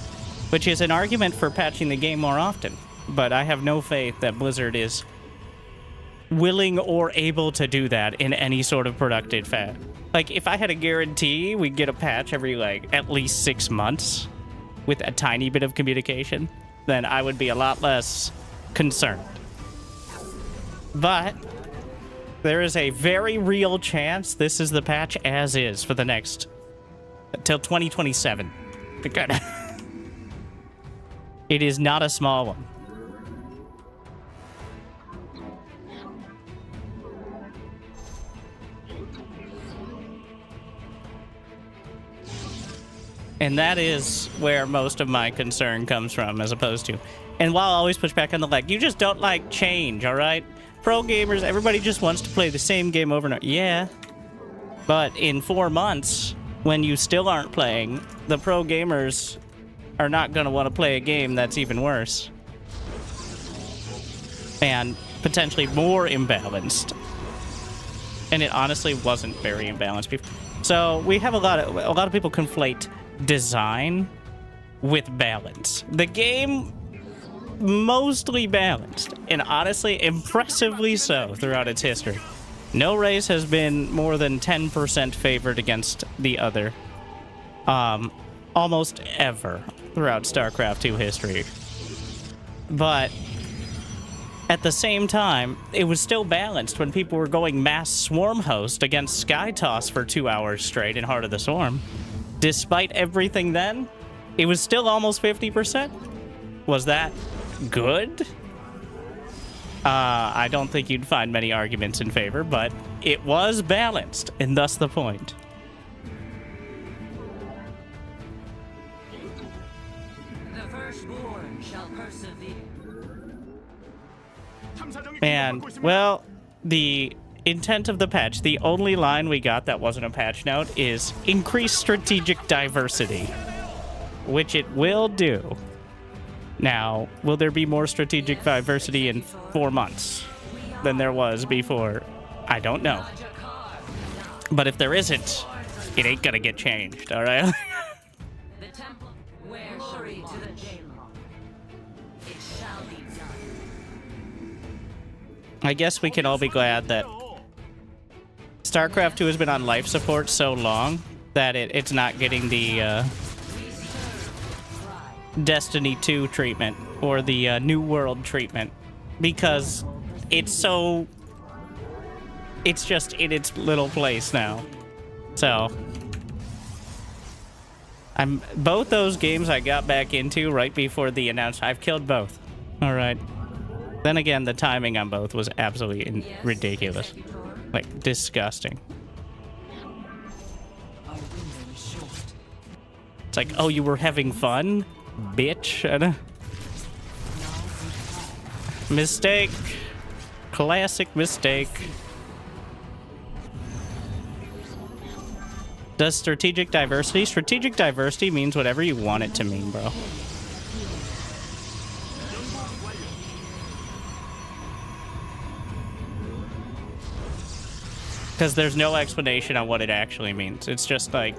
which is an argument for patching the game more often. But I have no faith that Blizzard is willing or able to do that in any sort of productive fashion. Like, if I had a guarantee we'd get a patch every, like, at least 6 months with a tiny bit of communication, then I would be a lot less concerned. But there is a very real chance this is the patch as is for the next... until 2027. It is not a small one. And that is where most of my concern comes from, as opposed to... And while I always push back on the you just don't like change, all right? Pro gamers, everybody just wants to play the same game over and over. Yeah. But in 4 months, when you still aren't playing, the pro gamers are not going to want to play a game that's even worse. And potentially more imbalanced. And it honestly wasn't very imbalanced before. So we have a lot of people conflate design with balance. The game mostly balanced, and honestly impressively so throughout its history. No race has been more than 10% favored against the other almost ever throughout StarCraft 2 history. But at the same time, it was still balanced when people were going mass swarm host against Sky Toss for 2 hours straight in Heart of the Swarm. Despite everything then, it was still almost 50%. Was that good? I don't think you'd find many arguments in favor, but it was balanced, and thus the point. The firstborn shall persevere. And, well, the intent of the patch, the only line we got that wasn't a patch note is increase strategic diversity, which it will do. Now, will there be more strategic diversity in 4 months than there was before? I don't know. But if there isn't, it ain't gonna get changed, all right? The temple where glory to the jailer. It shall be done. I guess we can all be glad that StarCraft 2 has been on life support so long that it's not getting the Destiny 2 treatment or the New World treatment, because it's just in its little place now. So both those games I got back into right before the announcement. I've killed both. All right. Then again, the timing on both was absolutely ridiculous. Like, disgusting. It's like, oh, you were having fun? Bitch. Mistake. Classic mistake. Does strategic diversity? Strategic diversity means whatever you want it to mean, bro. Because there's no explanation on what it actually means. It's just like,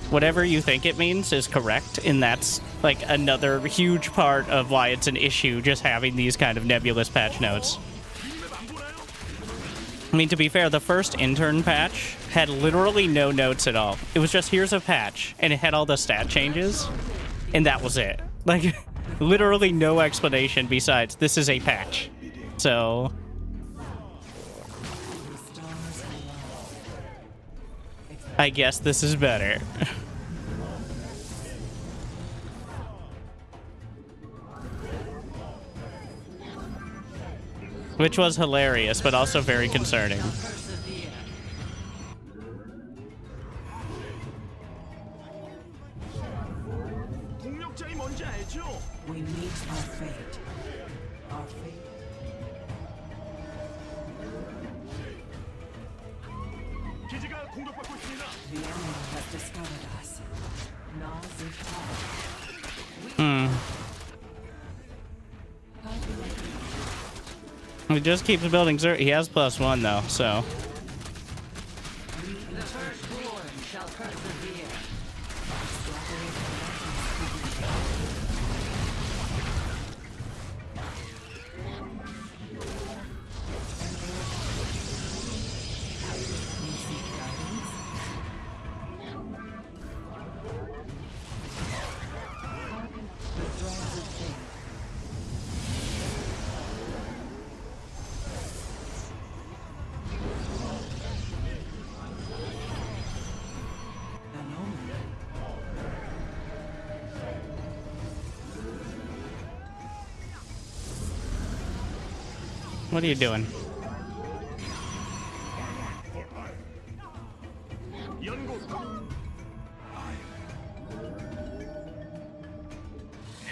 whatever you think it means is correct, and that's like another huge part of why it's an issue just having these kind of nebulous patch notes. I mean, to be fair, the first intern patch had literally no notes at all. It was just, here's a patch, and it had all the stat changes, and that was it. Like, literally no explanation besides, this is a patch. So I guess this is better. Which was hilarious, but also very concerning. We meet our fate. Our fate. The enemy has discovered us. He just keeps building Zerg. He has +1 though, so. The firstborn shall persevere. What are you doing? 연구.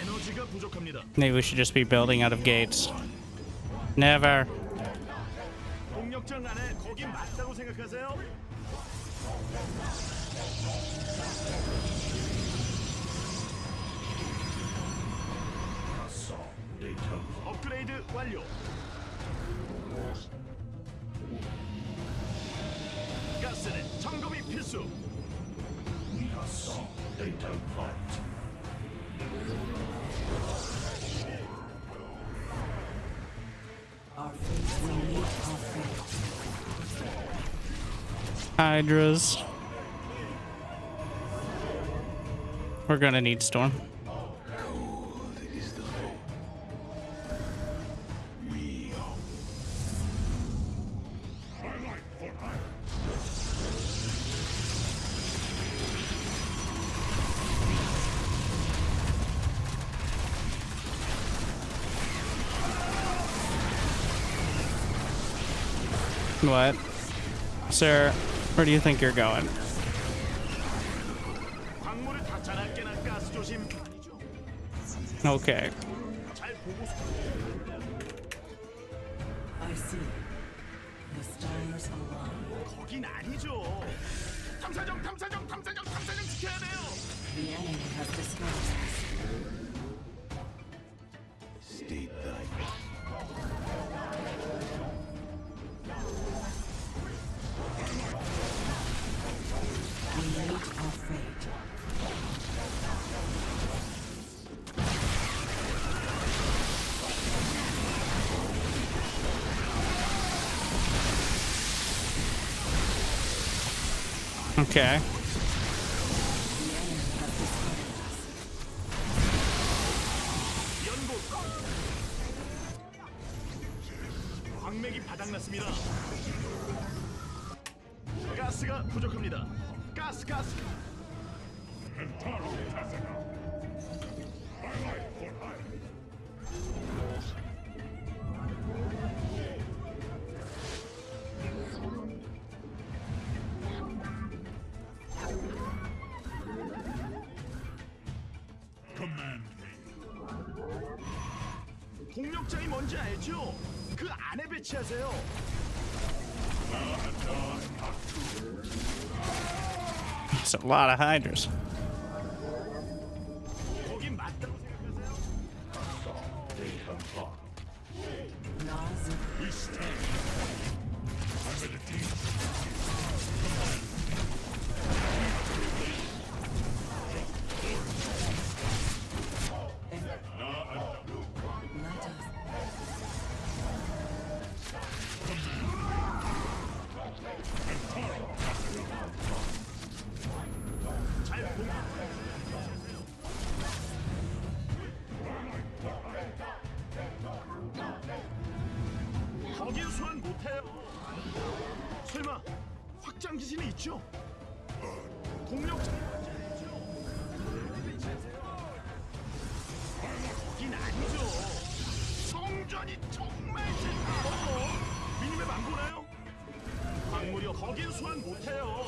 에너지가 부족합니다. Maybe we should just be building out of gates. Never. 동력장 안에 거기 맞다고 생각하세요? 업그레이드 완료. 가스는 점검이 필수. Our fate will meet our fate. Hydras. We're gonna need storm. What? Sir, where do you think you're going? 광물을 다 자나깨나 가스 조심. Okay. 잘 보고. I see. The stars align. 거긴 아니죠. 탐사정 지켜야 돼요. The enemy has discovered us. We meet our fate. Okay. 연구. 광맥이 바닥났습니다. 가스가 부족합니다. 가스. 동력장이 뭔지 알죠? 그 안에 배치하세요. It's a lot of hydras. 거긴 맞다고 생각하세요? Nazi. Let us. 잘 보고. 거기에 소환 못해요. 설마 확장 기신이 있죠? 동력장이 뭔지 알죠? 거긴 아니죠. 성전이 정말 싫다. 미니맵 안 보나요? 광물이요. 거긴 소환 못해요.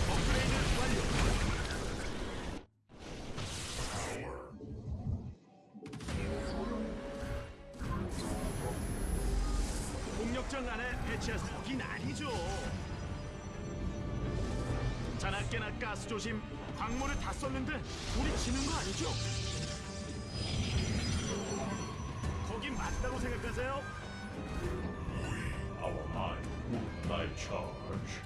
업그레이드 완료. 동력장 안에 배치해서 거긴 아니죠. 자나깨나 가스 조심. 광물을 다 썼는데 우리 지는 거 아니죠? 거긴 맞다고 생각하세요? Our mind, thy charge.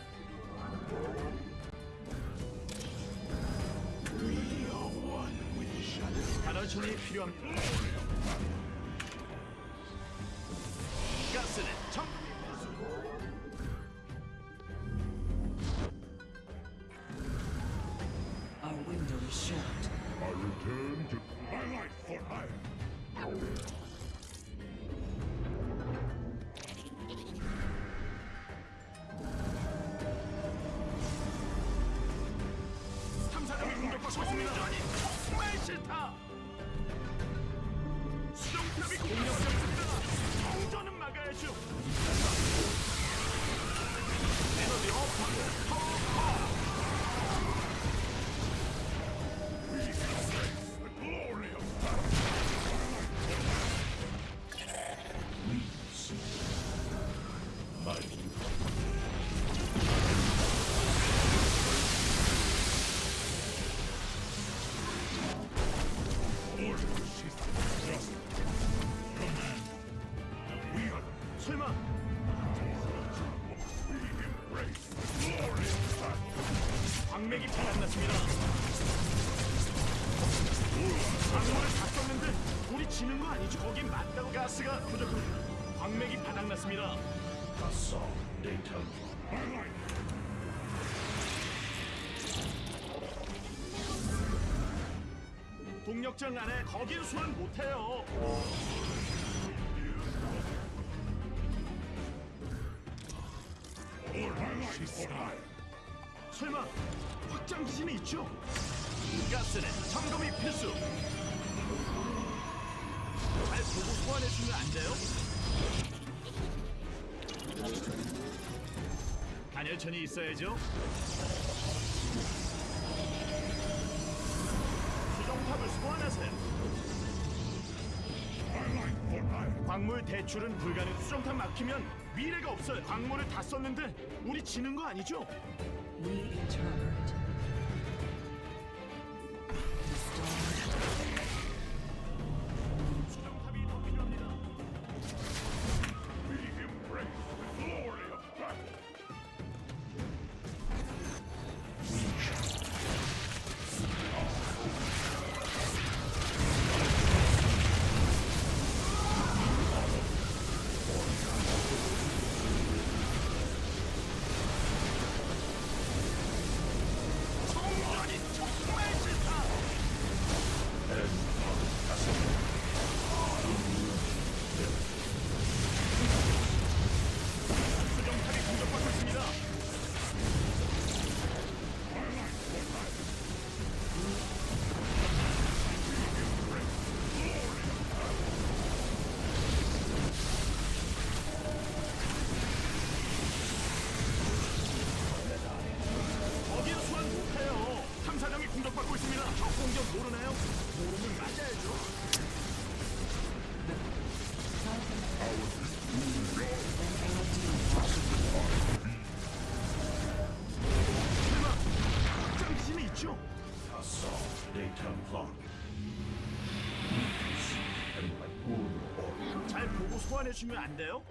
We are one with the shadow. 단원천이 필요합니다. 가스는 정. Our window is short. I return to my life for hire. 설마 광맥이 바닥났습니다. 광물을 다 썼는데 우리 지는 거 아니죠? 거긴 맞다고 가스가 부족합니다. 광맥이 바닥났습니다. 동력장 안에 거긴 소환 못해요. 설마 확장 기진이 있죠? 가스는 점검이 필수. 잘 보고 소환해주면 안 돼요? 단열천이 있어야죠. 수정탑을 소환하세요. 광물 대출은 불가능. 수정탑 막히면 미래가 없어요. 광물을 다 썼는데 우리 지는 거 아니죠? We interpret. 수정탑이 더 필요합니다. 수정탑이 공격받고 있습니다. 거기는 소환 못해요. 탐사정이 공격받고 있습니다. 저 공격 모르나요? 모르면 맞아야죠. 설마 확장 기진이 있죠? 잘 보고 소환해주면 안 돼요?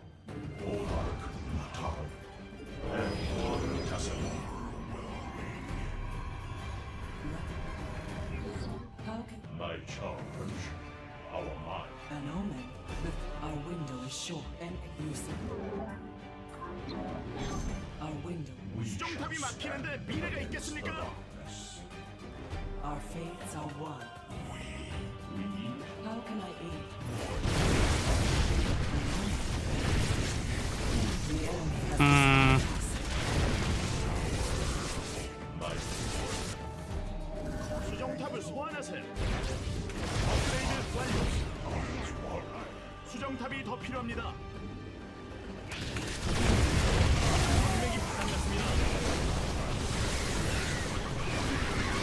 How can My charge, our mind. an omen? Our window is short and elusive. Our window. 수정탑이 막히는데 미래가 있겠습니까? Our fates are one. How can I aid? The enemy has 수정탑을 소환하세요. 업그레이드 완료. 수정탑이 더 필요합니다. 광맥이 바닥났습니다.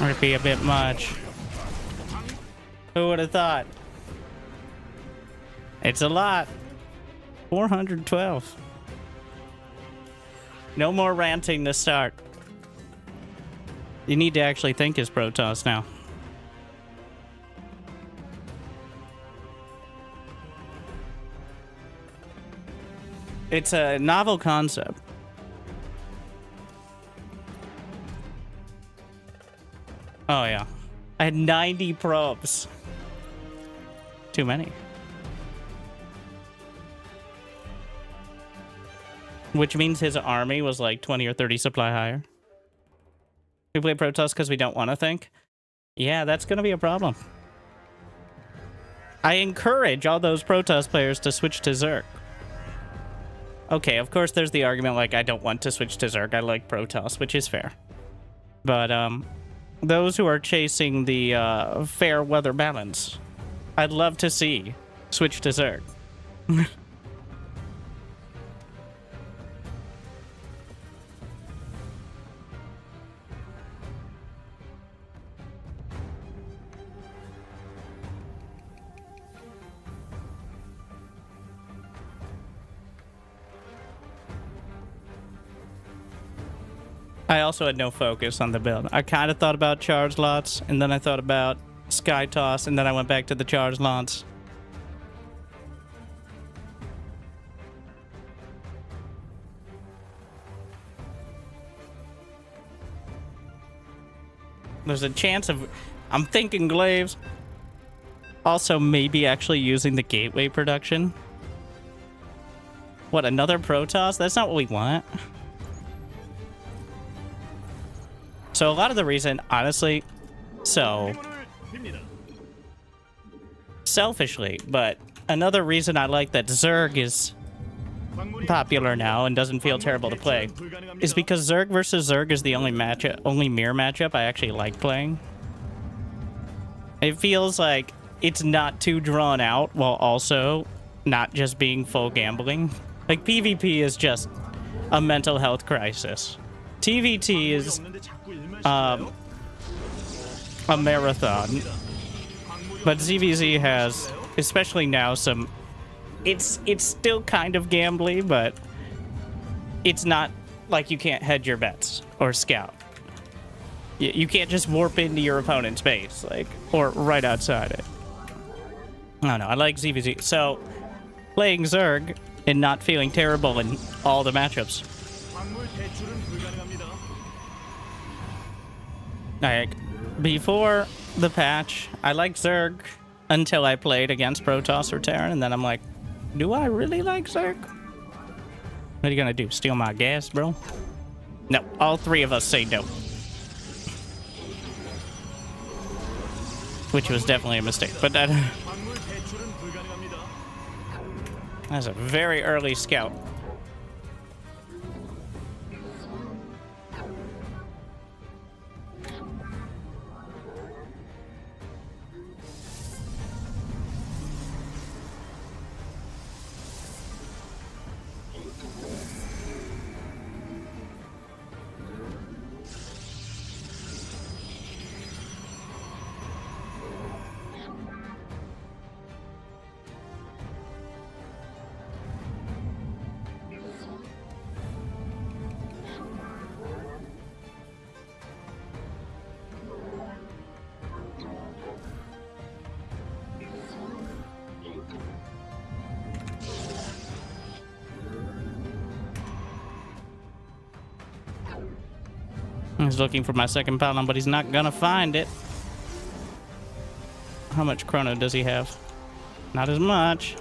Might be a bit much. Who would have thought? It's a lot. 412. No more ranting to start. You need to actually think as Protoss now. It's a novel concept. Oh yeah. I had 90 probes. Too many. Which means his army was like 20 or 30 supply higher. We play Protoss because we don't want to think. Yeah, that's going to be a problem. I encourage all those Protoss players to switch to Zerg. Okay, of course there's the argument like I don't want to switch to Zerg. I like Protoss, which is fair. But those who are chasing the fair weather balance, I'd love to see switch to Zerg. I also had no focus on the build. I kind of thought about charge lots, and then I thought about Sky Toss, and then I went back to the Charge Lance. There's a chance of... I'm thinking Glaives. Also, maybe actually using the Gateway production. What, another Protoss? That's not what we want. So a lot of the reason, honestly... So... Selfishly, but another reason I like that Zerg is popular now and doesn't feel terrible to play is because Zerg versus Zerg is the only mirror matchup I actually like playing. It feels like it's not too drawn out while also not just being full gambling. Like PvP is just a mental health crisis. TVT is a marathon. But ZVZ has, especially now, some... It's still kind of gambly, but it's not like you can't hedge your bets or scout. You can't just warp into your opponent's base, like, or right outside it. I don't know, I like ZVZ. So, playing Zerg and not feeling terrible in all the matchups. Like, before the patch, I liked Zerg until I played against Protoss or Terran, and then I'm like, do I really like Zerg? What are you gonna do, steal my gas, bro? No, all three of us say no. Which was definitely a mistake, but that's a very early scout. He's looking for my second pylon, but he's not gonna find it. How much chrono does he have? Not as much.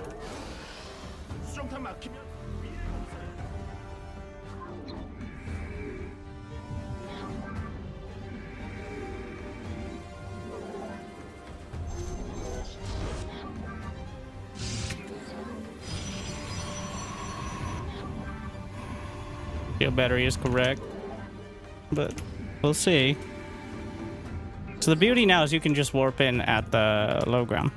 Fuel battery is correct, but we'll see. So the beauty now is you can just warp in at the low ground.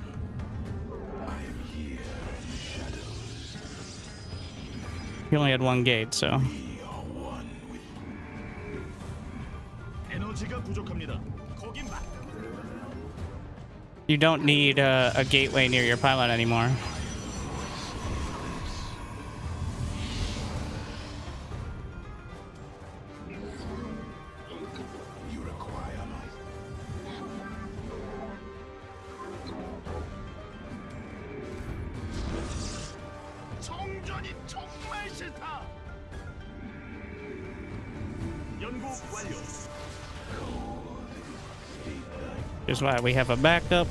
He only had one gate, so. You don't need a gateway near your pylon anymore. Is why we have a backup.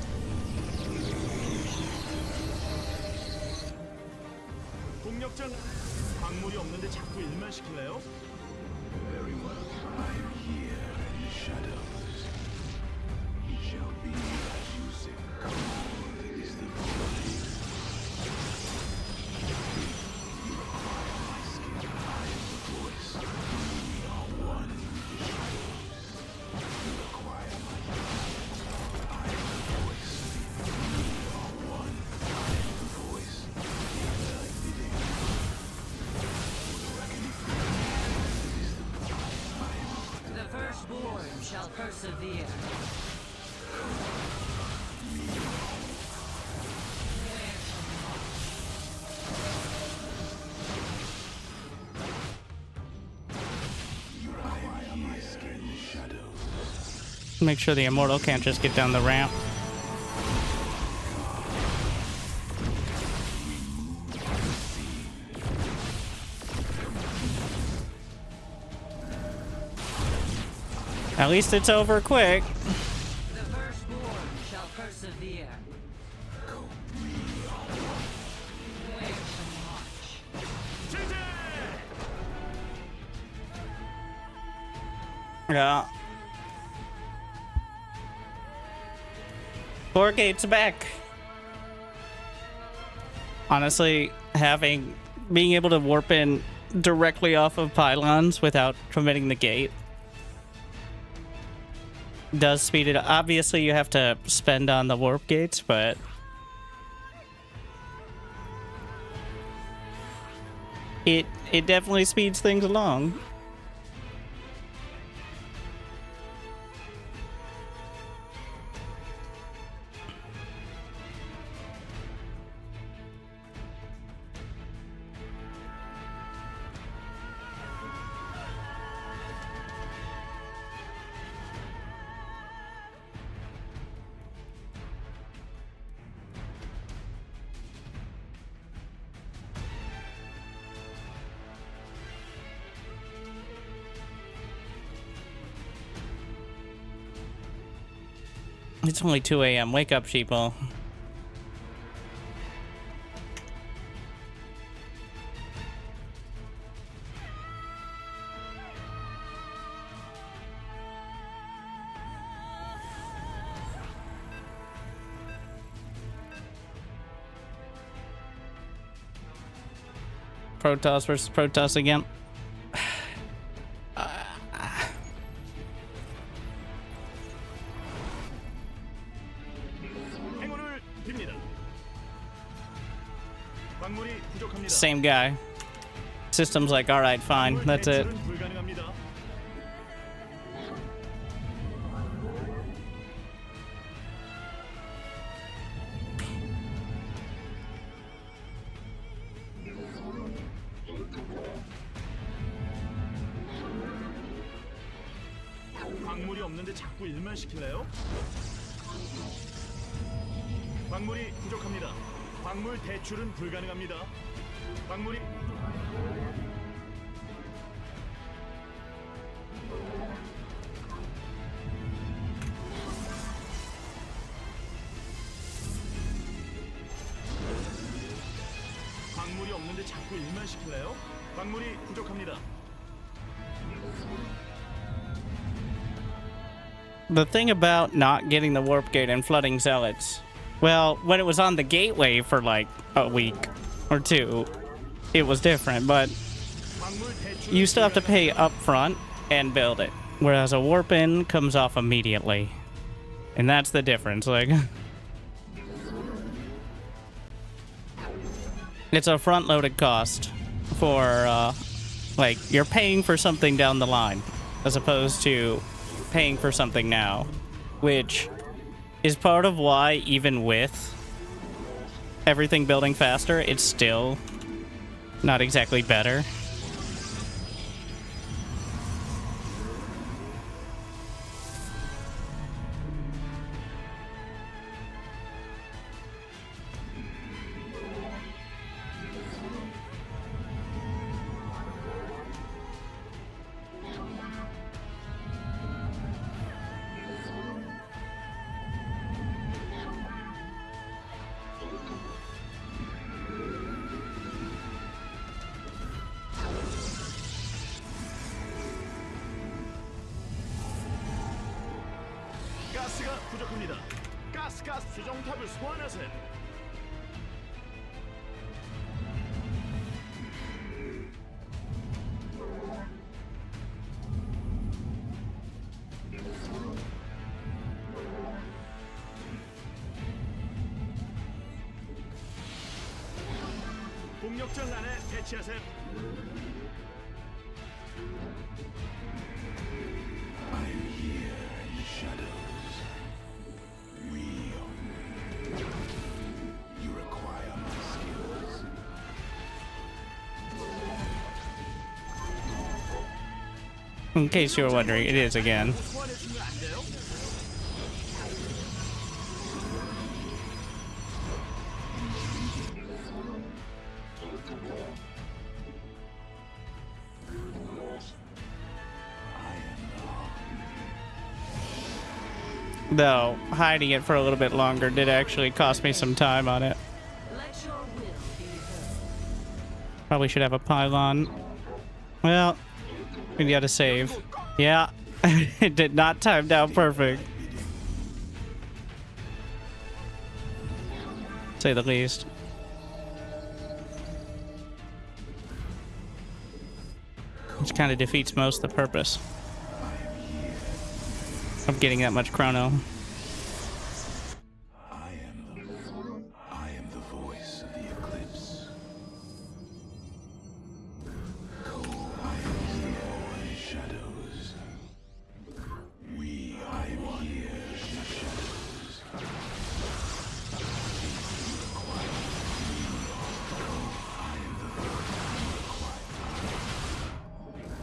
Shall persevere. Make sure the immortal can't just get down the ramp. At least it's over quick. The firstborn shall persevere. Where to march? Yeah. 4 gates back. Honestly, being able to warp in directly off of pylons without committing the gate does speed it up. Obviously, you have to spend on the warp gates, but it definitely speeds things along. It's only 2 a.m. Wake up, sheeple. Protoss versus Protoss again. 행운을 빕니다. 광물이 부족합니다. Same guy. System's like, alright, fine, that's it. 대출은 불가능합니다. 광물이 없는데 자꾸 일만 시킬래요? 광물이 부족합니다. 광물 대출은 불가능합니다. 광물이 광물이 없는데 자꾸 일만 시킬래요? 광물이 부족합니다. The thing about not getting the warp gate and flooding zealots, well, when it was on the gateway for like a week or 2, it was different, but 광물 대출 you still have to pay up front and build it, whereas a warp in comes off immediately. And that's the difference. Like, it's a front-loaded cost for like, you're paying for something down the line as opposed to paying for something now, which is part of why, even with everything building faster, it's still not exactly better. 가스가 부족합니다. 가스 수정탑을 소환하세요. 공격장 안에 배치하세요. I'm here in the shadows. Real. You require my skills. In case you were wondering, it is again. 소환해주면 안 돼요? Though hiding it for a little bit longer did actually cost me some time on it. Let your will be heard. Probably should have a pylon. Well, we gotta save. Yeah, it did not time down perfect. Say the least. Which kind of defeats most of the purpose of getting that much chrono. I am the voice of the eclipse. I am here in shadows. I am here in shadows.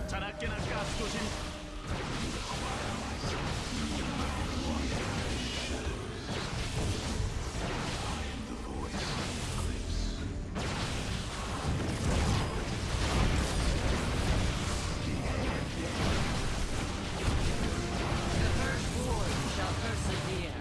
자나깨나 가스 조심. The firstborn shall persevere.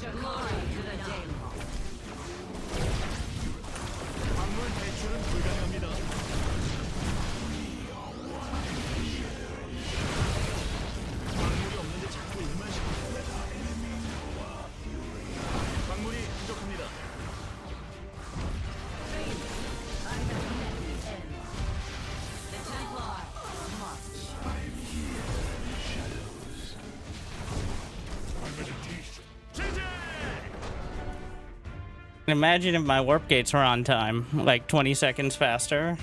Glory to the Daemon. 광물 배출은 불가능합니다. 광물이 없는데 자꾸 일만 시키네. 광물이 부족합니다. I have met the end. The Templar must. 제재! Imagine if my warp gates were on time, like 20 seconds faster.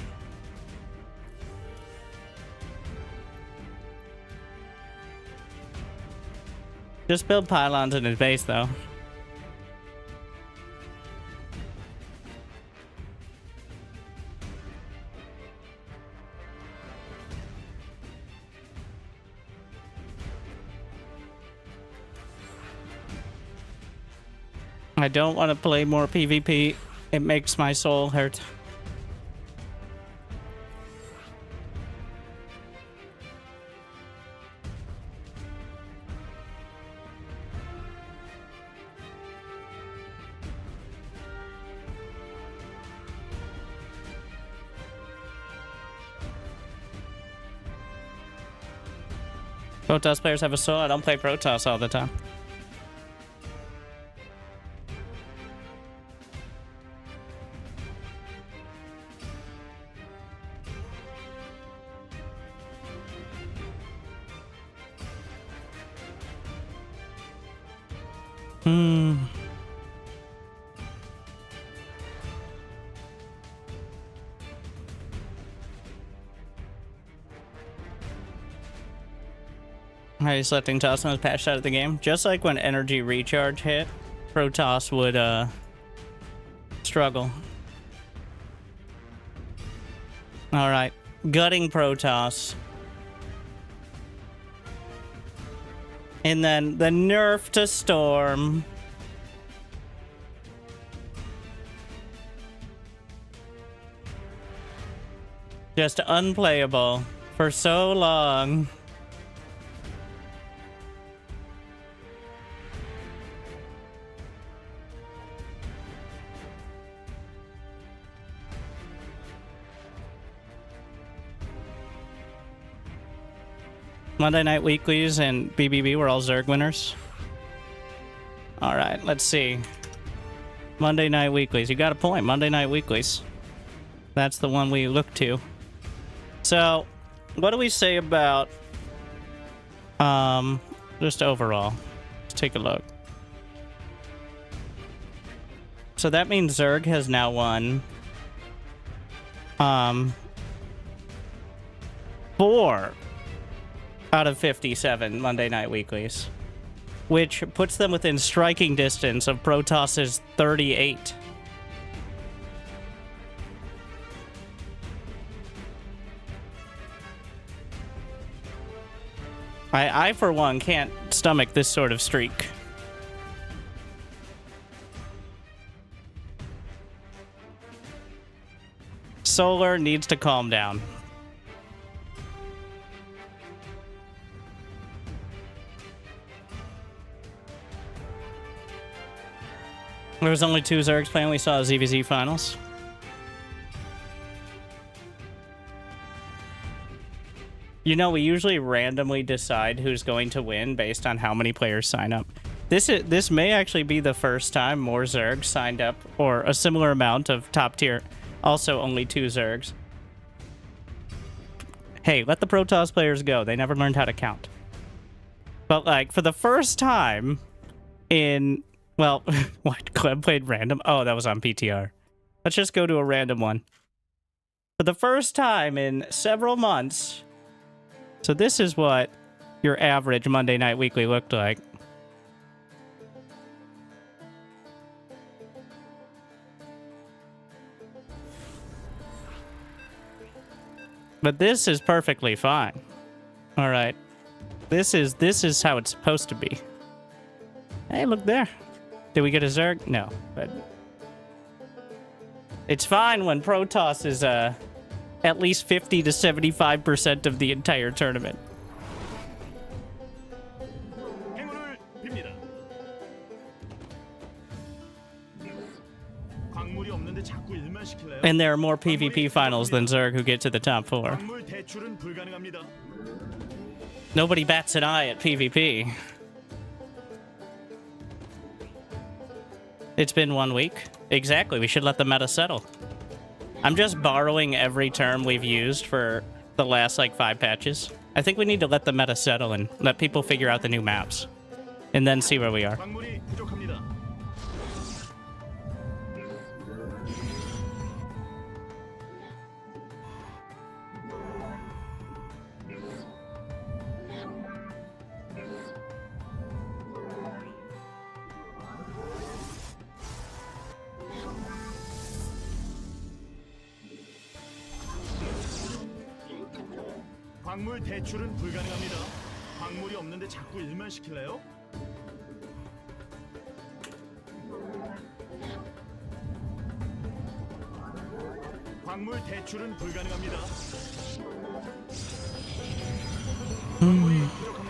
Just build pylons in his base, though. I don't want to play more PvP. It makes my soul hurt. Protoss players have a soul. I don't play Protoss all the time. I selecting Toss was patched out of the game. Just like when energy recharge hit, Protoss would struggle. Alright. Gutting Protoss. And then the nerf to Storm. Just unplayable for so long. Monday Night Weeklies and BBB were all Zerg winners. Alright, let's see. Monday Night Weeklies. You got a point. Monday Night Weeklies. That's the one we look to. So, what do we say about... just overall. Let's take a look. So that means Zerg has now won 4 out of 57 Monday Night Weeklies, which puts them within striking distance of Protoss's 38. I for one, can't stomach this sort of streak. Solar needs to calm down. There was only 2 Zergs playing. We saw ZVZ finals. You know, we usually randomly decide who's going to win based on how many players sign up. This may actually be the first time more Zergs signed up, or a similar amount of top tier. Also, only 2 Zergs. Hey, let the Protoss players go. They never learned how to count. But, like, for the first time in... Well, what? Clem played random? Oh, that was on PTR. Let's just go to a random one. For the first time in several months... So this is what your average Monday Night Weekly looked like. But this is perfectly fine. All right. This is how it's supposed to be. Hey, look there. Did we get a Zerg? No, but it's fine when Protoss is at least 50 to 75% of the entire tournament. 행운을 빕니다. 광물이 없는데 자꾸 일만 시킬래요? And there are more PvP finals than Zerg who get to the top 4. 광물 대출은 불가능합니다. Nobody bats an eye at PvP. It's been 1 week. Exactly, we should let the meta settle. I'm just borrowing every term we've used for the last, like, 5 patches. I think we need to let the meta settle and let people figure out the new maps. And then see where we are. 광물이 부족합니다. 광물 대출은 불가능합니다. 광물이 없는데 자꾸 일만 시킬래요? 광물 대출은 불가능합니다. 광물이 부족합니다.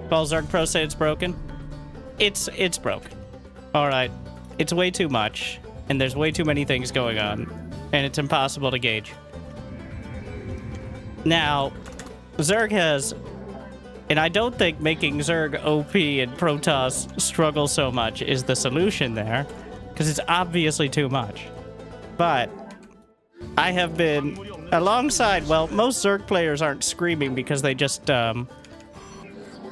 Well, Zerg Pro say it's broken. It's broken. All right. It's way too much, and there's way too many things going on, and it's impossible to gauge. Now, Zerg has... And I don't think making Zerg OP and Protoss struggle so much is the solution there, because it's obviously too much. But I have been... Alongside, well, most Zerg players aren't screaming because they just...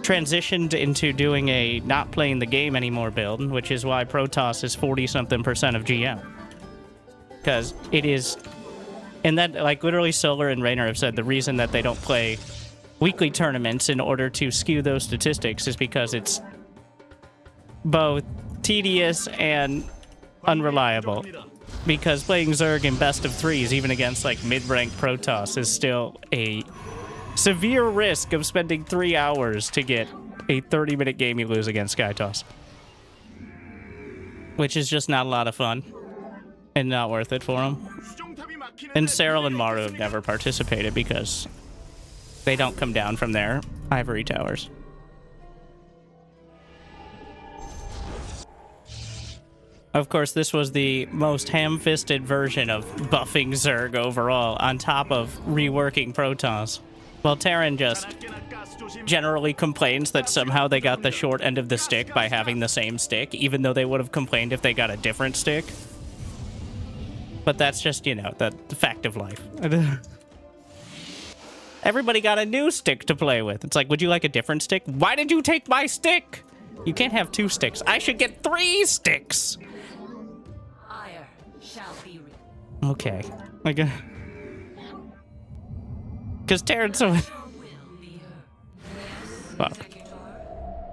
transitioned into doing a not playing the game anymore build, which is why Protoss is 40-something% of GM. Because it is... And that, like, literally Solar and Raynor have said the reason that they don't play weekly tournaments in order to skew those statistics is because it's both tedious and unreliable. Because playing Zerg in best of 3s, even against, like, mid-ranked Protoss, is still a severe risk of spending 3 hours to get a 30-minute game you lose against SkyToss. Which is just not a lot of fun. And not worth it for them. And Cyril and Maru have never participated because they don't come down from their ivory towers. Of course, this was the most ham-fisted version of buffing Zerg overall, on top of reworking Protoss. Well, Terran just generally complains that somehow they got the short end of the stick by having the same stick, even though they would have complained if they got a different stick. But that's just, you know, the fact of life. Everybody got a new stick to play with. It's like, would you like a different stick? Why did you take my stick? You can't have 2 sticks. I should get 3 sticks. Ire shall be Okay. Like, because Terrence. Fuck.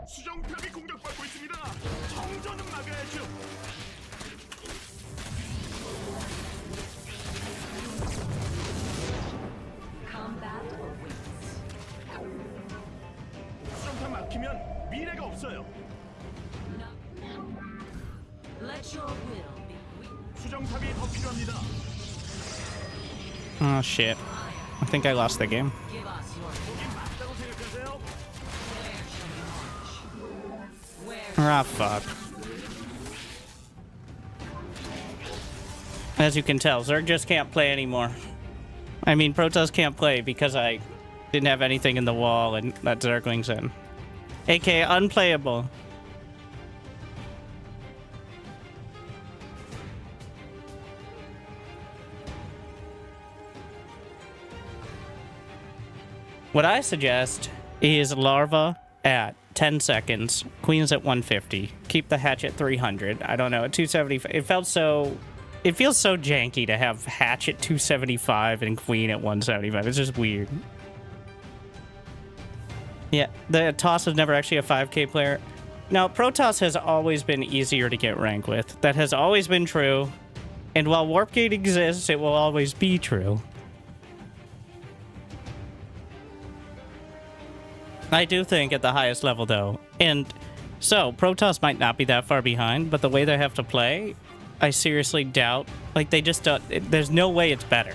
수정탑이 공격받고 있습니다. 정전은 막아야죠. combat awaits. 수정탑 막히면 미래가 없어요. Let your will be weak. 수정탑이 더 필요합니다. Oh shit. I think I lost the game. Give us your 거기 맞다고 생각하세요? Ah, fuck. As you can tell, Zerg just can't play anymore. I mean, Protoss can't play because I didn't have anything in the wall and let Zerglings in. AKA unplayable. What I suggest is larva at 10 seconds, queens at 150, keep the hatch at 300. I don't know, at 275. It feels so janky to have hatch at 275 and queen at 175. It's just weird. Yeah, the Toss is never actually a 5k player. Now, Protoss has always been easier to get rank with. That has always been true. And while Warpgate exists, it will always be true. I do think at the highest level, though, and so Protoss might not be that far behind, but the way they have to play, I seriously doubt, like, they just don't, there's no way it's better.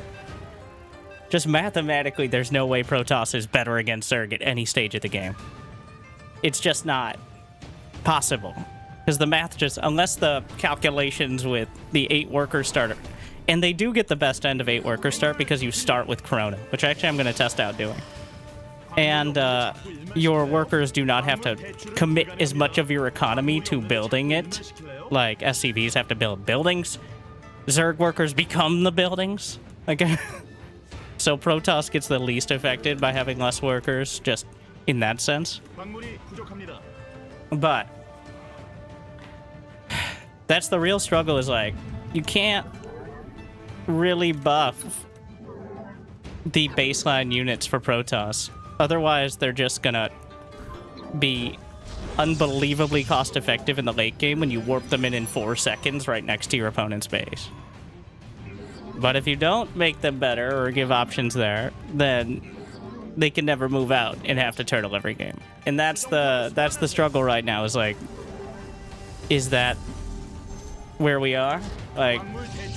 Just mathematically, there's no way Protoss is better against Zerg at any stage of the game. It's just not possible. Because the math just, unless the calculations with the 8-worker starter, and they do get the best end of 8-worker start because you start with Corona, which actually I'm going to test out doing. And your workers do not have to commit as much of your economy to building it. Like SCVs have to build buildings. Zerg workers become the buildings. Like, so Protoss gets the least affected by having less workers, just in that sense. 광물이 부족합니다. But that's the real struggle, is like, you can't really buff the baseline units for Protoss. Otherwise, they're just gonna be unbelievably cost-effective in the late game when you warp them in 4 seconds right next to your opponent's base. But if you don't make them better or give options there, then they can never move out and have to turtle every game. And that's the struggle right now, is like, is that where we are? Like,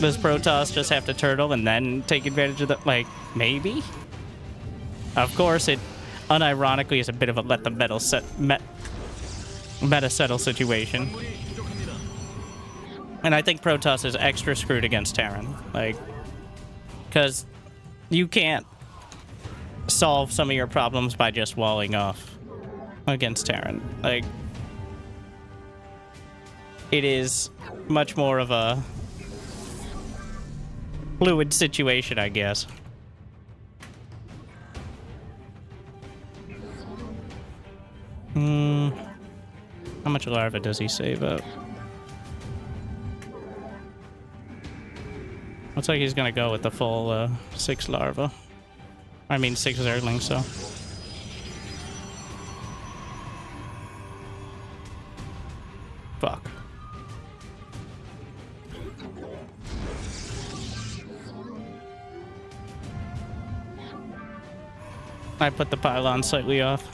does Protoss just have to turtle and then take advantage of the, like, maybe? Of course, it unironically is a bit of a let the meta settle situation. And I think Protoss is extra screwed against Terran. Like, because you can't solve some of your problems by just walling off against Terran. Like, it is much more of a fluid situation, I guess. How much larva does he save up? Looks like he's gonna go with the full 6 larva. I mean 6 Zerglings, so. Fuck. I put the pylon slightly off.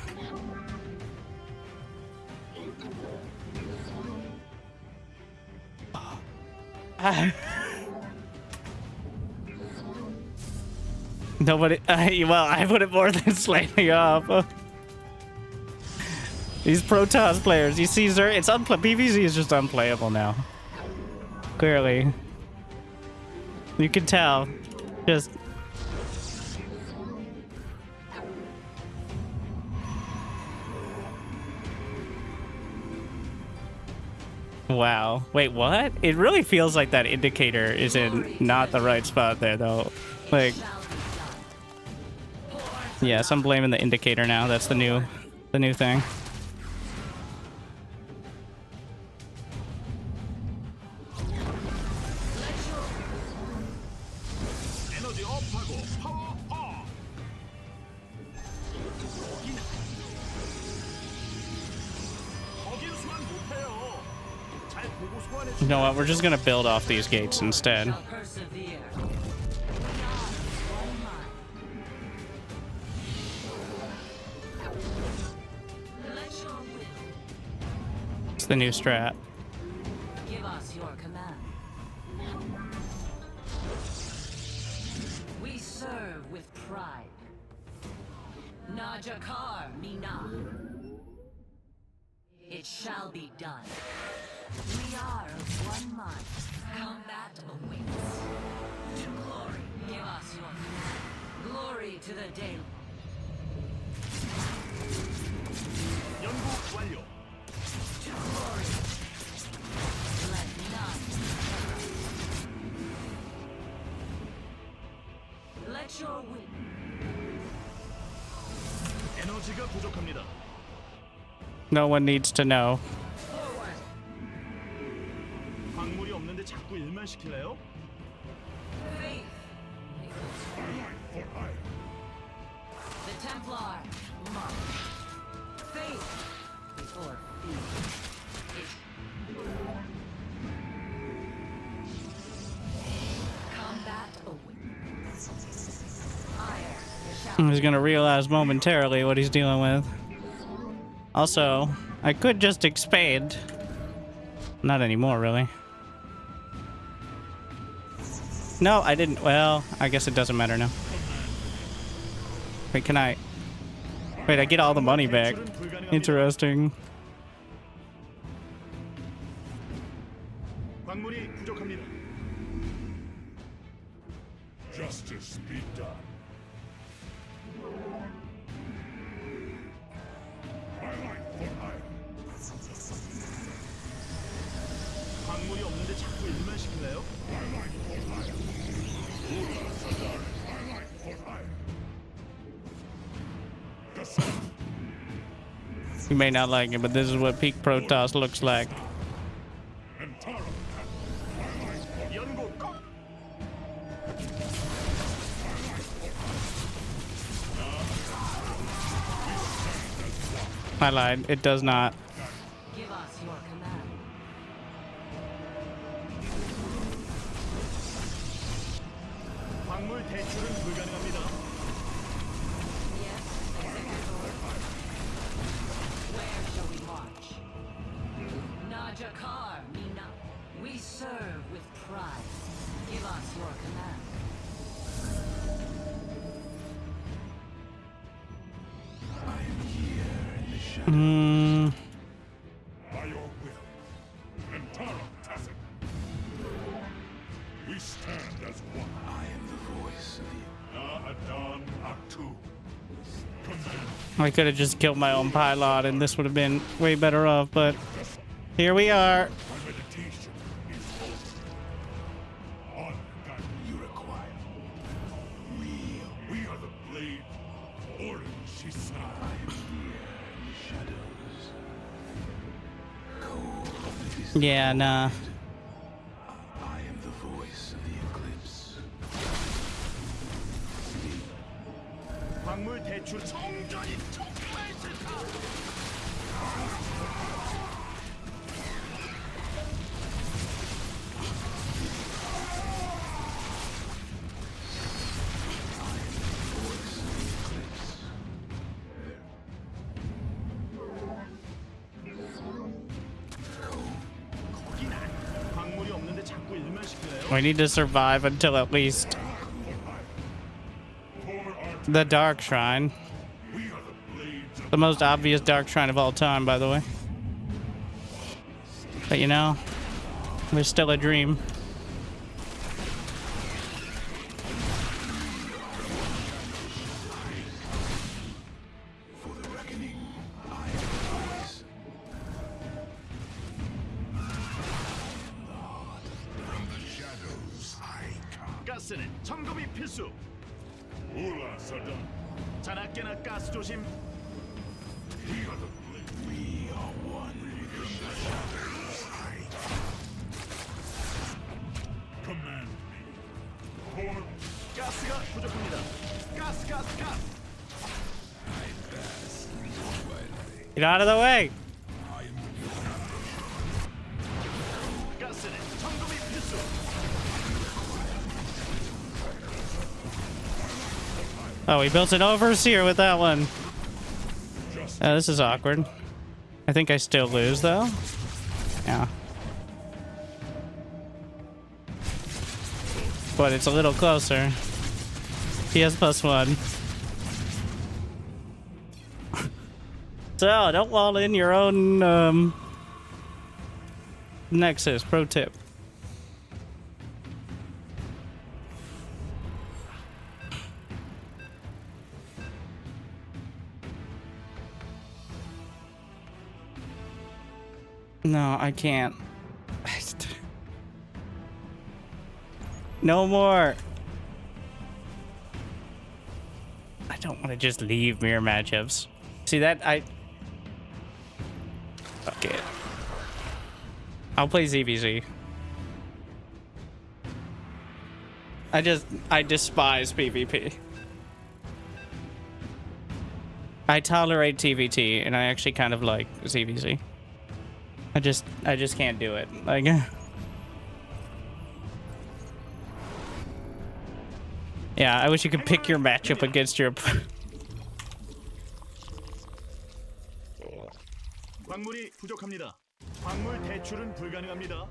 Nobody. Well, I put it more than slightly off. These Protoss players, you see, Zerg, it's PvZ is just unplayable now. Clearly, you can tell. Just. Wow. Wait, what? It really feels like that indicator is in not the right spot there, though. Like, yes, I'm blaming the indicator now. That's the new thing. 에너지 업하고 파워 업. 거긴 소환 못해요. 잘 보고 소환해 You know what? We're just gonna build off these gates instead. shall persevere. We are one mind. Let your will It's the new strat. give us your command. We serve with pride. Najakar Mina. It shall be done. We are of one mind. Combat awaits. To glory, give us your command. Glory to the day. 연구 완료. To glory. Let none. Let your will. 에너지가 부족합니다. No one needs to know. 광물이 없는데 자꾸 일만 시킬래요? Faith. The Templar. March. Faith. Before fear. Combat awaits. Fire. He's gonna realize momentarily what he's dealing with. Also, I could just expand. Not anymore, really. No, I didn't. Well, I guess it doesn't matter now. Wait, can I... Wait, I get all the money back. Interesting. 광물이 부족합니다. Justice be done. I like what I 광물이 없는데 자꾸 일만 시킬래요? You may not like it, but this is what peak Protoss looks like. 연구 꼭. I lied. It does not. Give us your command. 광물 대출은 불가능합니다. Yes, Executor. Where shall we march? Najakar Mina. We serve with pride. Give us your command. Hmm. by your will. And Tara Tassin. We stand as one. I am the voice of the Adan Atu. Command. I could have just killed my own pilot, and this would have been way better off, but here we are. My meditation is over. On that you require. We are the blade. Orange Shisai. Yeah, nah. I am the voice of the eclipse. 광물 대출 정전이 촉발시다. 광물이 없는데 자꾸 일만 시킬래요? We need to survive until at least the Dark Shrine. The most obvious Dark Shrine of all time, by the way. But you know, there's still a dream. For the reckoning, I am the voice. 필수. Ula Sadan. 자나깨나 가스 조심. We are one. Command me. For 가스가 부족합니다. 가스. Get out of the way. 가스는 점검이 필수. Oh, we built an overseer with that one. Oh, this is awkward. I think I still lose, though. Yeah. But it's a little closer. He has +1. So, don't wall in your own, Nexus. Pro tip. No, I can't. No more. I don't want to just leave mirror matchups. See that? Fuck it. I'll play ZVZ. I despise PvP. I tolerate TVT, and I actually kind of like ZVZ. I just can't do it. Like, yeah, I wish you could pick your matchup against your. 광물이 부족합니다. 광물 대출은 불가능합니다.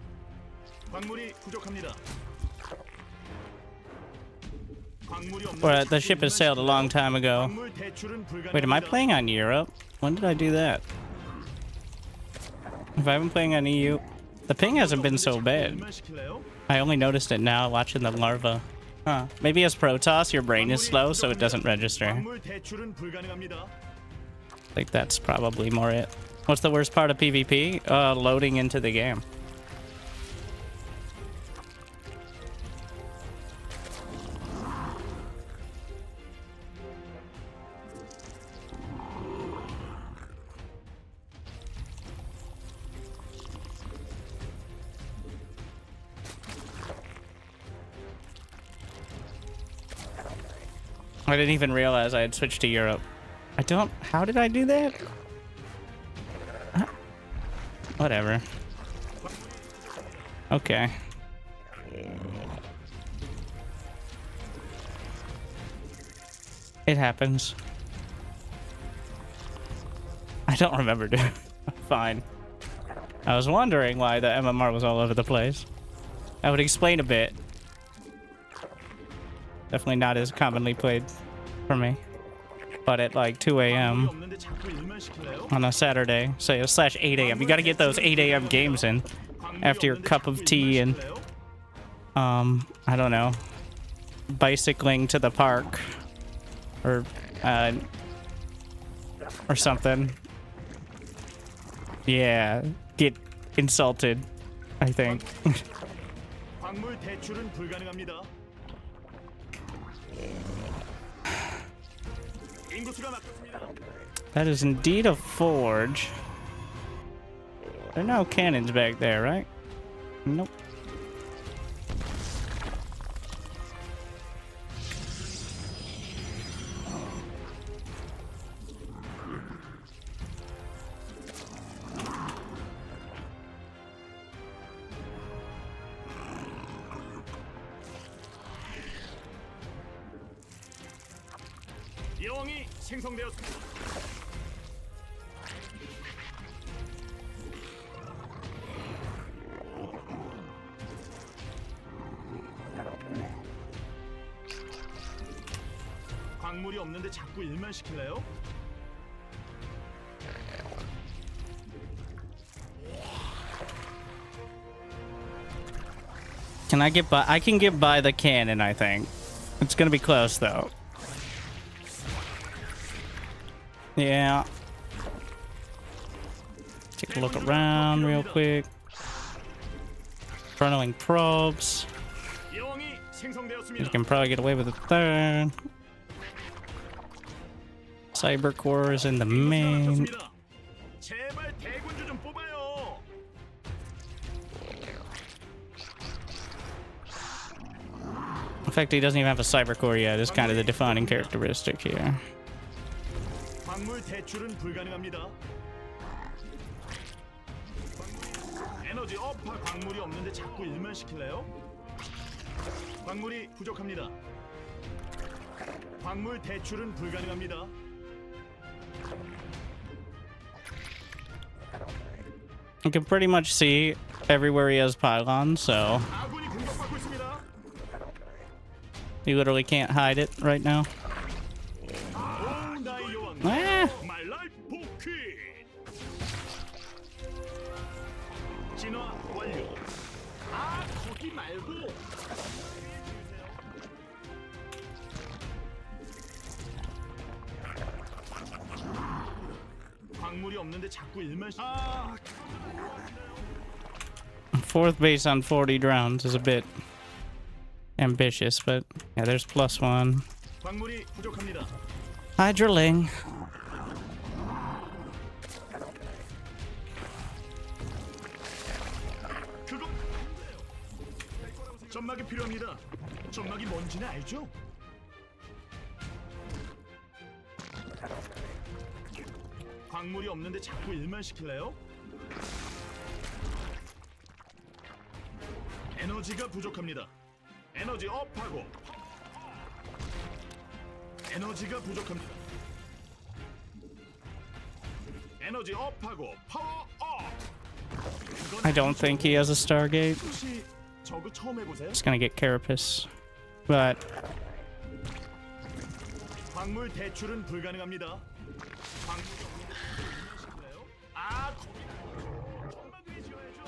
광물이 부족합니다. 광물이 없는 Well, the ship has sailed a long time ago. 광물 대출은 불가능합니다. Wait, am I playing on Europe? When did I do that? If I've been playing on EU, the ping hasn't been so bad. I only noticed it now watching the larva. Huh. Maybe as Protoss, your brain is slow, so it doesn't register. 광물 대출은 불가능합니다. Like, that's probably more it. What's the worst part of PvP? Loading into the game. I didn't even realize I had switched to Europe. How did I do that? Whatever. Okay. It happens. I don't remember, dude. Fine. I was wondering why the MMR was all over the place. That would explain a bit. Definitely not as commonly played for me. But at like 2 a.m. on a Saturday, say /8 a.m. You gotta get those 8 a.m. games in after your cup of tea and I don't know, bicycling to the park or something. Yeah, get insulted, I think. 광물 대출은 불가능합니다. 인구수가 막혔습니다. That is indeed a forge. There are no cannons back there, right? Nope. 여왕이 생성되었습니다. 광물이 없는데 자꾸 일만 시킬래요? Can I get by? I can get by the cannon, I think. It's gonna be close, though. Yeah. Take a look around real quick. Funneling probes. 여왕이 생성되었습니다. can probably get away with a third. Cyber core is in the main. 잡혔습니다. 제발 대군주 좀 뽑아요. In fact, he doesn't even have a cyber core yet. It's kind of the defining characteristic here. 광물 대출은 불가능합니다. 에너지 업화 광물이 없는데 자꾸 일만 시킬래요? 광물이 부족합니다. 광물 대출은 불가능합니다. You can pretty much see everywhere he has pylons, so 아군이 공격받고 있습니다. you literally can't hide it right now. 오, 나의 여왕. Ah! My life 복귀. 진화 완료. 아, 거기 말고. 광물이 없는데 자꾸 일만 시. 아, Fourth base on 40 drones is a bit ambitious, but yeah, there's +1. 광물이 부족합니다. Hydraling. 그거 점막이 필요합니다. 점막이 뭔지는 알죠? 광물이 없는데 자꾸 일만 시킬래요? 에너지가 부족합니다. 에너지 업하고 에너지가 부족합니다. 에너지 업하고 파워 업. I don't think he has a Stargate. 혹시 저거 처음 해보세요? Just gonna get Carapace. But 광물 대출은 불가능합니다. 광물이 없는데 시킬래요? 아, 거기 점막을 지어야죠.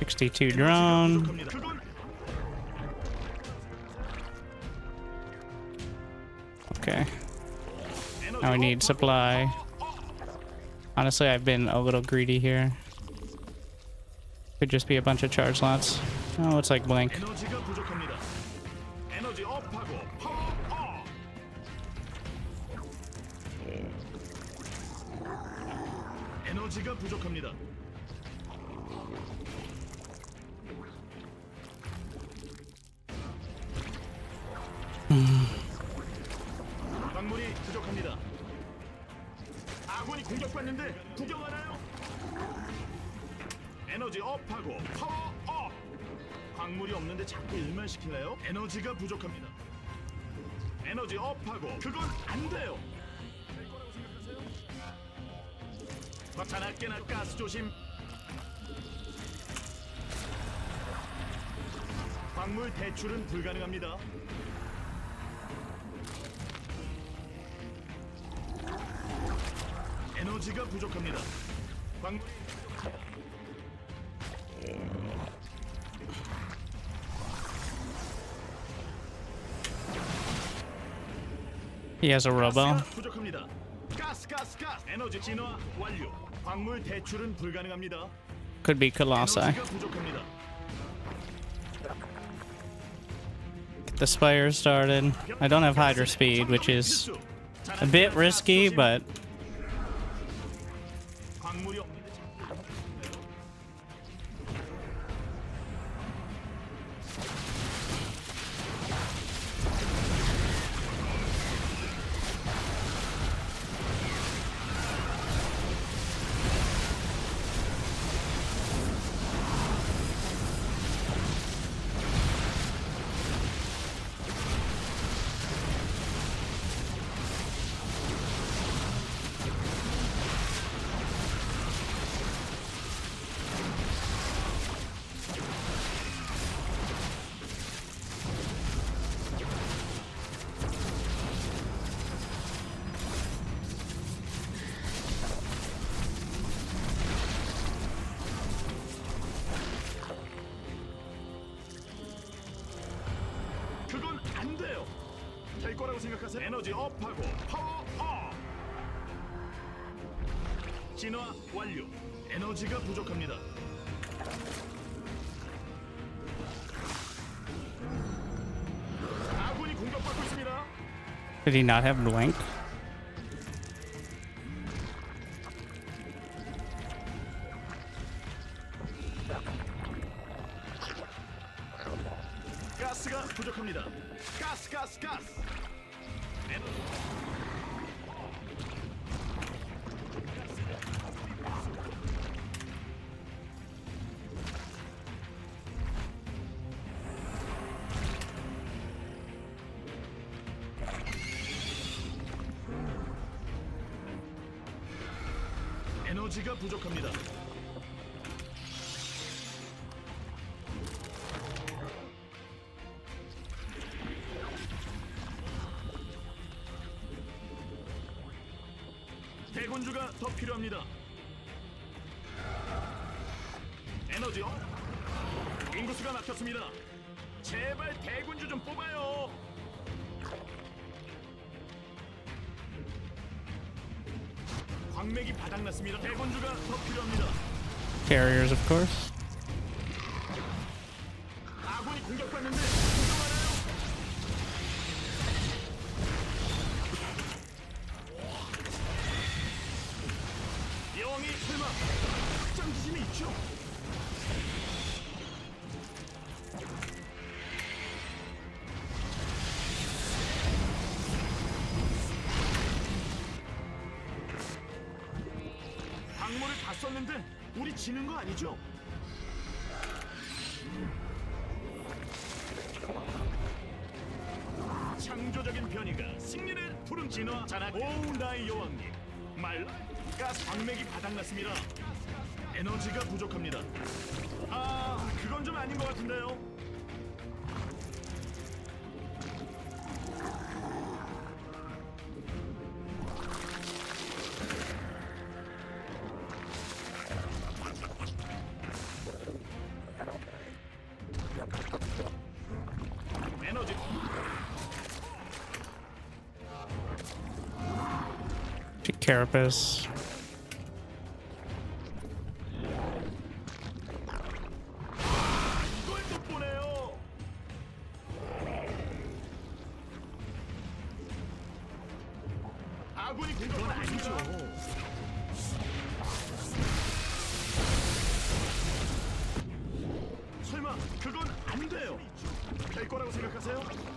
62 drone. 부족합니다. 그건 Okay. 에너지 Now we need 업하고 supply. Honestly, I've been a little greedy here. Could just be a bunch of charge slots. Oh, it's like blank. 에너지가 부족합니다. 에너지 업하고 파워 업. 에너지가 부족합니다. 광물이 부족합니다. 아군이 공격받는데 구경하나요? 에너지 업하고 파워 업. 광물이 없는데 자꾸 일만 시킬래요? 에너지가 부족합니다. 에너지 업하고 그건 안 돼요. 될 거라고 생각하세요? 과타나깨나 가스 조심. 광물 대출은 불가능합니다. 에너지가 부족합니다. 광물 He has a robo. 가스가 부족합니다. 가스. 에너지 진화 완료. 광물 대출은 불가능합니다. Could be Colossi. 에너지가 부족합니다. Get the Spire started. I don't have Hydra speed, which is a bit risky, but 광물이 없는데 자꾸 그건 안 돼요. 될 거라고 생각하세요? 에너지 업하고 파워 업. 진화 완료. 에너지가 부족합니다. Did he not have blank? 가스가 부족합니다. 가스. 에너지가 부족합니다. 대군주가 더 필요합니다. 에너지요? 인구수가 막혔습니다. 제발 대군주 좀 뽑아요. 광맥이 바닥났습니다. 대군주가 더 필요합니다. Carriers, of course. 아군이 공격받는데 구경하나요? 여왕이 설마 확장 지진이 있죠? 광물을 다 썼는데 우리 지는 거 아니죠? 창조적인 변이가 승리를 부른 진화 자나. 오 나의 여왕님 말라. 가스 광맥이 바닥났습니다. 에너지가 부족합니다. 아 그건 좀 아닌 것 같은데요. 에너지 Carapace. 이걸 못 보네요. 아군이 공격은 아니죠. 설마 그건 안 돼요. 될 거라고 생각하세요?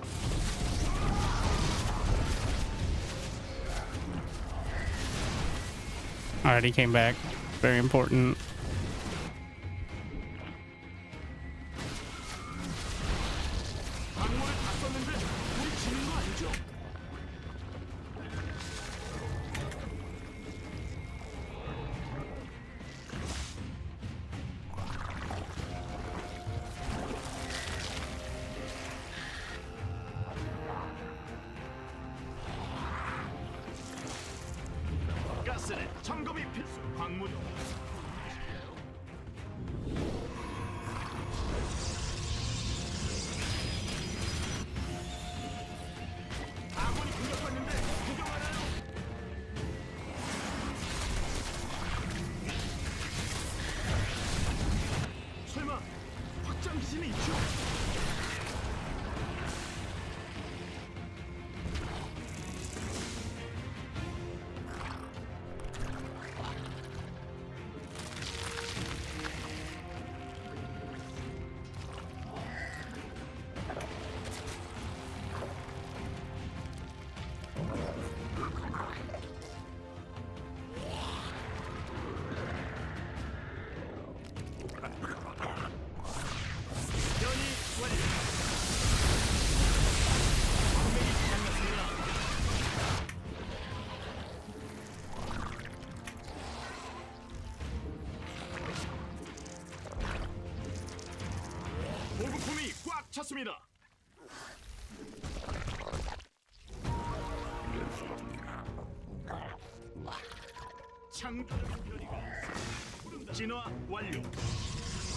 Alright, he came back. Very important. 광물을 다 썼는데 우리 지는 거 아니죠? 가스는 점검이 필수. 광물이 아군이 공격받는데 구경하나요? 설마 확장 기진이 있죠? 변이 완료. 광맥이 바닥났습니다. 보급품이 꽉 찼습니다. 창조적인 변이가 진화 완료.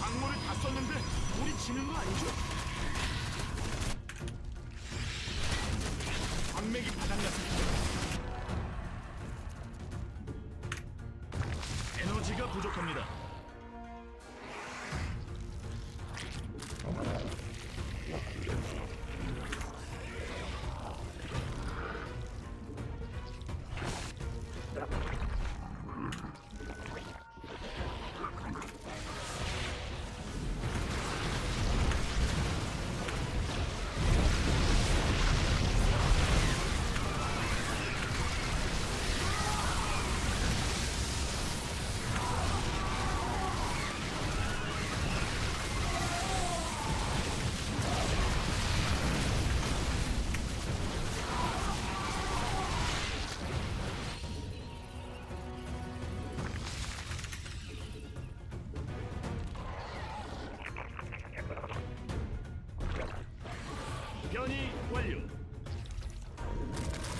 광물을 다 썼는데 우리 지는 거 아니죠? 광맥이 바닥났습니다. 에너지가 부족합니다. 변이 완료.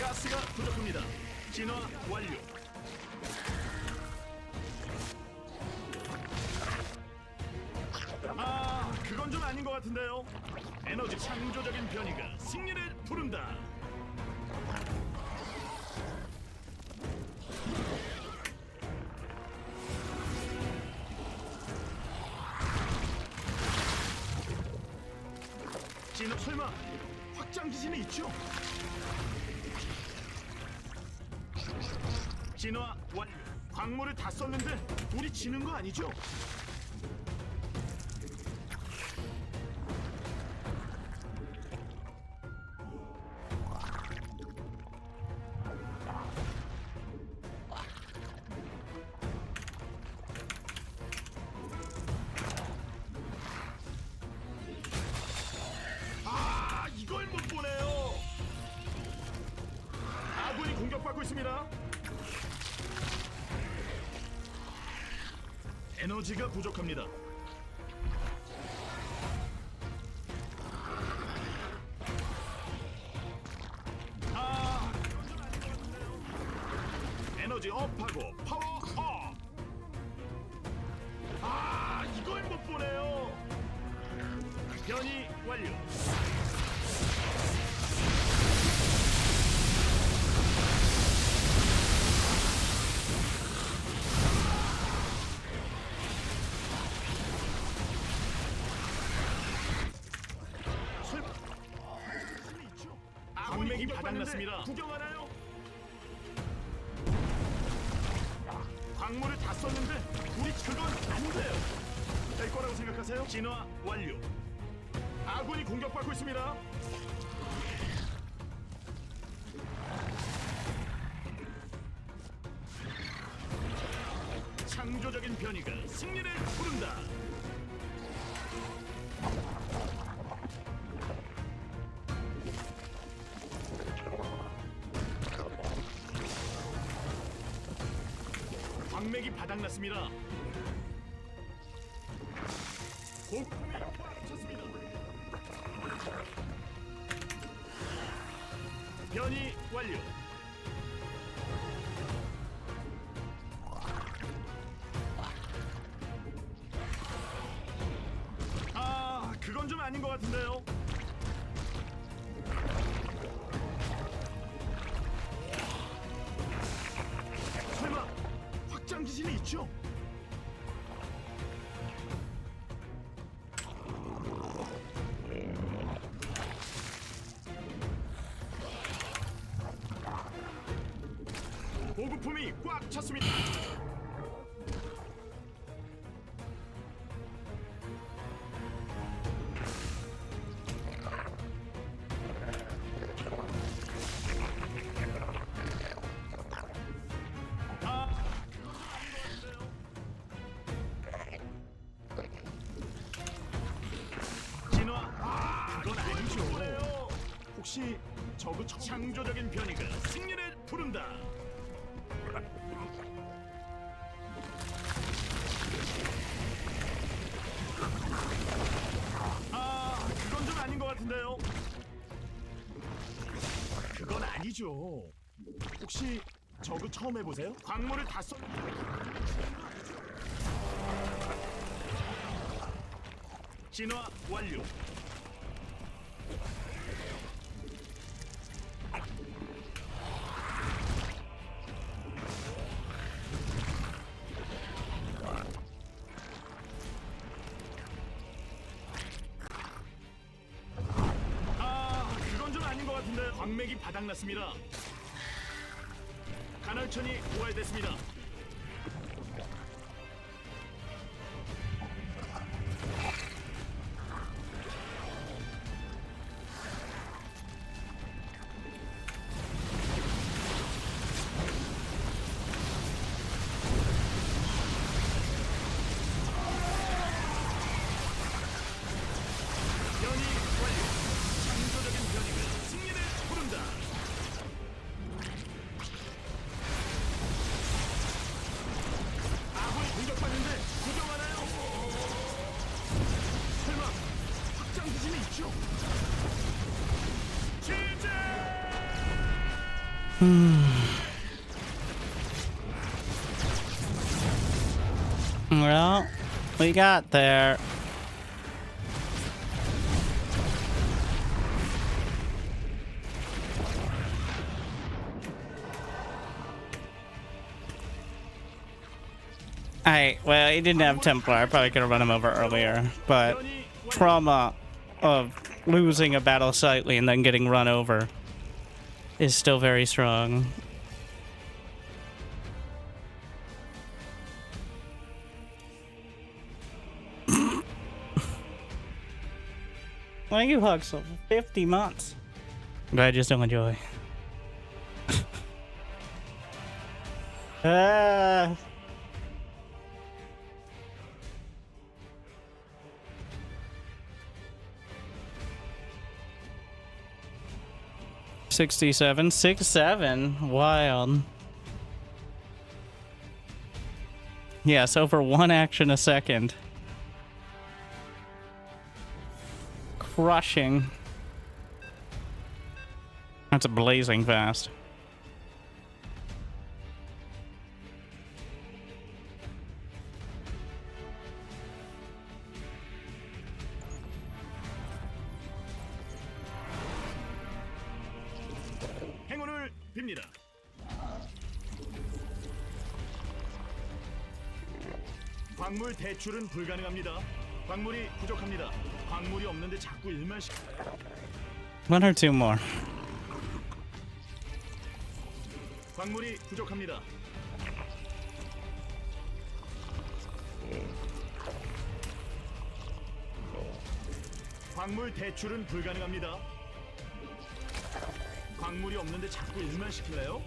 가스가 부족합니다. 진화 완료. 아, 그건 좀 아닌 것 같은데요. 에너지 창조적인 변이가 승리를 부른다. 진화 설마 확장 기진이 있죠? 진화 완료. 광물을 다 썼는데 우리 지는 거 아니죠? 아, 이걸 못 보네요. 아군이 공격받고 있습니다. 에너지가 부족합니다. 아, 에너지 업하고 파워 업. 아, 이걸 못 보네요. 변이 완료. 광맥이 바닥났습니다. 구경하나요? 광물을 다 썼는데 우리 그건 안 돼요. 될 거라고 생각하세요? 진화 완료. 아군이 공격받고 있습니다. 창조적인 변이가 승리를 부른다. 광맥이 바닥났습니다. 고품이 꽉찼습니다. 변이 완료. 아, 그건 좀 아닌 것 같은데요. 설마 확장 기진이 있죠? 보급품이 꽉 찼습니다. 혹시 저그 창조적인 변이가 승리를 부른다. 아, 그건 좀 아닌 것 같은데요. 그건 아니죠. 혹시 저그 처음 해보세요? 광물을 다 써. 진화 완료. 광맥이 바닥났습니다. 간헐천이 부활됐습니다. 변이 완료. 창조적인 변이가 승리를 부른다. Well, we got there. Well, he didn't have Templar. I probably could have run him over earlier, but trauma of losing a battle slightly and then getting run over is still very strong. Thank you, Huxel, for 50 months. But I just don't enjoy. Ah. $67, 6-7, wild. Yes, over 1 action a second. Crushing. That's blazing fast. 행운을 빕니다. 광물 대출은 불가능합니다. 광물이 부족합니다. 광물이 없는데 자꾸 일만 시. 1 or 2 more. 광물이 부족합니다. 광물 대출은 불가능합니다. 광물이 없는데 자꾸 일만 시킬래요?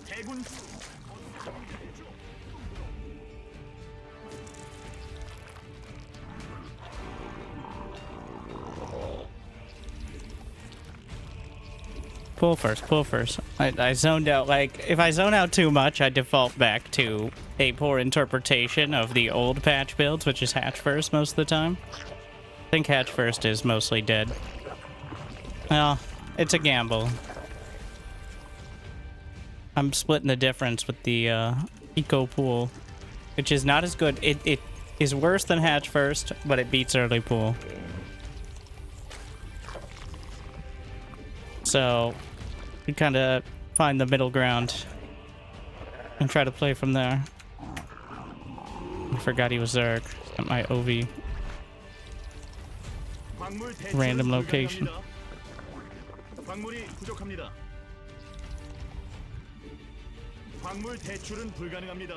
대군 Pull first, pull first. I zoned out. Like, if I zone out too much, I default back to a poor interpretation of the old patch builds, which is hatch first most of the time. I think hatch first is mostly dead. Well, it's a gamble. I'm splitting the difference with the eco pool, which is not as good. It is worse than hatch first, but it beats early pool. So we kind of find the middle ground and try to play from there. I forgot he was Zerg at my OV. Random location. 광물이 부족합니다. 광물 대출은 불가능합니다.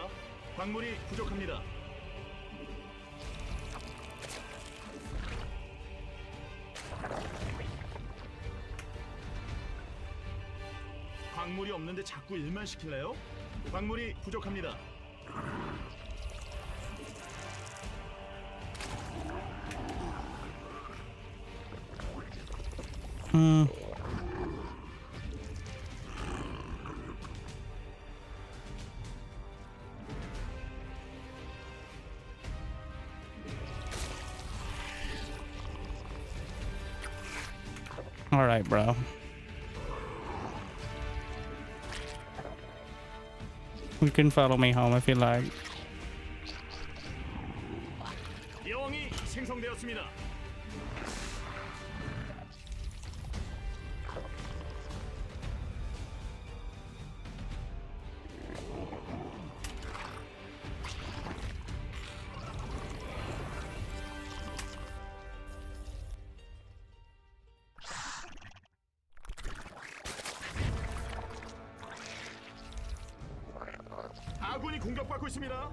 광물이 부족합니다. 광물이 없는데 자꾸 일만 시킬래요? 광물이 부족합니다. All right, bro. You can follow me home if you like. 여왕이 생성되었습니다. 아군이 공격받고 있습니다.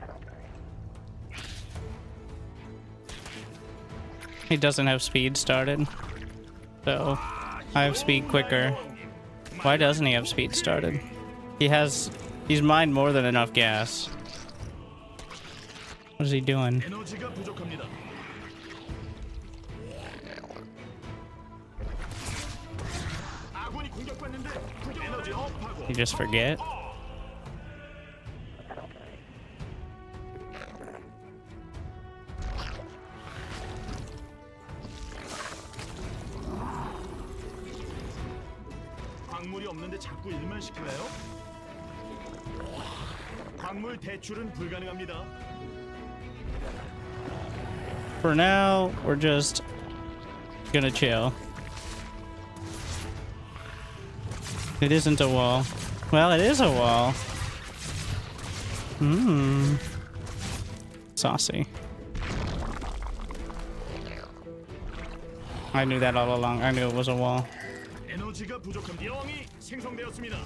He doesn't have speed started, so I have speed quicker. Why doesn't he have speed started? He's mined more than enough gas. What is he doing? 에너지가 부족합니다. 아군이 공격받는데 에너지 업하고 You just forget? 없는데 자꾸 일만 시킬래요? 광물 대출은 불가능합니다. For now, we're just gonna chill. It isn't a wall. Well, it is a wall. Saucy. I knew that all along. I knew it was a wall. 에너지가 부족한 여왕이 생성되었습니다.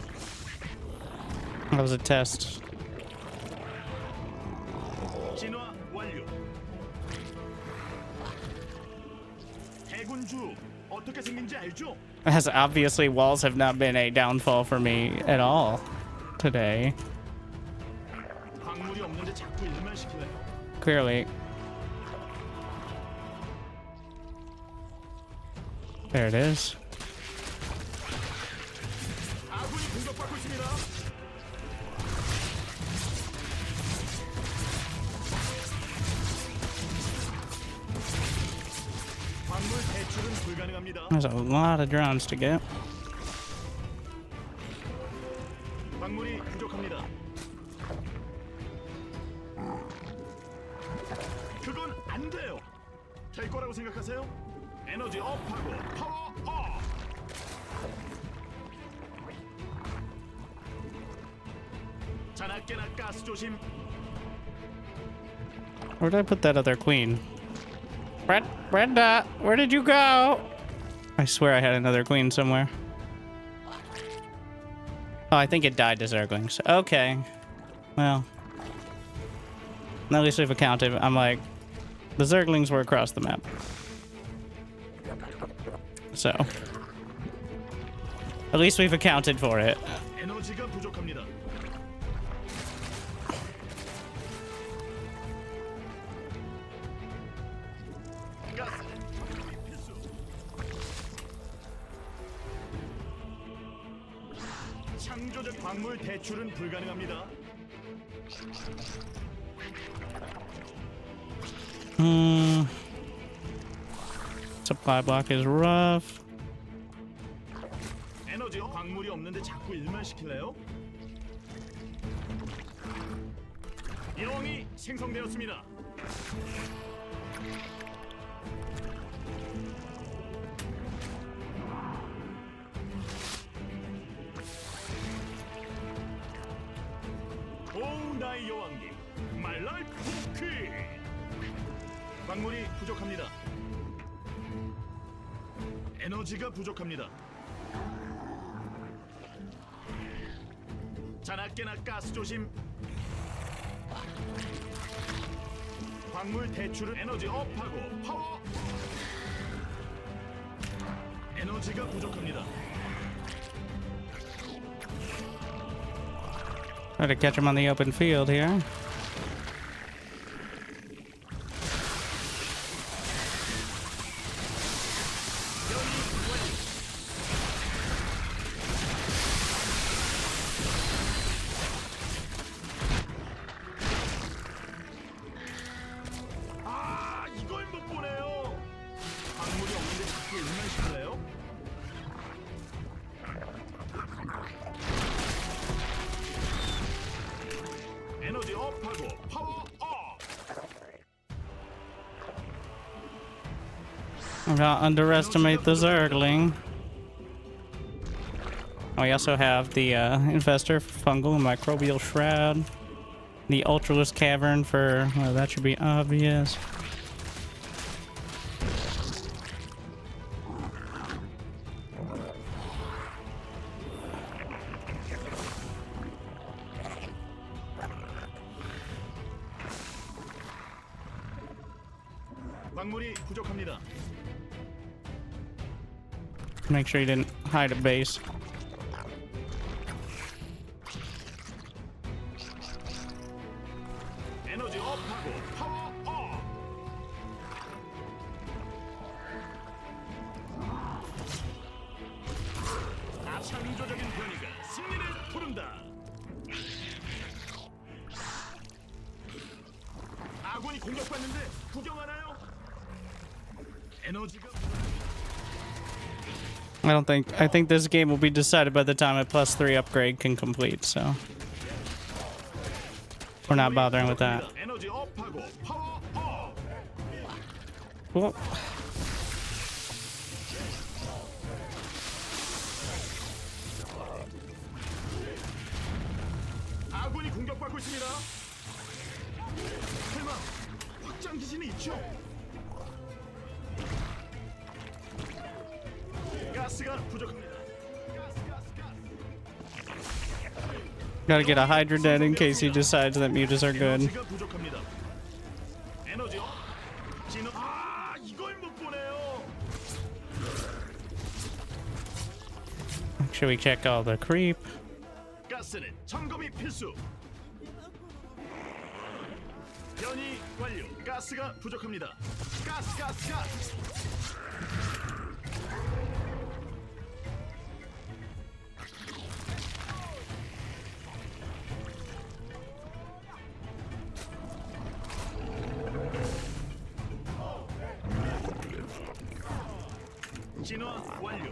That was a test. 진화 완료. 대군주 어떻게 생긴지 알죠? As obviously, walls have not been a downfall for me at all today. 광물이 없는데 자꾸 일만 시킬래요? Clearly. There it is. 아군이 공격받고 있습니다. 광물 대출은 불가능합니다. There's a lot of drones to get. 광물이 부족합니다. 그건 안 돼요. 될 거라고 생각하세요? 에너지 업하고 파워 업. 자나깨나 가스 조심. Where did I put that other queen? Brenda, where did you go? I swear I had another queen somewhere. Oh, I think it died to Zerglings. Okay. Well. At least we've accounted. I'm like, the Zerglings were across the map. So. At least we've accounted for it. 에너지가 부족합니다. 가스 필수. 창조적 광물 대출은 불가능합니다. Supply block is rough. 에너지 광물이 없는데 자꾸 일만 시킬래요? 여왕이 생성되었습니다. 오 나의 여왕님, My life hotkey. 광물이 부족합니다. 에너지가 부족합니다. 자나깨나 가스 조심. 광물 대출은 에너지 업하고 파워. 에너지가 부족합니다. Try to catch him on the open field here. 아, 이걸 못 보네요. 광물이 없는데 자꾸 일만 시킬래요? 에너지 업하고 파워 업. Do not underestimate the Zergling. We also have the Infestor for Fungal and Microbial Shroud. The Ultraless Cavern for... well, that should be obvious. 광물이 부족합니다. Make sure you didn't hide a base. 에너지 업하고 파워 업. 창조적인 변이가 승리를 부른다. 아군이 공격받는데 구경하나요? 에너지가 I think this game will be decided by the time a +3 upgrade can complete, so we're not bothering with that. 에너지 업하고 파워 업. Well, 아군이 공격받고 있습니다. 설마 확장 기신이 있죠? 가스가 부족합니다. gotta get a Hydra dead in case he decides that mutas are good. 에너지가 부족합니다. 에너지 진화. 아, 이걸 못 보네요. Should we check all the creep? 가스는 점검이 필수. 변이 완료. 가스가 부족합니다. 가스. 진화 완료.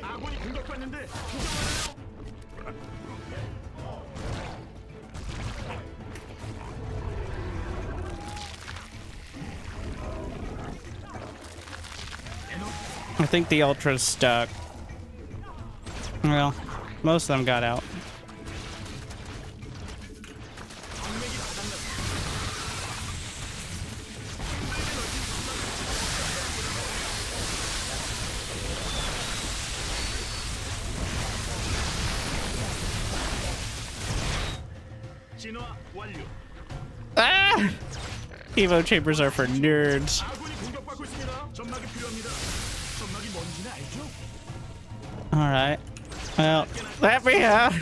아군이 공격받는데 구경하나요? I think the Ultra's stuck. Well, most of them got out. 진화 완료. Ah! Evo chambers are for nerds. 아군이 공격받고 있습니다. 점막이 필요합니다. 점막이 뭔지는 알죠? Alright. Well, let me out.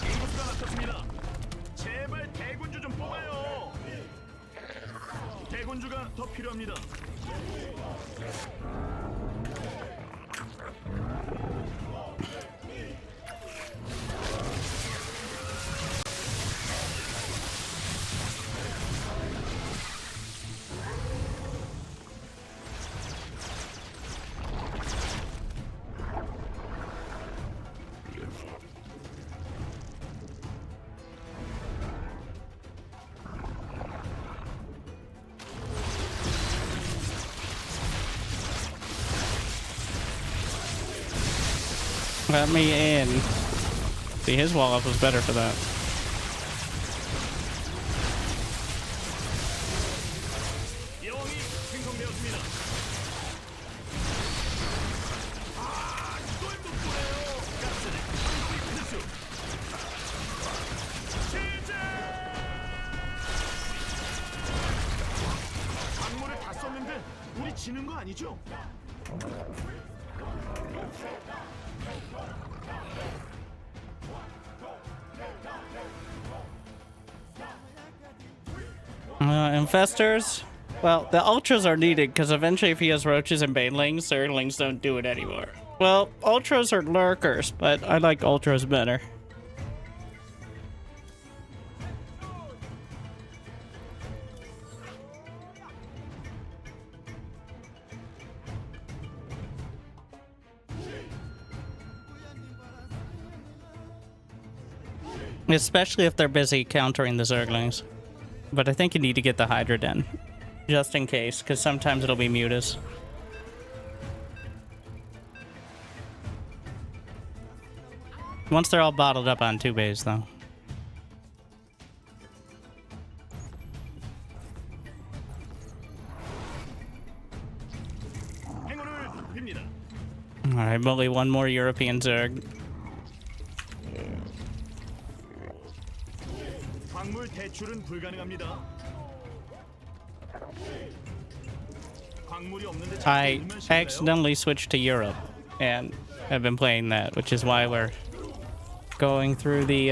인구수가 낮췄습니다. 제발 대군주 좀 뽑아요. 대군주가 더 필요합니다. Let me in. See, his wall up was better for that. 영이 생성되었습니다. 아, 이걸 못 보네요. 가스는 필수. 시작! 광물을 다 썼는데 우리 지는 거 아니죠? Infestors? Well, the Ultras are needed because eventually if he has roaches and banelings, Zerglings don't do it anymore. Well, Ultras are lurkers, but I like Ultras better. Especially if they're busy countering the Zerglings. But I think you need to get the Hydra Den. Just in case, because sometimes it'll be mutas. Once they're all bottled up on 2 bays, though. 행운을 빕니다. Alright, only one more European Zerg. 광물 대출은 불가능합니다. 광물이 없는데 자꾸 I 일만 씹나요? accidentally switched to Europe, and I've been playing that, which is why we're going through the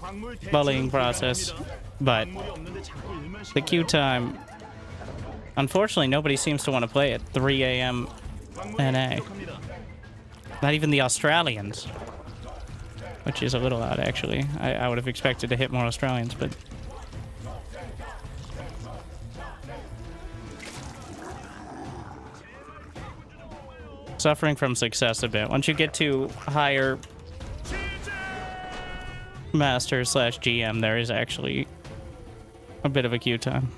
광물 대출은 bullying process. 불가능합니다. But 광물이 없는데 자꾸 일만 the queue 씹나요? time, unfortunately, nobody seems to want to play at 3 a.m. 광물이 NA. 부족합니다. Not even the Australians. Which is a little odd, actually. I would have expected to hit more Australians, but... suffering from success a bit. Once you get to higher master slash GM, there is actually a bit of a queue time.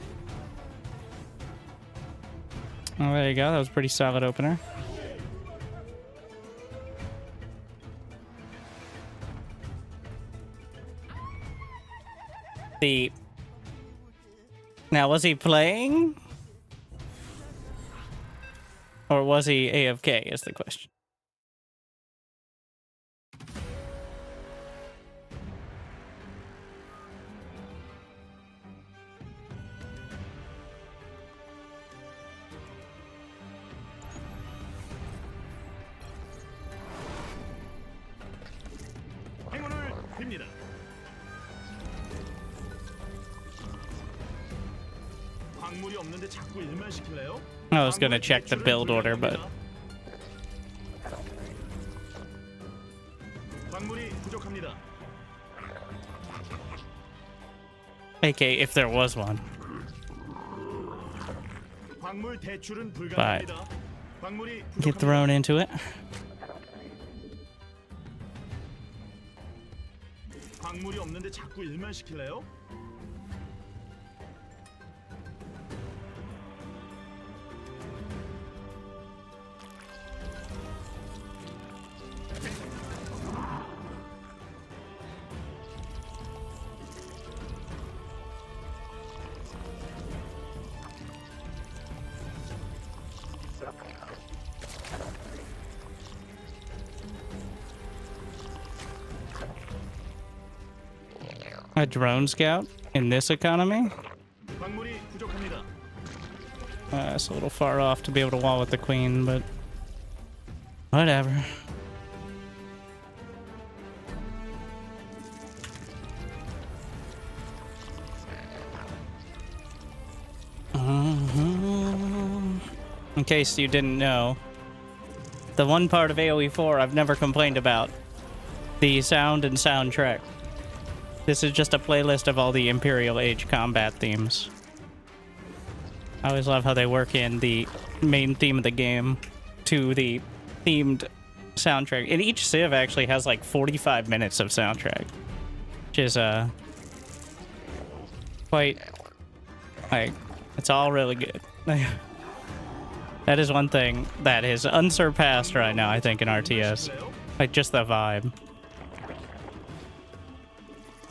Oh, there you go. That was a pretty solid opener. Now, was he playing? Or was he AFK is the question. 행운을 빕니다. 광물이 없는데 자꾸 일만 시킬래요? I was gonna check the build order, but 광물이 부족합니다. AK if there was one. 광물 대출은 불가능합니다. 광물이 Get 부족합니다. thrown into it. 광물이 없는데 자꾸 일만 시킬래요? A drone scout in this economy? 광물이 부족합니다. It's a little far off to be able to wall with the queen, but whatever. In case you didn't know, the one part of AoE 4 I've never complained about, the sound and soundtrack. This is just a playlist of all the Imperial Age combat themes. I always love how they work in the main theme of the game to the themed soundtrack. And each civ actually has like 45 minutes of soundtrack, which is quite, like, it's all really good. That is one thing that is unsurpassed right now, I think, in RTS. Like, just the vibe.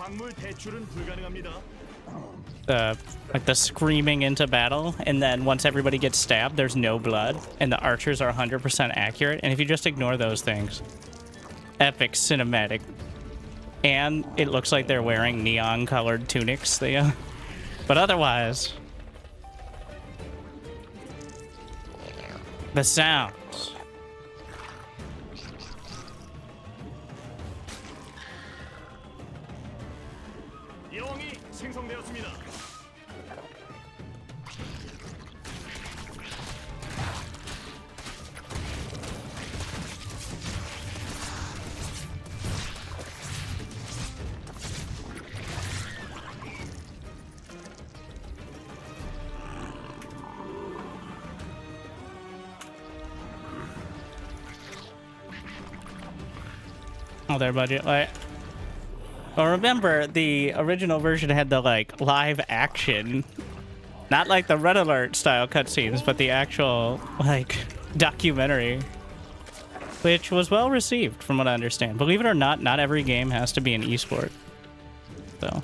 광물 대출은 불가능합니다. Like the screaming into battle, and then once everybody gets stabbed, there's no blood, and the archers are 100% accurate. And if you just ignore those things, epic cinematic. And it looks like they're wearing neon-colored tunics. But otherwise, the sounds. 여왕이 생성되었습니다. Oh, their budget. Like, well, remember the original version had the like live action, not like the Red Alert style cutscenes, but the actual like documentary, which was well received from what I understand. Believe it or not, not every game has to be an esport. So.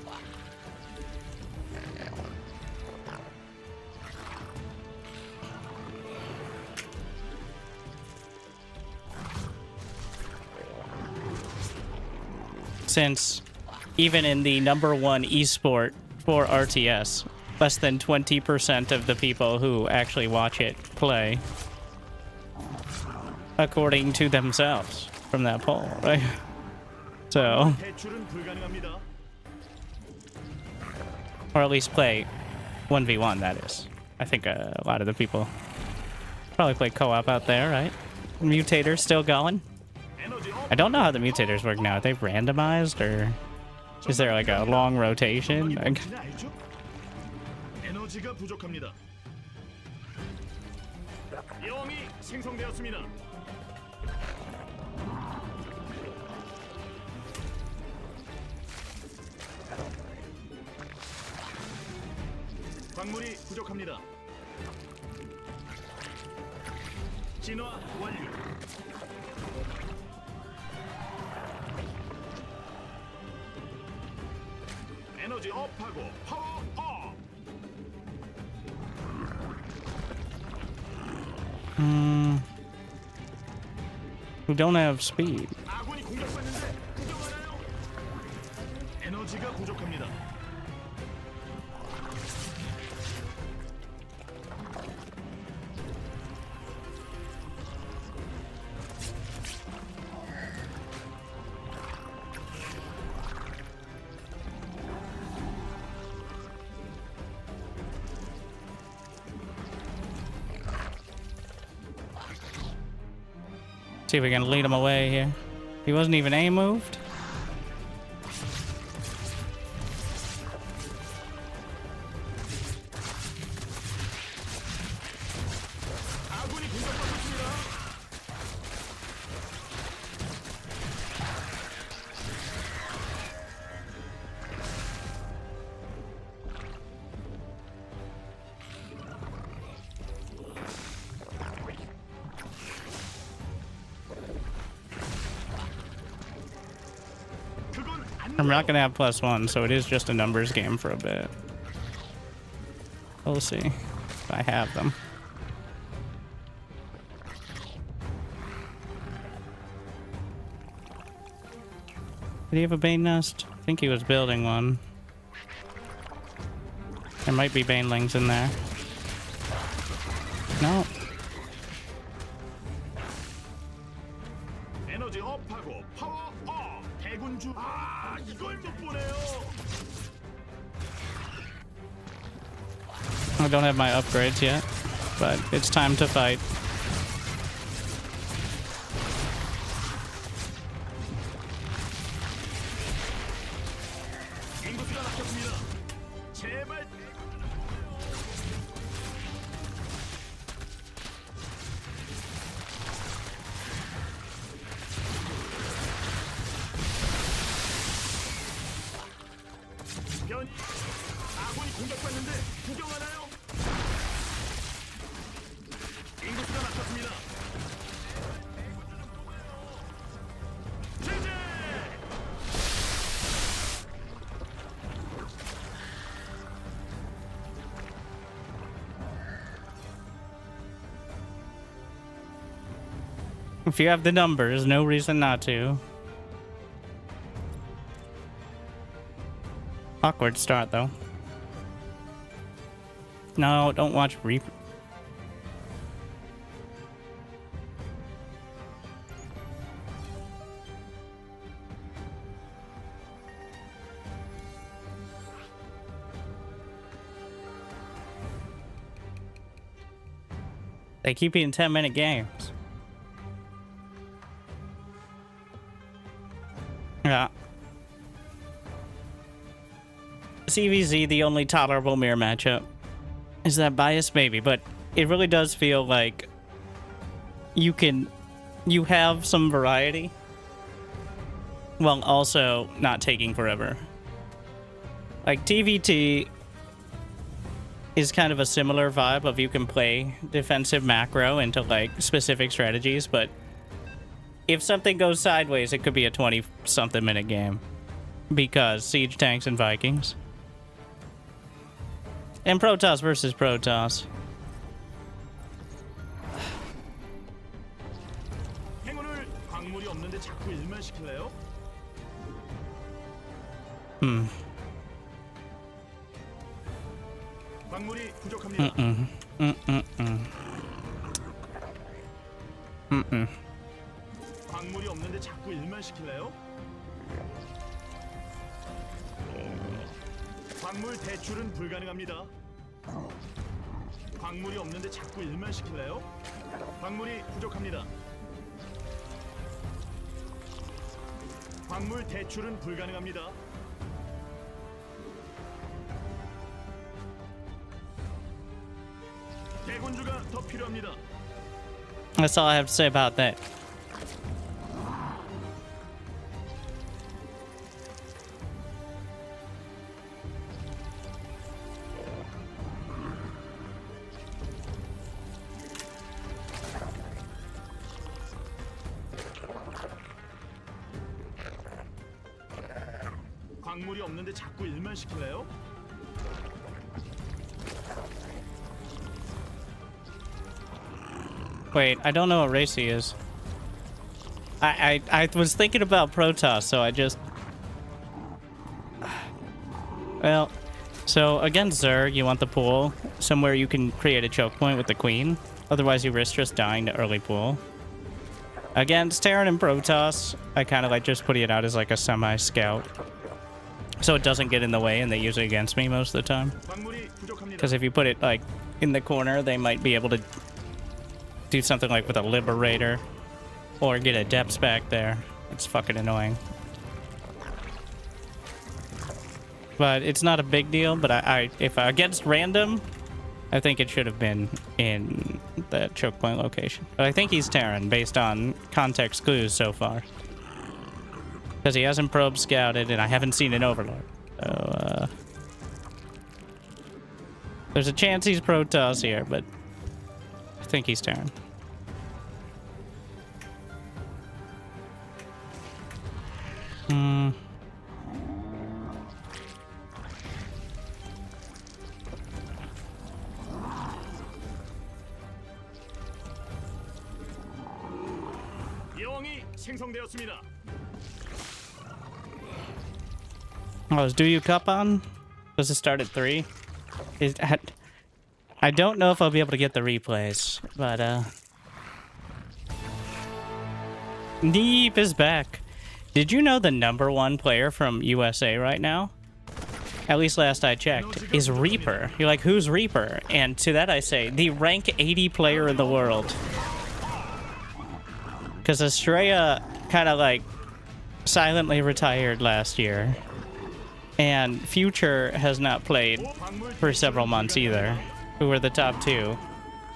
Since even in the #1 esport for RTS, less than 20% of the people who actually watch it play, according to themselves from that poll, right? So, 대출은 불가능합니다. or at least play 1v1, that is. I think a lot of the people probably play co-op out there, right? Mutators still going? 에너지 I don't know how the mutators work now. Are they randomized, or is there like a long rotation? Like, 뭔지 알죠? 에너지가 부족합니다. 여왕이 생성되었습니다. 광물이 부족합니다. 진화 완료. 에너지 업하고 파워 업. We don't have speed. 아군이 공격받는데 구경하나요? 에너지가 부족합니다. See if we can lead him away here. He wasn't even A moved. 아군이 공격받고 있습니다. 그건 안 I'm not 돼요. gonna have +1, so it is just a numbers game for a bit. We'll see if I have them. Did he have a Bane nest? I think he was building one. There might be Banelings in there. No. 에너지 업하고 파워 업. 대군주. 아, 이걸 못 보네요. I don't have my upgrades yet, but it's time to fight. 인구수가 막혔습니다. 제발. 변. 아군이 공격받는데 구경하나요? 인구수가 막혔습니다. 제재! If you have the numbers, no reason not to. Awkward start, though. No, don't watch Reaper. They keep being 10-minute games. Yeah. CVZ, the only tolerable mirror matchup. Is that biased? Maybe, but it really does feel like you have some variety while also not taking forever. Like TVT is kind of a similar vibe of you can play defensive macro into like specific strategies, but if something goes sideways, it could be a 20-something minute game because siege tanks and Vikings. And Protoss versus Protoss. 행운을 광물이 없는데 자꾸 일만 시킬래요? 광물이 부족합니다. 광물이 없는데 자꾸 일만 시킬래요? 광물 대출은 불가능합니다. 광물이 없는데 자꾸 일만 시킬래요? 광물이 부족합니다. 광물 대출은 불가능합니다. 대군주가 더 필요합니다. That's all I have to say about that. 광물이 없는데 자꾸 일만 시킬래요? Wait, I don't know what race he is. I was thinking about Protoss, so I just... Well, so against Zerg, you want the pool somewhere you can create a choke point with the queen. Otherwise, you risk just dying to early pool. Against Terran and Protoss, I kind of like just putting it out as like a semi-scout. So it doesn't get in the way and they use it against me most of the time. 광물이 부족합니다. Because if you put it like in the corner, they might be able to do something like with a Liberator. Or get a depths back there. It's fucking annoying. But it's not a big deal, but if against random, I think it should have been in the choke point location. But I think he's Terran based on context clues so far. Because he hasn't probe scouted and I haven't seen an Overlord. So, there's a chance he's Protoss here, but I think he's Terran. 여왕이 생성되었습니다. Oh, is Do You Cup on? Does it start at 3? I don't know if I'll be able to get the replays, but Neep is back. Did you know the #1 player from USA right now, at least last I checked, is Reaper? You're like, who's Reaper? And to that I say, the rank 80 player in the world. Because Estrella kind of like silently retired last year. And Future has not played for several months either, who were the top 2.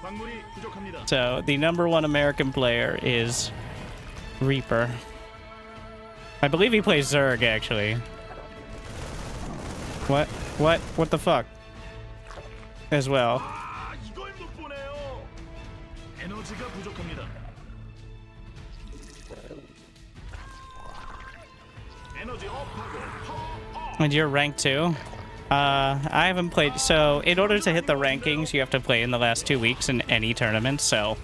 광물이 부족합니다. So the #1 American player is Reaper. I believe he plays Zerg, actually. What the fuck? As well. 아, 이걸 못 보네요. 에너지가 부족합니다. 에너지 업하고 파워 업. And you're ranked 2? I haven't played... So, in order to hit the rankings, you have to play in the last 2 weeks in any tournament, so...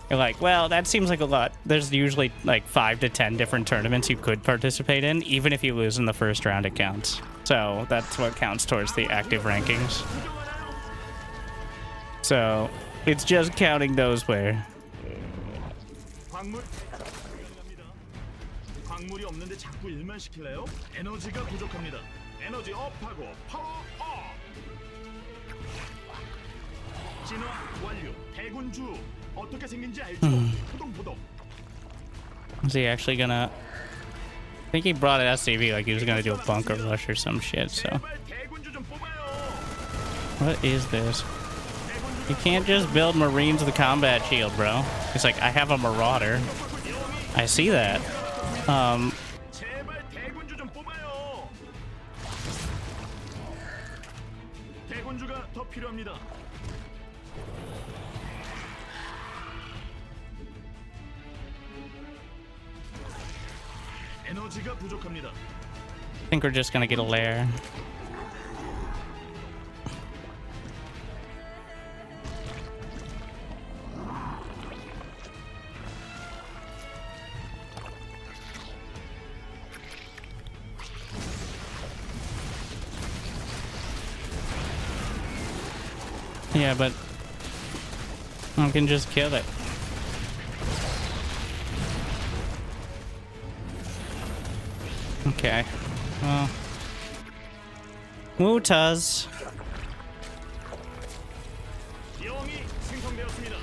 You're like, well, that seems like a lot. There's usually like 5 to 10 different tournaments you could participate in. Even if you lose in the first round, it counts. So that's what counts towards the active rankings. So it's just counting those where. 광물이 없는데 자꾸 일만 시킬래요? 에너지가 부족합니다. 에너지 업하고 파워 업. 진화 완료. 대군주. 어떻게 생긴지 알죠? 포동포동. Is he actually gonna... I think he brought an SCV like he was gonna do a bunker rush or some shit, so... 대군주 좀 뽑아요. What is this? You can't just build Marines with a combat shield, bro. It's like, I have a Marauder. I see that. 제발 대군주 좀 뽑아요. 대군주가 더 필요합니다. 에너지가 부족합니다. I think we're just gonna get a lair. Yeah, but I can just kill it. Okay. Well. Wootaz. 여왕이 생성되었습니다.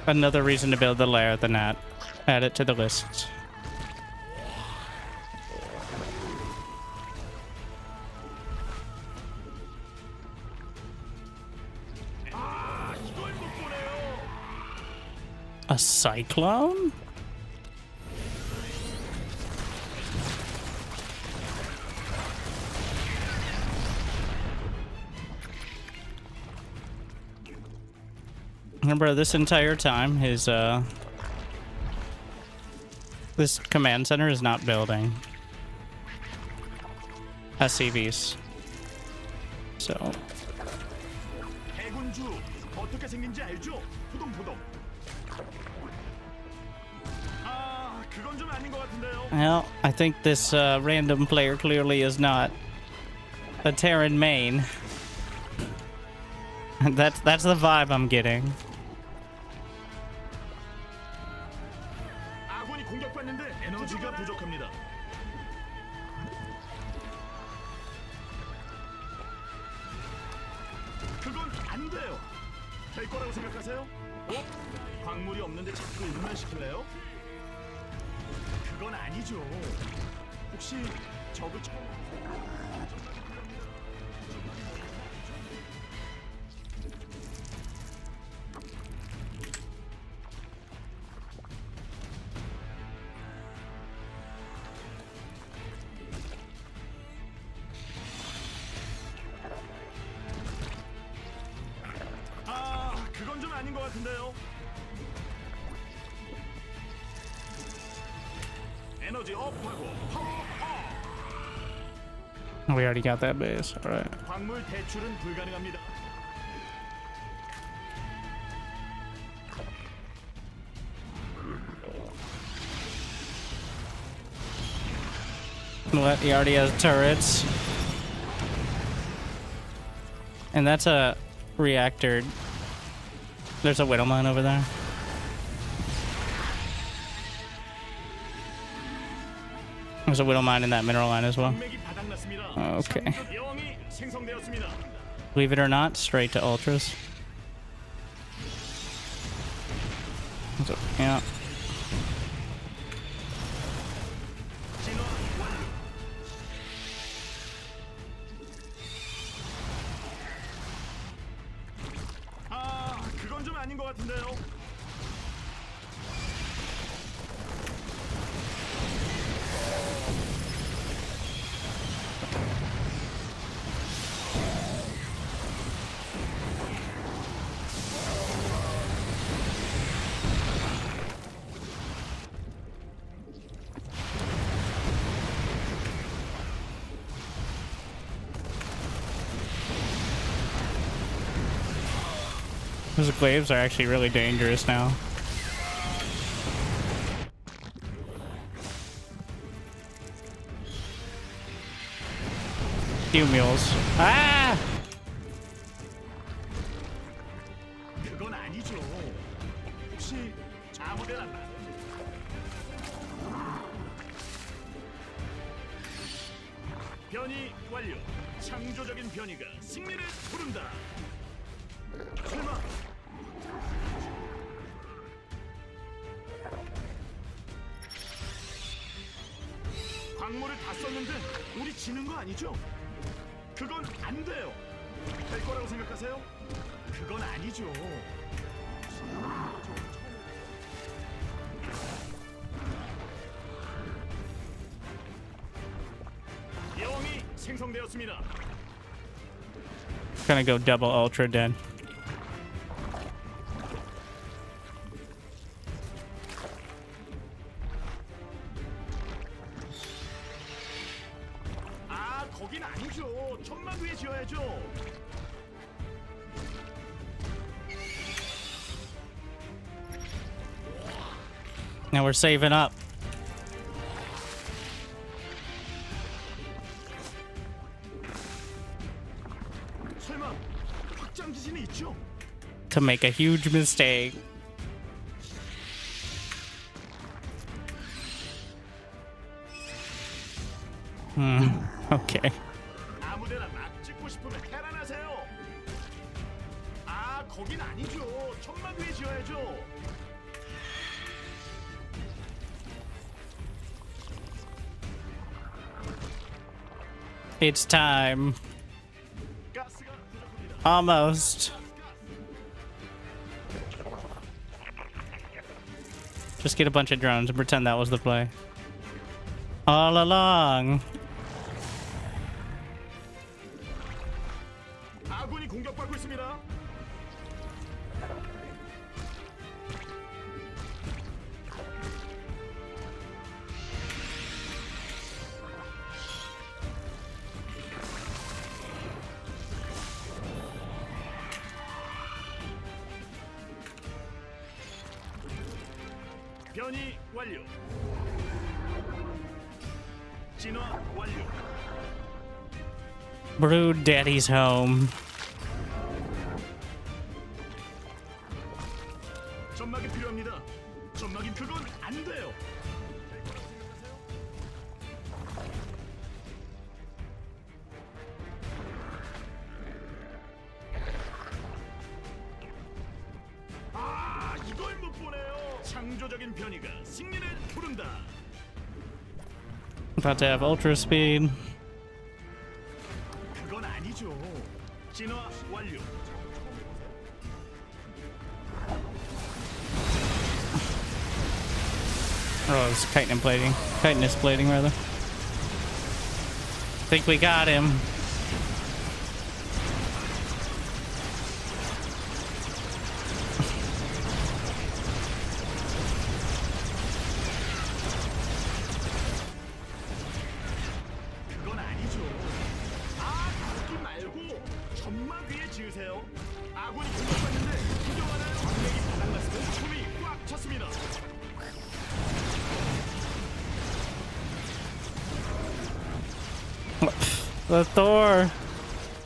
Another reason to build the lair than that. Add it to the list. 아, 이걸 못 보네요. A cyclone? Remember, this entire time, this command center is not building SCVs. So, 해군주 어떻게 생긴지 알죠? 포동포동. 아, 그건 좀 아닌 것 같은데요. well, I think this random player clearly is not a Terran main. That's the vibe I'm getting. 아군이 공격받는데 에너지가 부족합니다. 그건 안 돼요. 될 거라고 생각하세요? 어? 광물이 없는데 자꾸 일만 시킬래요? 그건 아니죠. 혹시 저그 처음 그건 좀 아닌 것 같은데요. 에너지 업하고 파워 업. We already got that base. All right. 광물 대출은 불가능합니다. What? He already has turrets. And that's a reactor. There's a Widow mine over there. There's a Widow mine in that mineral line as well. 광맥이 바닥났습니다. Okay. 창조 여왕이 생성되었습니다. Believe it or not, straight to ultras. So, yeah. 진화 완료. 아, 그건 좀 아닌 것 같은데요. Those glaives are actually really dangerous now. Few mules. Ah! 그건 아니죠. 혹시 잘못해놨나? 변이 완료. 창조적인 변이가 승리를 부른다. 설마 광물을 다 썼는데 우리 지는 거 아니죠? 그건 안 돼요. 될 거라고 생각하세요? 그건 아니죠. 여왕이 생성되었습니다. Gonna go double ultra then. 아, 거긴 아니죠. 천막 위에 지어야죠. Now we're saving up. 설마 확장 지진이 있죠? To make a huge mistake. Okay. 아무데나 막 찍고 싶으면 테란하세요. 아, 거긴 아니죠. 천막 위에 지어야죠. It's time. 가스가 부족합니다. Almost. Just get a bunch of drones and pretend that was the play. All along. 아군이 공격받고 있습니다. 변이 완료. 진화 완료. Brood Daddy's home. 점막이 필요합니다. 점막이 그건 안 돼요. 아, 이걸 못 보네요. 창조적인 변이가 승리를 부른다. About to have ultra speed. 그건 아니죠. 진화 완료. Oh, it's chitin plating. Chitinous plating, rather. Think we got him. 그건 아니죠. 아, 바꾸지 말고 점막 위에 지으세요. 아군이 공격받는데 구경하나요? 광맥이 바닥났으면 숨이 꽉 찼습니다. The Thor.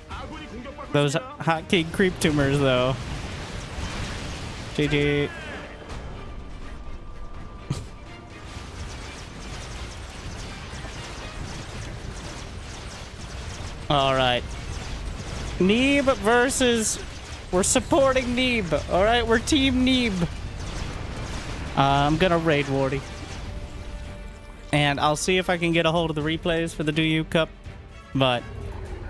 아군이 공격받고 Those 있습니다. hotkey creep tumors, though. GG. All right. Neeb versus... We're supporting Neeb. All right, we're Team Neeb. I'm gonna raid Wardy. And I'll see if I can get a hold of the replays for the Do You Cup. But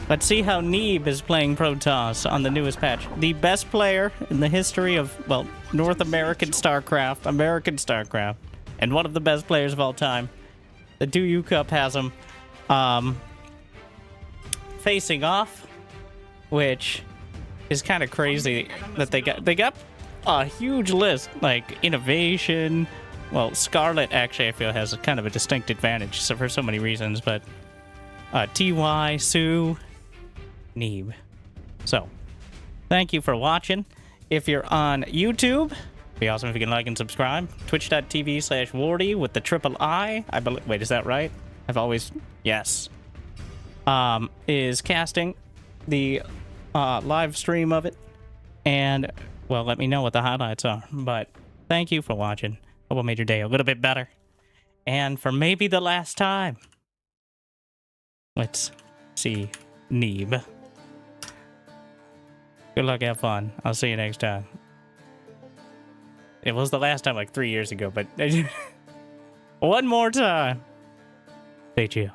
let's see how Neeb is playing Protoss on the newest patch. The best player in the history of, well, North American StarCraft, and one of the best players of all time. The Do You Cup has him facing off, which is kind of crazy that they got a huge list, like innovation. Well, Scarlet actually I feel has a kind of a distinct advantage for so many reasons, but TY, Sue, Neeb. So, thank you for watching. If you're on YouTube, it'd be awesome if you can like and subscribe. Twitch.tv/Wardy with the triple I believe. Wait, is that right? I've always... Yes. Is casting the live stream of it. And, well, let me know what the highlights are. But thank you for watching. Hope I made your day a little bit better. And for maybe the last time, let's see Neeb. Good luck, have fun. I'll see you next time. It was the last time like 3 years ago, but one more time. Stay chill.